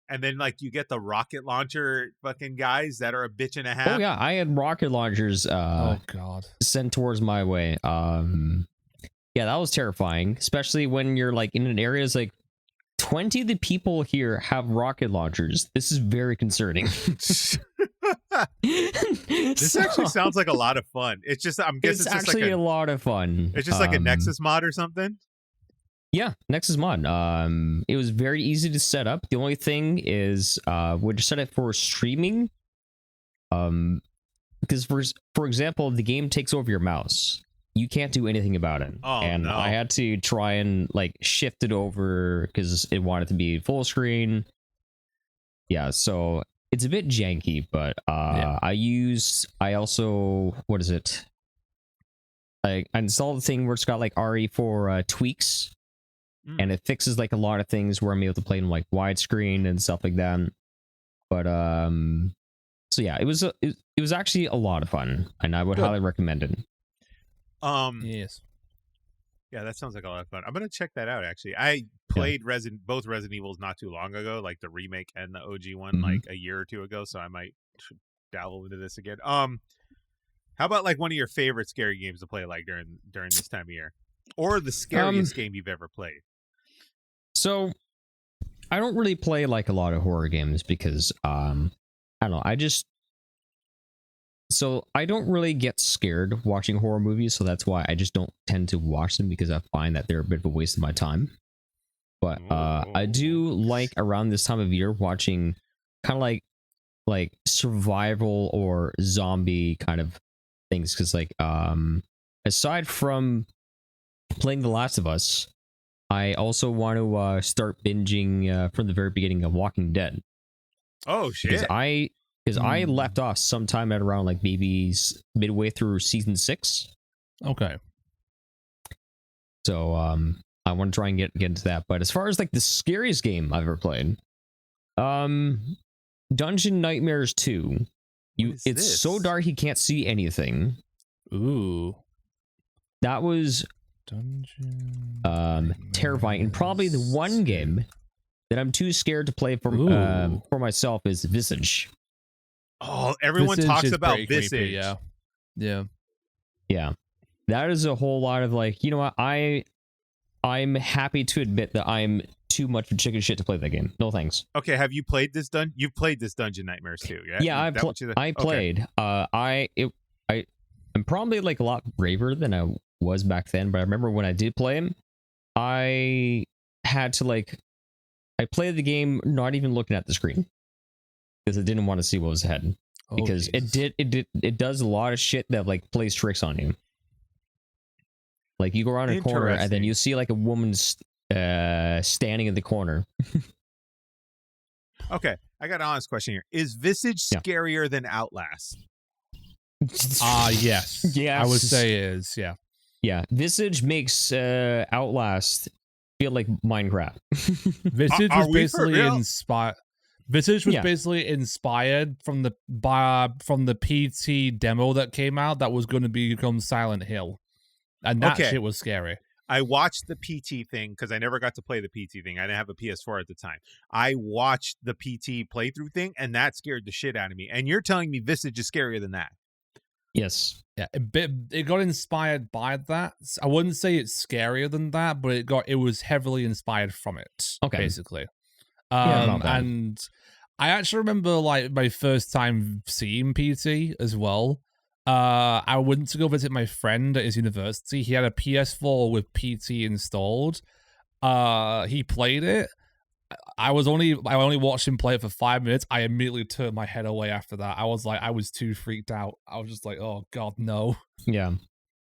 S1: and then like you get the rocket launcher fucking guys that are a bitch and a half.
S2: Oh yeah, I had rocket launchers.
S3: Oh god.
S2: Sent towards my way. Yeah, that was terrifying, especially when you're like in an area that's like 20 of the people here have rocket launchers. This is very concerning.
S1: This actually sounds like a lot of fun. It's just, I'm guessing
S2: it's actually like a lot of fun.
S1: It's just like a Nexus mod or something.
S2: Yeah, Nexus mod. It was very easy to set up. The only thing is, would set it for streaming. Because for example, the game takes over your mouse. You can't do anything about it.
S1: Oh,
S2: and
S1: no.
S2: I had to try and like shift it over because it wanted to be full screen. Yeah, so it's a bit janky, but I also, what is it? I installed the thing where it's got like RE4 tweaks, and it fixes like a lot of things where I'm able to play in like widescreen and stuff like that. But so yeah, it was actually a lot of fun, and I would highly recommend it.
S3: Yes.
S1: Yeah, that sounds like a lot of fun. I'm gonna check that out. Actually, I played both Resident Evils not too long ago, like the remake and the OG one, like a year or two ago. So I might dabble into this again. How about like one of your favorite scary games to play, like during this time of year, or the scariest game you've ever played?
S2: So I don't really play like a lot of horror games because I don't know. I don't really get scared watching horror movies, so that's why I just don't tend to watch them, because I find that they're a bit of a waste of my time. But I do like around this time of year watching kind of like survival or zombie kind of things, because like aside from playing The Last of Us, I also want to start binging from the very beginning of Walking Dead.
S1: Oh shit!
S2: Because I left off sometime at around like maybe midway through season 6.
S3: Okay.
S2: So I want to try and get into that. But as far as like the scariest game I've ever played, Dungeon Nightmares 2. It's so dark you can't see anything.
S3: Ooh.
S2: That was terrifying, and probably the one game that I'm too scared to play for myself is Visage.
S1: Oh, everyone talks about Visage.
S3: Creepy, yeah.
S2: That is a whole lot of like, you know what? I'm happy to admit that I'm too much of chicken shit to play that game. No thanks.
S1: Okay, have you played this You've played this Dungeon Nightmares too, yeah?
S2: Yeah, I played. I'm probably like a lot braver than I was back then, but I remember when I did play him, I had to like, I played the game not even looking at the screen because I didn't want to see what was ahead, because it does a lot of shit that like plays tricks on you. Like you go around a corner and then you see like a woman standing in the corner.
S1: Okay, I got an honest question here. Is Visage scarier than Outlast?
S3: Yes. Yeah, I would say is, yeah.
S2: Yeah, Visage makes Outlast feel like Minecraft.
S3: Visage was basically inspired. Visage was basically inspired from the PT demo that came out that was going to become Silent Hill, and that shit was scary.
S1: I watched the PT thing because I never got to play the PT thing. I didn't have a PS4 at the time. I watched the PT playthrough thing, and that scared the shit out of me. And you're telling me Visage is scarier than that?
S2: Yes.
S3: Yeah, it got inspired by that. I wouldn't say it's scarier than that, but it was heavily inspired from it. Okay, basically. And I actually remember like my first time seeing PT as well. I went to go visit my friend at his university. He had a PS4 with PT installed. He played it. I only watched him play it for 5 minutes. I immediately turned my head away after that. I was too freaked out. I was just like, oh god, no.
S2: Yeah.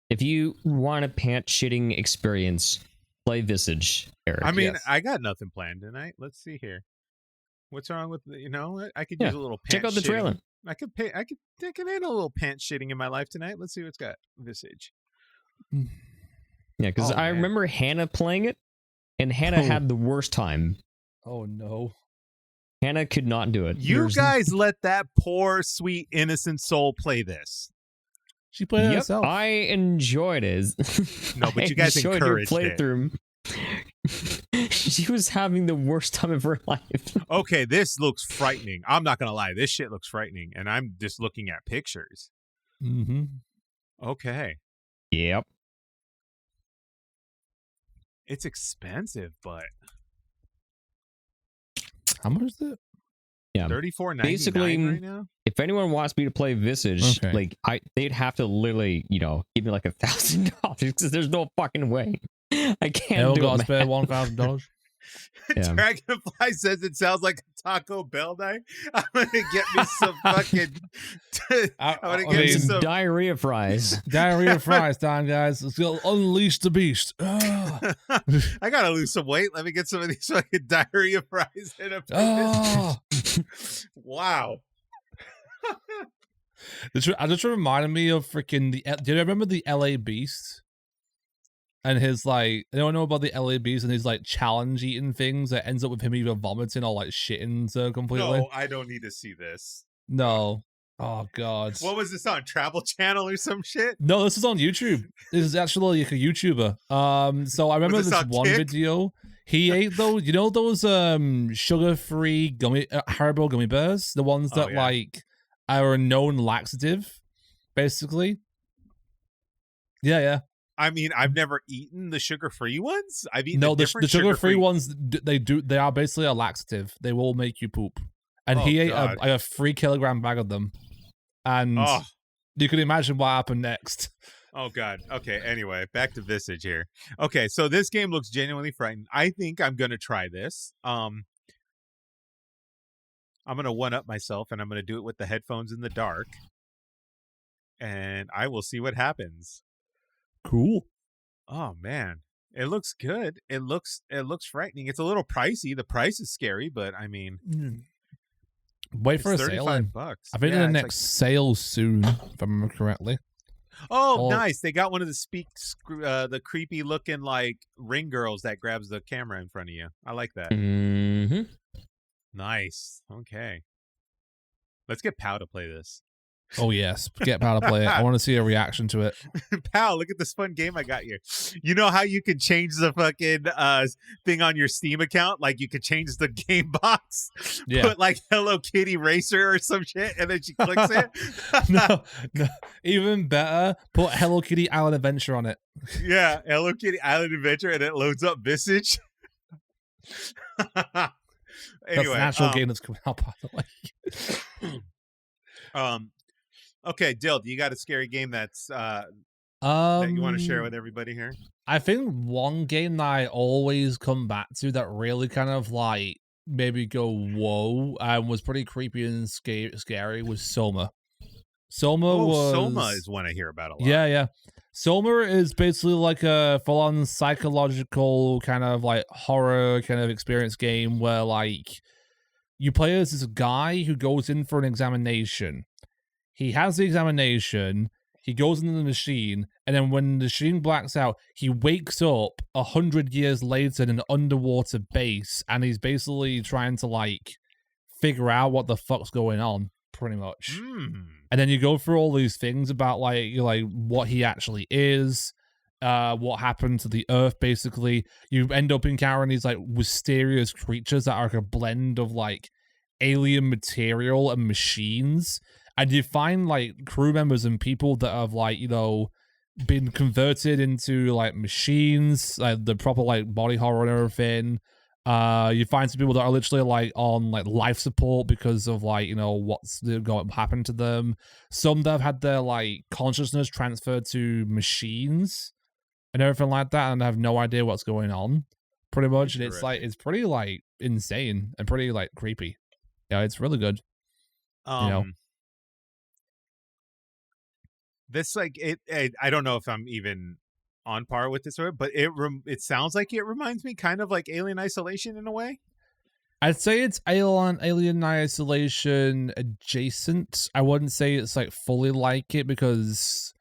S2: If you want a pants shitting experience, play Visage, Eric.
S1: I mean, I got nothing planned tonight. Let's see here. What's wrong with I could use a little pants.
S2: Check out the trailer.
S1: I could in a little pants shitting in my life tonight. Let's see what's got Visage.
S2: Yeah, because I remember Hannah playing it, and Hannah had the worst time.
S3: Oh no.
S2: Hannah could not do it.
S1: You guys let that poor, sweet, innocent soul play this.
S3: She played it herself.
S2: I enjoyed it.
S1: No, but you guys encouraged
S2: it. She was having the worst time of her life.
S1: Okay, this looks frightening. I'm not gonna lie. This shit looks frightening, and I'm just looking at pictures.
S3: Mm-hmm.
S1: Okay.
S2: Yep.
S1: It's expensive, but
S3: how much is it?
S2: Yeah,
S1: $34.99
S2: basically
S1: right now.
S2: If anyone wants me to play Visage, like they'd have to literally, give me like $1,000 because there's no fucking way. I can't do
S3: got
S2: it,
S3: to spare $1,000.
S2: Yeah.
S1: Dragonfly says it sounds like a Taco Bell night. I'm gonna get me some fucking. I'm gonna get me some
S2: diarrhea fries.
S3: Diarrhea fries time, guys. Let's go unleash the beast.
S1: I gotta lose some weight. Let me get some of these fucking diarrhea fries in a Wow.
S3: I just reminded me of freaking the. Do you remember the LA Beast? And his like, I don't know about the LA Beast and his like challenge eating things that ends up with him either vomiting or like shitting completely.
S1: No, I don't need to see this.
S3: No. Oh god.
S1: What was this on Travel Channel or some shit?
S3: No, this is on YouTube. This is actually like a YouTuber. So I remember this one video. He ate those, you know, those sugar-free gummy Haribo gummy bears, the ones that like are a known laxative, basically. Yeah.
S1: I mean, I've never eaten the sugar-free ones. I've eaten
S3: the sugar-free ones. They are basically a laxative. They will make you poop. And he ate a 3 kilogram bag of them. And you can imagine what happened next.
S1: Oh god. Okay. Anyway, back to Visage here. Okay, so this game looks genuinely frightening. I think I'm gonna try this. I'm gonna one-up myself, and I'm gonna do it with the headphones in the dark, and I will see what happens.
S3: Cool.
S1: Oh man, it looks good. It looks frightening. It's a little pricey. The price is scary, but I mean,
S3: wait for a sale.
S1: $35.
S3: I think the next sale soon, if I remember correctly.
S1: Oh, nice! They got one of the creepy looking like ring girls that grabs the camera in front of you. I like that.
S2: Mm-hmm.
S1: Nice. Okay, let's get Pow to play this.
S3: Oh yes, get Pow to play it. I want to see a reaction to it.
S1: Pow, look at this fun game I got here. You know how you can change the fucking thing on your Steam account? Like you could change the game box, put like Hello Kitty Racer or some shit, and then she clicks it.
S3: No, even better, put Hello Kitty Island Adventure on it.
S1: Yeah, Hello Kitty Island Adventure, and it loads up Visage. Anyway,
S3: that's an actual game that's coming out, by the way.
S1: Okay, Dill, do you got a scary game that's that you want to share with everybody here?
S3: I think one game that I always come back to that really kind of like maybe go whoa and was pretty creepy and scary was Soma. Soma
S1: is one I hear about a lot.
S3: Yeah. Soma is basically like a full-on psychological kind of like horror kind of experience game where like you play as this guy who goes in for an examination. He has the examination, he goes into the machine, and then when the machine blacks out, he wakes up 100 years later in an underwater base, and he's basically trying to, like, figure out what the fuck's going on, pretty much. And then you go through all these things about, like what he actually is, what happened to the Earth, basically. You end up encountering these, like, mysterious creatures that are like a blend of, like, alien material and machines. And you find, like, crew members and people that have, like, you know, been converted into, like, machines, like, the proper, like, body horror and everything. You find some people that are literally, like, on, like, life support because of, like, you know, what's going to happen to them. Some that have had their, like, consciousness transferred to machines and everything like that and have no idea what's going on, pretty much. And it's, like, it's pretty, like, insane and pretty, like, creepy. Yeah, it's really good. You know?
S1: This like I don't know if I'm even on par with this, but it sounds like it reminds me kind of like Alien Isolation in a way.
S3: I'd say it's Alien Isolation adjacent. I wouldn't say it's like fully like it because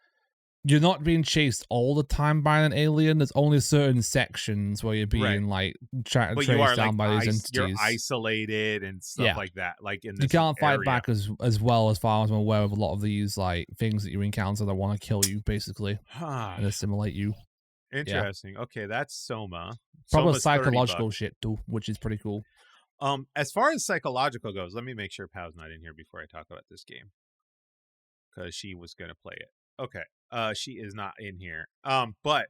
S3: you're not being chased all the time by an alien. There's only certain sections where you're being like traced down by these entities.
S1: You're isolated and stuff like that. Like in this
S3: you can't fight back as well, as far as I'm aware of a lot of these like things that you encounter that want to kill you, basically, and assimilate you.
S1: Interesting. Yeah. Okay, that's Soma.
S3: Proper psychological shit too, which is pretty cool.
S1: As far as psychological goes, let me make sure Pow's not in here before I talk about this game because she was gonna play it. Okay. She is not in here. But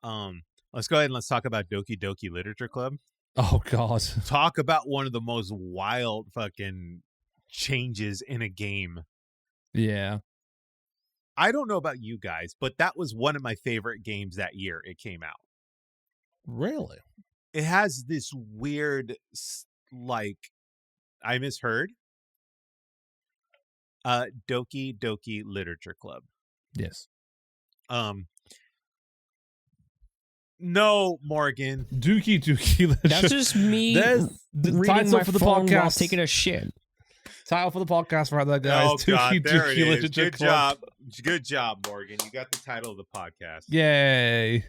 S1: let's go ahead and let's talk about Dookie Dookie Literature Club.
S3: Oh God.
S1: Talk about one of the most wild fucking changes in a game.
S3: Yeah.
S1: I don't know about you guys, but that was one of my favorite games that year it came out.
S3: Really?
S1: It has this weird, like, I misheard. Dookie Literature Club.
S3: Yes.
S1: No, Morgan.
S3: Dookie.
S2: That's just me reading my phone while taking a shit.
S3: Title for the podcast right there, guys.
S1: Oh, God, there it is. Good
S3: Club.
S1: job. Good job, Morgan. You got the title of the podcast.
S3: Yay.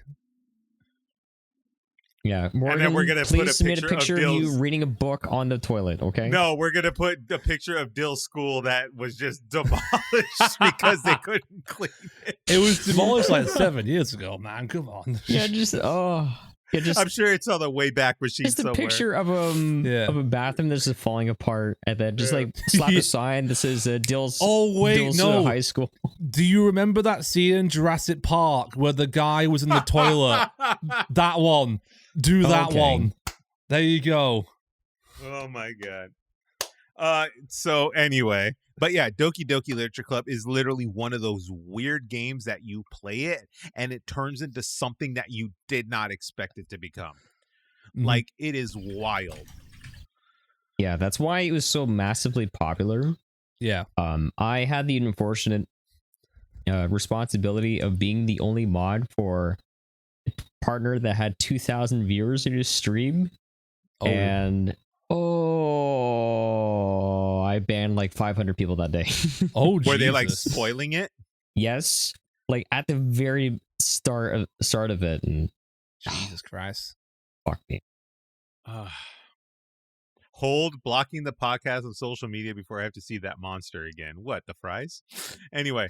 S2: Yeah, Morgan,
S1: and then we're gonna
S2: please
S1: put a
S2: submit a picture of you reading a book on the toilet, okay?
S1: No, we're going to put a picture of Dill's school that was just demolished because they couldn't clean it.
S3: It was demolished like 7 years ago, man. Come on.
S2: Yeah,
S1: I'm sure it's on the Wayback Machine
S2: just
S1: somewhere.
S2: Just a picture of a bathroom that's just falling apart, and then just like slap a sign that says Dill's.
S3: Oh wait,
S2: Dill's
S3: no.
S2: High School.
S3: Do you remember that scene in Jurassic Park where the guy was in the toilet? That one. Do that one. There you go.
S1: Oh my God. So anyway, but yeah, Dookie Literature Club is literally one of those weird games that you play it and it turns into something that you did not expect it to become. Like, it is wild.
S2: Yeah, that's why it was so massively popular.
S3: Yeah.
S2: I had the unfortunate responsibility of being the only mod for a partner that had 2,000 viewers in his stream. And I banned like 500 people that day.
S1: Were they like spoiling it?
S2: Yes, like at the very start of it. And
S3: Jesus Christ,
S2: fuck me.
S1: Hold blocking the podcast on social media before I have to see that monster again. What, the fries? Anyway,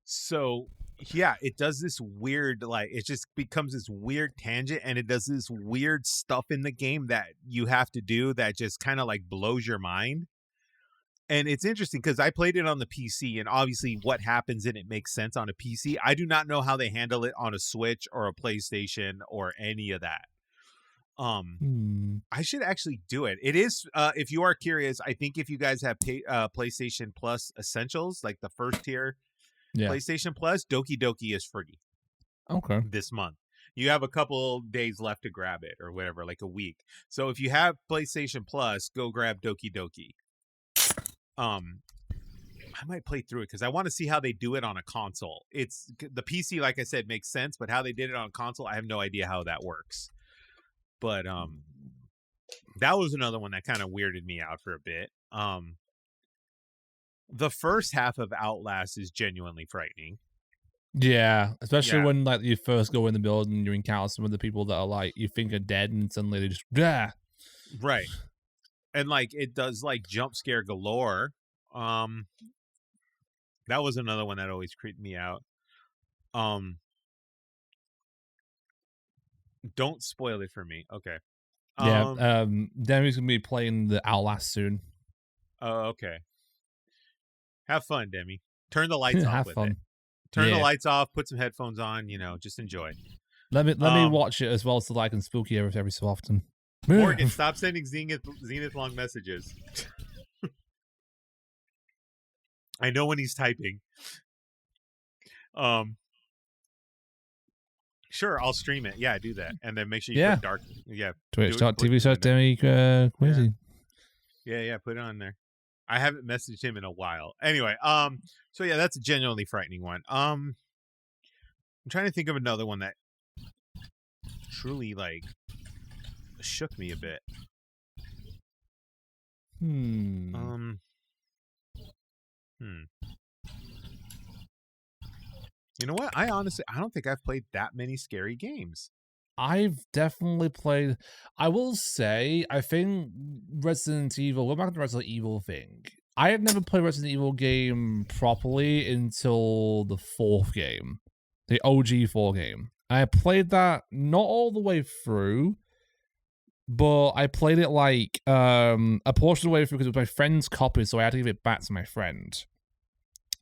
S1: so yeah, it does this weird, like, it just becomes this weird tangent, and it does this weird stuff in the game that you have to do that just kind of like blows your mind. And it's interesting because I played it on the PC, and obviously what happens in it makes sense on a PC. I do not know how they handle it on a Switch or a PlayStation or any of that. I should actually do it. It is, if you are curious, I think if you guys have PlayStation Plus Essentials, like the first tier, PlayStation Plus, Dookie is free.
S3: Okay.
S1: This month. You have a couple days left to grab it or whatever, like a week. So if you have PlayStation Plus, go grab Dookie. I might play through it because I want to see how they do it on a console. It's the PC, like I said, makes sense, but how they did it on console, I have no idea how that works. But that was another one that kind of weirded me out for a bit. The first half of Outlast is genuinely frightening.
S3: Yeah, especially when like you first go in the building and you encounter some of the people that are like you think are dead and suddenly they just
S1: right. And like it does like jump scare galore. That was another one that always creeped me out. Don't spoil it for me. Okay.
S3: Demi's gonna be playing the Outlast soon.
S1: Oh, okay. Have fun, Demi. Turn the lights off with it. Turn the lights off, put some headphones on, just enjoy.
S3: Let me watch it as well so that I can spook you every so often.
S1: Morgan, stop sending Zenith long messages. I know when he's typing. Sure, I'll stream it. Yeah, do that. And then make sure you put dark. Yeah.
S3: Twitch.tv/Demi.
S1: Yeah, put it on there. I haven't messaged him in a while. Anyway, so yeah, that's a genuinely frightening one. I'm trying to think of another one that truly like shook me a bit. You know what? I don't think I've played that many scary games.
S3: I've definitely played. I will say, I think Resident Evil. Go back to the Resident Evil thing. I had never played Resident Evil game properly until the 4th game, the OG 4 game. I played that not all the way through, but I played it like a portion of the way through because it was my friend's copy, so I had to give it back to my friend.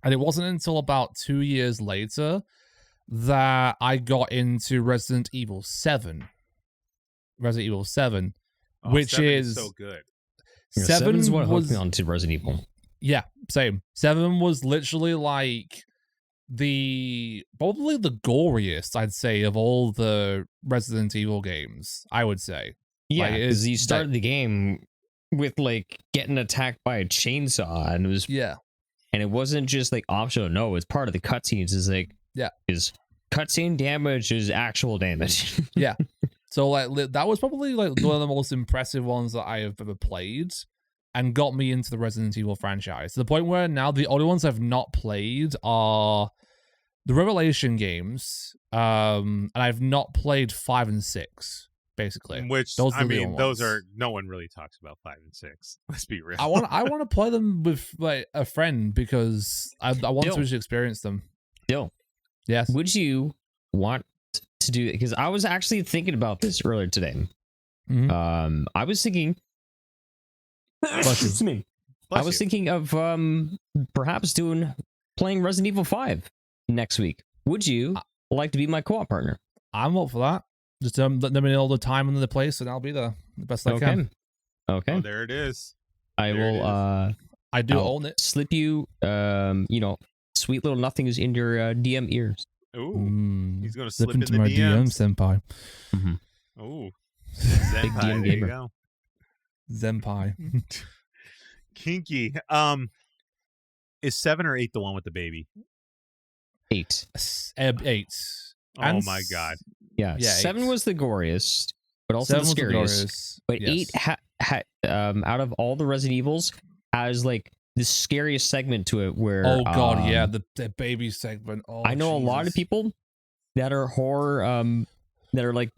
S3: And it wasn't until about 2 years later that I got into Resident Evil 7. Resident Evil 7, which
S1: 7
S3: is
S1: so good.
S2: 7 is what hooked me onto Resident Evil.
S3: Yeah, same. 7 was literally like probably the goriest, I'd say, of all the Resident Evil games, I would say.
S2: Yeah, because you started the game with like getting attacked by a chainsaw, and it was and it wasn't just like optional. No, it's part of the cutscenes. Is like is cutscene damage is actual damage.
S3: Yeah, so like that was probably like one of the most impressive ones that I have ever played, and got me into the Resident Evil franchise to the point where now the only ones I've not played are the Revelation games, and I've not played 5 and 6. Basically,
S1: which those are no one really talks about 5 and 6. Let's be real.
S3: I want to play them with like a friend because I want to experience them.
S2: Dill,
S3: yes.
S2: Would you want to do it? Because I was actually thinking about this earlier today.
S3: Mm-hmm.
S2: I was thinking. It's me. I was thinking of perhaps playing Resident Evil 5 next week. Would you like to be my co-op partner?
S3: I'm up for that. Just let them know the time and the place, and I'll be there the best I can.
S2: Okay.
S1: Oh, there it is.
S2: I will.
S3: I do own it.
S2: Slip you, sweet little nothings in your DM ears.
S1: Ooh, he's gonna slip into
S3: my
S1: DMs.
S3: DM, senpai.
S2: Mm-hmm.
S1: Ooh,
S2: big DM gamer.
S1: Go.
S3: Senpai.
S1: Kinky. Is 7 or 8 the one with the baby?
S2: 8.
S3: 8.
S1: Oh my god.
S2: Yeah, 7 was the goriest, but also the scariest. But 8 out of all the Resident Evils has like the scariest segment to it where
S3: the baby segment.
S2: I know a lot of people that are horror that are like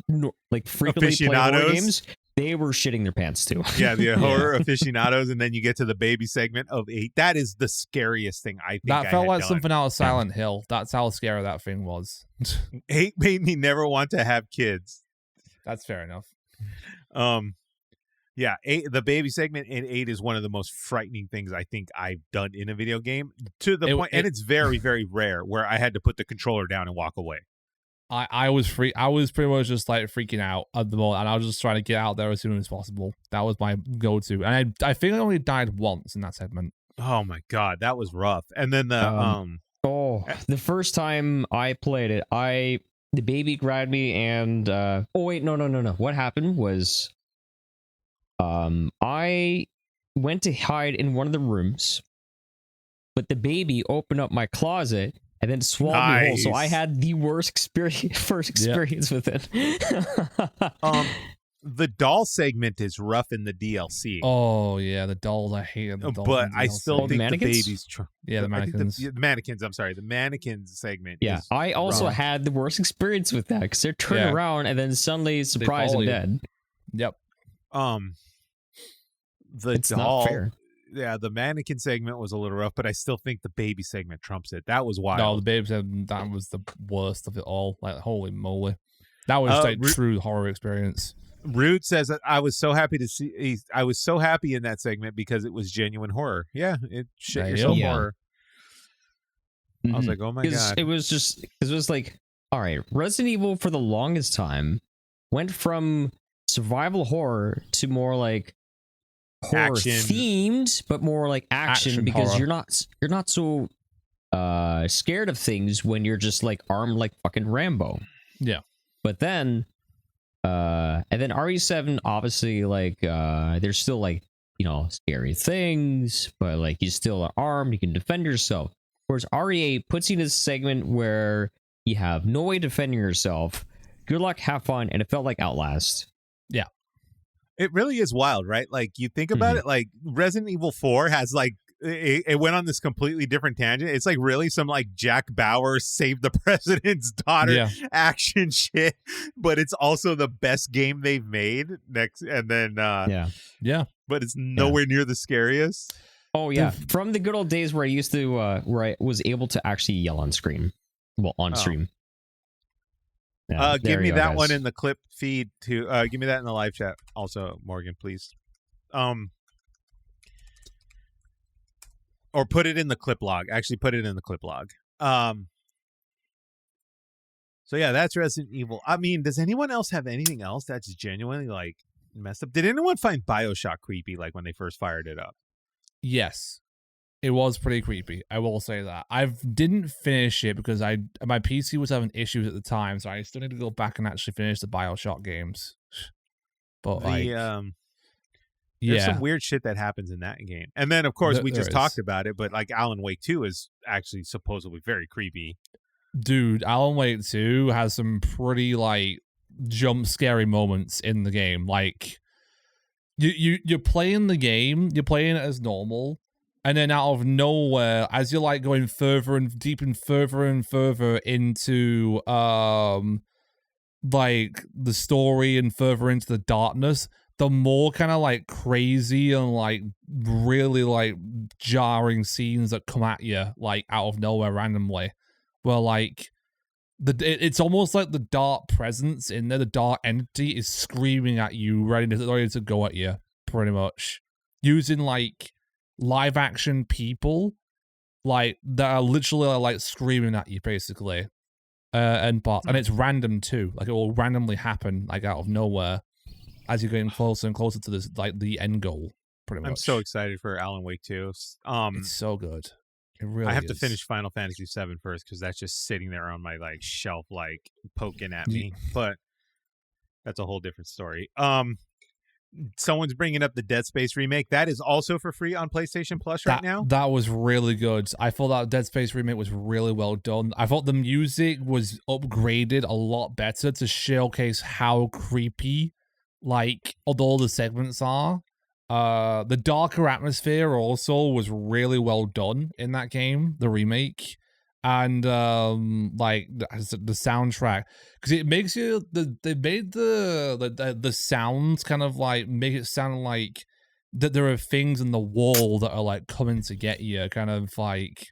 S2: frequently play horror games. They were shitting their pants too.
S1: Yeah, the horror aficionados, and then you get to the baby segment of 8. That is the scariest thing I think.
S3: That felt like something out of Silent Hill. That's how scary that thing was.
S1: 8 made me never want to have kids.
S3: That's fair enough.
S1: Yeah, 8, the baby segment in 8 is one of the most frightening things I think I've done in a video game. To the point, and it's very, very rare where I had to put the controller down and walk away.
S3: I was pretty much just like freaking out at the moment, and I was just trying to get out there as soon as possible. That was my go-to, and I think I only died once in that segment.
S1: Oh my god, that was rough. And then
S2: the first time I played it, the baby grabbed me and no. What happened was I went to hide in one of the rooms, but the baby opened up my closet and then swallowed me whole. So I had the worst experience with it.
S1: The doll segment is rough in the DLC.
S3: Oh yeah, the dolls. I hated the dolls.
S1: But I still think the babies.
S3: The mannequins.
S1: The mannequins. I'm sorry, the mannequins segment.
S2: Yeah, I also had the worst experience with that because they're turning around and then suddenly, surprise, I'm dead.
S3: Yep.
S2: It's not fair.
S1: Yeah, the mannequin segment was a little rough, but I still think the baby segment trumps it. That was wild.
S3: No, the baby segment, that was the worst of it all. Like, holy moly. That was like true horror experience.
S1: Root says that I was so happy to see. I was so happy in that segment because it was genuine horror. Yeah, it shit yourself horror. I was like, oh my god.
S2: It was like, all right, Resident Evil for the longest time went from survival horror to more like horror themed, but more like action because horror. you're not so scared of things when you're just like armed like fucking Rambo.
S3: Yeah.
S2: But then and then RE7 obviously like there's still like, you know, scary things, but like you still are armed, you can defend yourself. Whereas RE8 puts you in a segment where you have no way defending yourself. Good luck, have fun, and it felt like Outlast.
S3: Yeah.
S1: It really is wild, right? Like you think about it, like Resident Evil 4 has like it went on this completely different tangent. It's like really some like Jack Bauer Save the President's Daughter action shit, but it's also the best game they've made. Next, and then but it's nowhere near the scariest.
S2: Oh yeah, from the good old days where I used to where I was able to actually yell on screen, on stream. Yeah,
S1: give me that one in the clip feed too. Give me that in the live chat also, Morgan, please. Or put it in the clip log. Actually, put it in the clip log. So yeah, that's Resident Evil. I mean, does anyone else have anything else that's genuinely like messed up? Did anyone find BioShock creepy like when they first fired it up?
S3: Yes. It was pretty creepy. I will say that. I didn't finish it because my PC was having issues at the time, so I still need to go back and actually finish the BioShock games. But
S1: there's some weird shit that happens in that game. And then of course we just talked about it, but like Alan Wake 2 is actually supposedly very creepy.
S3: Dude, Alan Wake 2 has some pretty like jump scary moments in the game. Like you're playing the game, you're playing it as normal. And then out of nowhere, as you're like going further and deep and further into like the story and further into the darkness, the more kind of like crazy and like really like jarring scenes that come at you like out of nowhere randomly. Well, like it's almost like the dark presence in there, the dark entity is screaming at you, ready to go at you, pretty much. Using like live action people like that are literally like screaming at you basically, and it's random too. Like it will randomly happen like out of nowhere as you're getting closer and closer to this like the end goal. Pretty much.
S1: I'm so excited for Alan Wake 2.
S3: It's so good. It really
S1: I have to finish Final Fantasy 7 first because that's just sitting there on my like shelf, like poking at me. But that's a whole different story. Someone's bringing up the Dead Space remake. That is also for free on PlayStation Plus right now.
S3: That was really good. I thought that Dead Space remake was really well done. I thought the music was upgraded a lot better to showcase how creepy, like, all the segments are. The darker atmosphere also was really well done in that game, the remake. And like the soundtrack, because it makes you they made the sounds kind of like make it sound like that there are things in the wall that are like coming to get you, kind of like,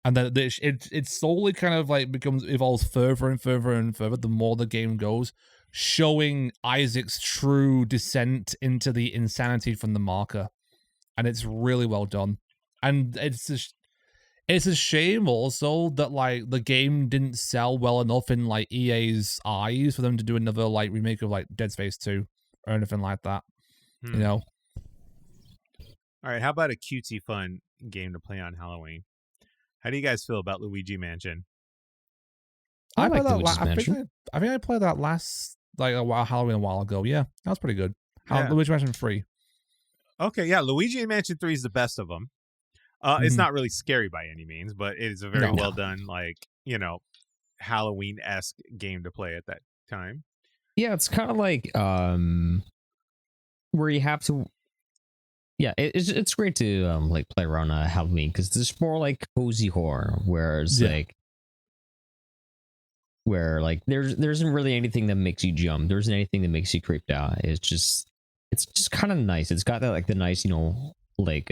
S3: and then it slowly kind of like evolves further and further and further the more the game goes, showing Isaac's true descent into the insanity from the marker, and it's really well done. And it's a shame also that like the game didn't sell well enough in like EA's eyes for them to do another like remake of like Dead Space 2 or anything like that. You know.
S1: All right, how about a cutesy fun game to play on Halloween? How do you guys feel about Luigi Mansion?
S3: I like Luigi's Mansion. I think I played that last like Halloween a while ago. Yeah, that was pretty good. Luigi Mansion 3.
S1: Okay, yeah, Luigi Mansion 3 is the best of them. It's not really scary by any means, but it is a very well done, like, you know, Halloween-esque game to play at that time.
S2: Yeah, it's kind of like where you have to. Yeah, it's great to like play around Halloween because it's more like cozy horror, whereas like there isn't really anything that makes you jump. There isn't anything that makes you creeped out. It's just kind of nice. It's got that like the nice, you know, like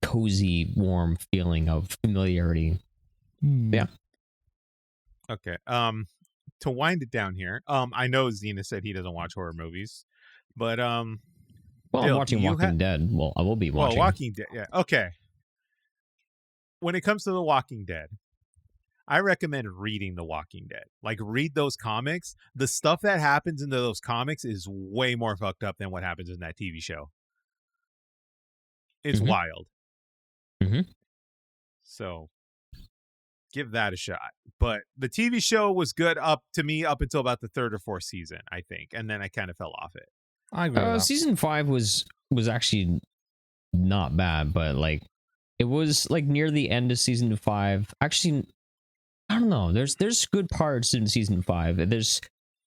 S2: cozy, warm feeling of familiarity. Yeah.
S1: Okay. To wind it down here, I know Xena said he doesn't watch horror movies, but
S2: well, Dill, I'm watching Walking Dead. Well, I will be watching.
S1: Well, Walking Dead. Yeah. Okay. When it comes to The Walking Dead, I recommend reading The Walking Dead. Like, read those comics. The stuff that happens in those comics is way more fucked up than what happens in that TV show. It's wild. So give that a shot. But the TV show was good up until about the 3rd or 4th season, I think, and then I kind of fell off it.
S3: I agree.
S2: Season 5 was actually not bad, but like it was like near the end of season 5. Actually, I don't know. There's good parts in season 5. There's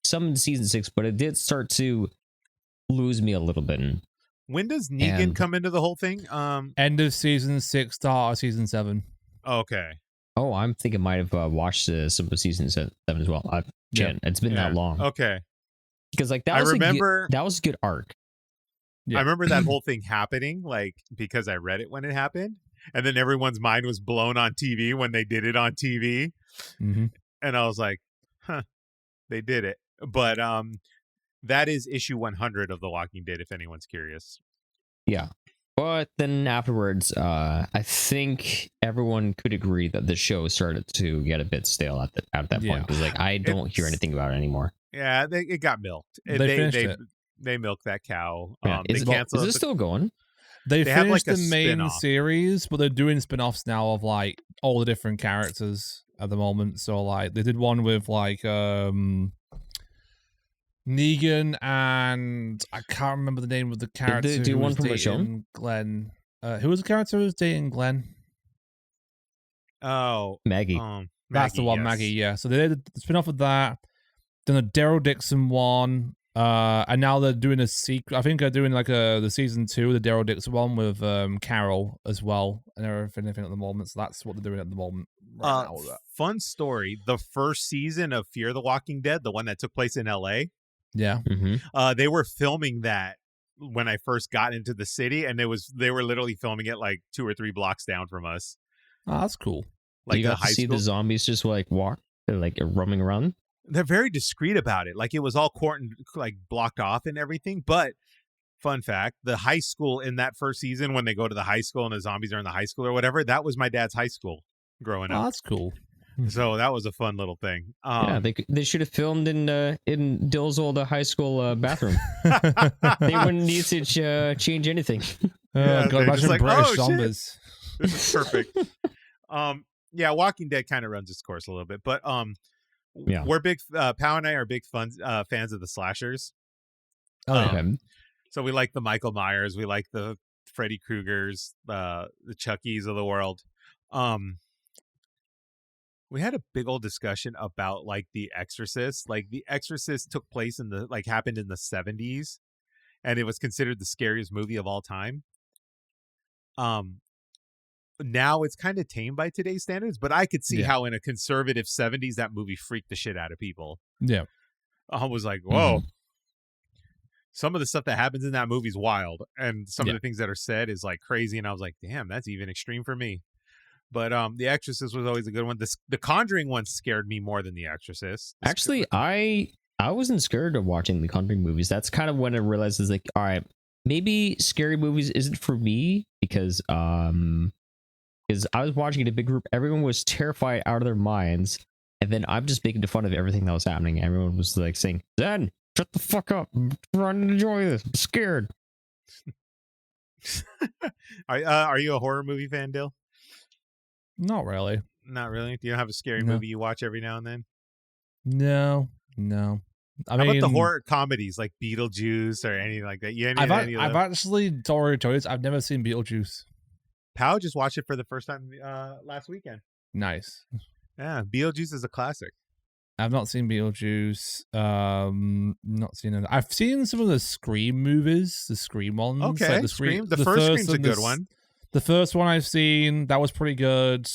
S2: some in season 6, but it did start to lose me a little bit.
S1: When does Negan come into the whole thing?
S3: End of season 6, start of season 7.
S1: Okay.
S2: Oh, I'm thinking I might have watched some of season 7 as well. It's been that long.
S1: Okay.
S2: Because like that was a good arc.
S1: Yeah. I remember that whole thing happening, like, because I read it when it happened, and then everyone's mind was blown on TV when they did it on TV, and I was like, "Huh, they did it." But that is issue 100 of The Walking Dead, if anyone's curious.
S2: Yeah. But then afterwards, I think everyone could agree that the show started to get a bit stale at that point. Because like I don't hear anything about it anymore.
S1: Yeah, it got milked.
S3: They finished it.
S1: They milked that cow.
S2: Yeah. Is it still going?
S3: They
S1: have
S3: finished
S1: like a
S3: the main
S1: spin-off.
S3: series, but they're doing spin-offs now of like all the different characters at the moment. So like they did one with like Negan, and I can't remember the name of the character
S2: Did they do
S3: who
S2: one
S3: was
S2: from Michonne?
S3: dating Glenn. Who was the character who was dating Glenn?
S1: Oh,
S2: Maggie.
S3: That's the one,
S1: yes.
S3: Maggie. Yeah. So they did the spin-off of that. Then a Daryl Dixon one. And now they're doing a sequel. I think they're doing like the season 2, the Daryl Dixon one with Carol as well, and everything at the moment. So that's what they're doing at the moment. Right now with that.
S1: Fun story: the first season of Fear the Walking Dead, the one that took place in L.A.
S3: Yeah.
S1: They were filming that when I first got into the city, and they were literally filming it like 2 or 3 blocks down from us.
S3: Oh, that's cool.
S2: Like you got to see the zombies just like walk, like roaming around.
S1: They're very discreet about it. Like it was all like blocked off and everything. But fun fact, the high school in that first season, when they go to the high school and the zombies are in the high school or whatever, that was my dad's high school growing up.
S3: Oh, that's cool.
S1: So that was a fun little thing.
S2: Yeah, they should have filmed in Dill's old high school bathroom. They wouldn't need to change anything.
S3: God, imagine
S1: like,
S3: British zombies.
S1: Perfect. Yeah, Walking Dead kind of runs its course a little bit, but
S2: yeah,
S1: we're big. Pow and I are big fans of the slashers.
S3: Okay.
S1: So we like the Michael Myers, we like the Freddy Kruegers, the Chuckies of the world. We had a big old discussion about like The Exorcist. Like The Exorcist took place happened in the 70s, and it was considered the scariest movie of all time. Now it's kind of tame by today's standards, but I could see how in a conservative 70s that movie freaked the shit out of people.
S3: Yeah.
S1: I was like, whoa. Some of the stuff that happens in that movie is wild, and some of the things that are said is like crazy, and I was like, damn, that's even extreme for me. But The Exorcist was always a good one. The Conjuring one scared me more than The Exorcist.
S2: Actually, I wasn't scared of watching the Conjuring movies. That's kind of when I realized is like, all right, maybe scary movies isn't for me because I was watching it in a big group. Everyone was terrified out of their minds, and then I'm just making fun of everything that was happening. Everyone was like saying, "Zen, shut the fuck up! I'm trying to enjoy this. I'm scared."
S1: Are you a horror movie fan, Dill?
S3: Not really.
S1: Not really. Do you have a scary movie you watch every now and then?
S3: No.
S1: How about the horror comedies like Beetlejuice or anything like that?
S3: I've actually already told you, I've never seen Beetlejuice.
S1: Pal just watched it for the first time last weekend.
S3: Nice.
S1: Yeah, Beetlejuice is a classic.
S3: I've not seen Beetlejuice. Not seen it. I've seen some of the Scream movies, the Scream ones.
S1: Okay,
S3: like
S1: the first Scream's a good one.
S3: The first one I've seen, that was pretty good.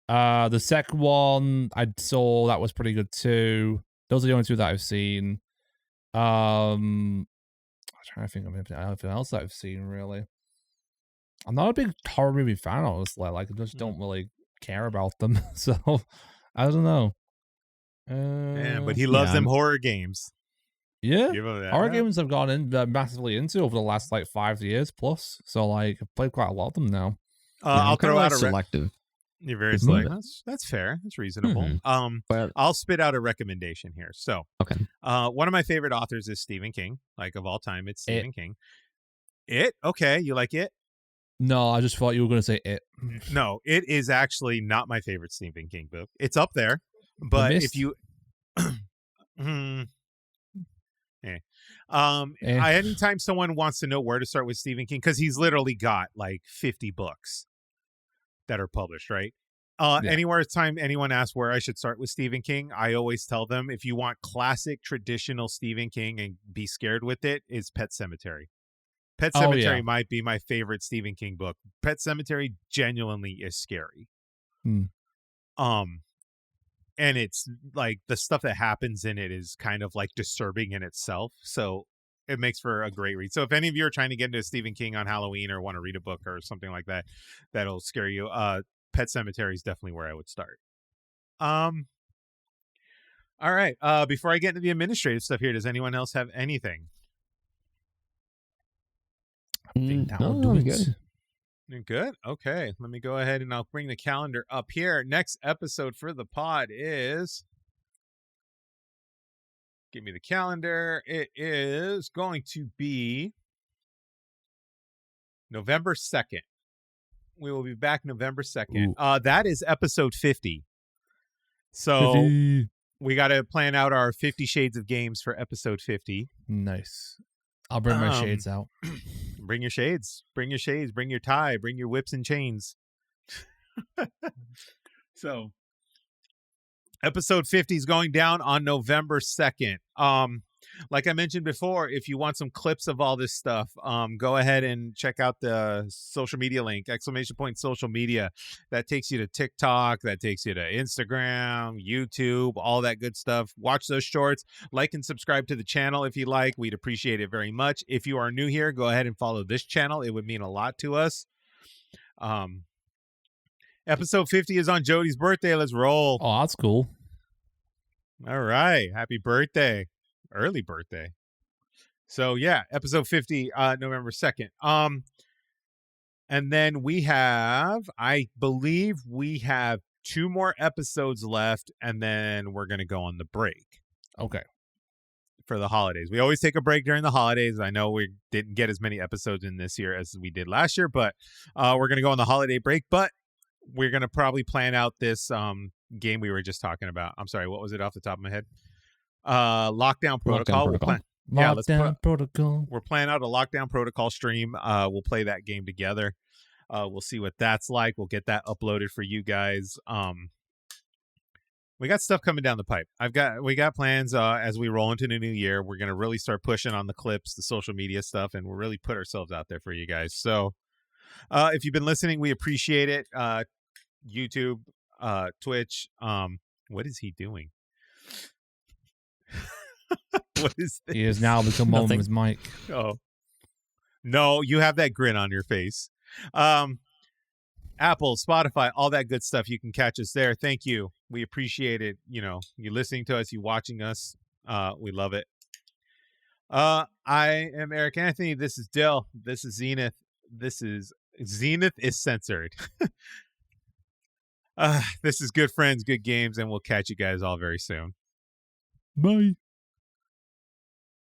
S3: The second one I saw, that was pretty good too. Those are the only 2 that I've seen. I'm trying to think of anything else that I've seen, really. I'm not a big horror movie fan, honestly. Like, I just don't really care about them. So, I don't know.
S1: Yeah, but he loves them horror games.
S3: Yeah, horror games I've gone massively into over the last like 5 years plus. So like I've played quite a lot of them now.
S1: I'll throw out
S2: selective.
S1: You're very selective. That's fair. That's reasonable.
S2: But
S1: I'll spit out a recommendation here. So,
S2: okay.
S1: One of my favorite authors is Stephen King. Like of all time, it's Stephen King. It? Okay, you like it?
S3: No, I just thought you were going to say It.
S1: No, It is actually not my favorite Stephen King book. It's up there, but if you anytime someone wants to know where to start with Stephen King, because he's literally got like 50 books that are published, right? Anywhere time anyone asks where I should start with Stephen King, I always tell them if you want classic traditional Stephen King and be scared with it, is Pet Sematary. Pet Sematary might be my favorite Stephen King book. Pet Sematary genuinely is scary. And it's like the stuff that happens in it is kind of like disturbing in itself. So it makes for a great read. So if any of you are trying to get into Stephen King on Halloween or want to read a book or something like that, that'll scare you, Pet Sematary is definitely where I would start. All right. Before I get into the administrative stuff here, does anyone else have anything?
S2: No, good.
S1: Good. Okay. Let me go ahead and I'll bring the calendar up here. Next episode for the pod is... Give me the calendar. It is going to be November 2nd. We will be back November 2nd. That is episode 50. So
S3: 50.
S1: We got to plan out our 50 Shades of Games for episode 50.
S3: Nice. I'll bring my shades out.
S1: Bring your shades. Bring your shades. Bring your tie. Bring your whips and chains. So, episode 50 is going down on November 2nd. Like I mentioned before, if you want some clips of all this stuff, go ahead and check out the social media link, ! Social media. That takes you to TikTok, that takes you to Instagram, YouTube, all that good stuff. Watch those shorts, like and subscribe to the channel if you like. We'd appreciate it very much. If you are new here, go ahead and follow this channel. It would mean a lot to us. Episode 50 is on Jody's birthday. Let's roll.
S3: Oh, that's cool.
S1: All right. Happy birthday. Early birthday. So yeah, episode 50, November 2nd. And then I believe we have 2 more episodes left, and then we're gonna go on the break.
S3: Okay.
S1: For the holidays. We always take a break during the holidays. I know we didn't get as many episodes in this year as we did last year, but we're gonna go on the holiday break. But we're gonna probably plan out this game we were just talking about. I'm sorry, what was it off the top of my head? Lockdown Protocol.
S3: Protocol.
S1: We're planning out a Lockdown Protocol stream. We'll play that game together. We'll see what that's like. We'll get that uploaded for you guys. We got stuff coming down the pipe. We got plans as we roll into the new year. We're gonna really start pushing on the clips, the social media stuff, and we'll really put ourselves out there for you guys. So if you've been listening, we appreciate it. YouTube, Twitch. What is he doing? What is this?
S3: He has now become on his mic.
S1: Oh no, you have that grin on your face. Apple, Spotify, all that good stuff. You can catch us there. Thank you. We appreciate it. You listening to us, you watching us. We love it. I am Eric Anthony. This is Dill. This is Zenith. Zenith is censored. This is Good Friends, Good Games, and we'll catch you guys all very soon.
S3: Bye.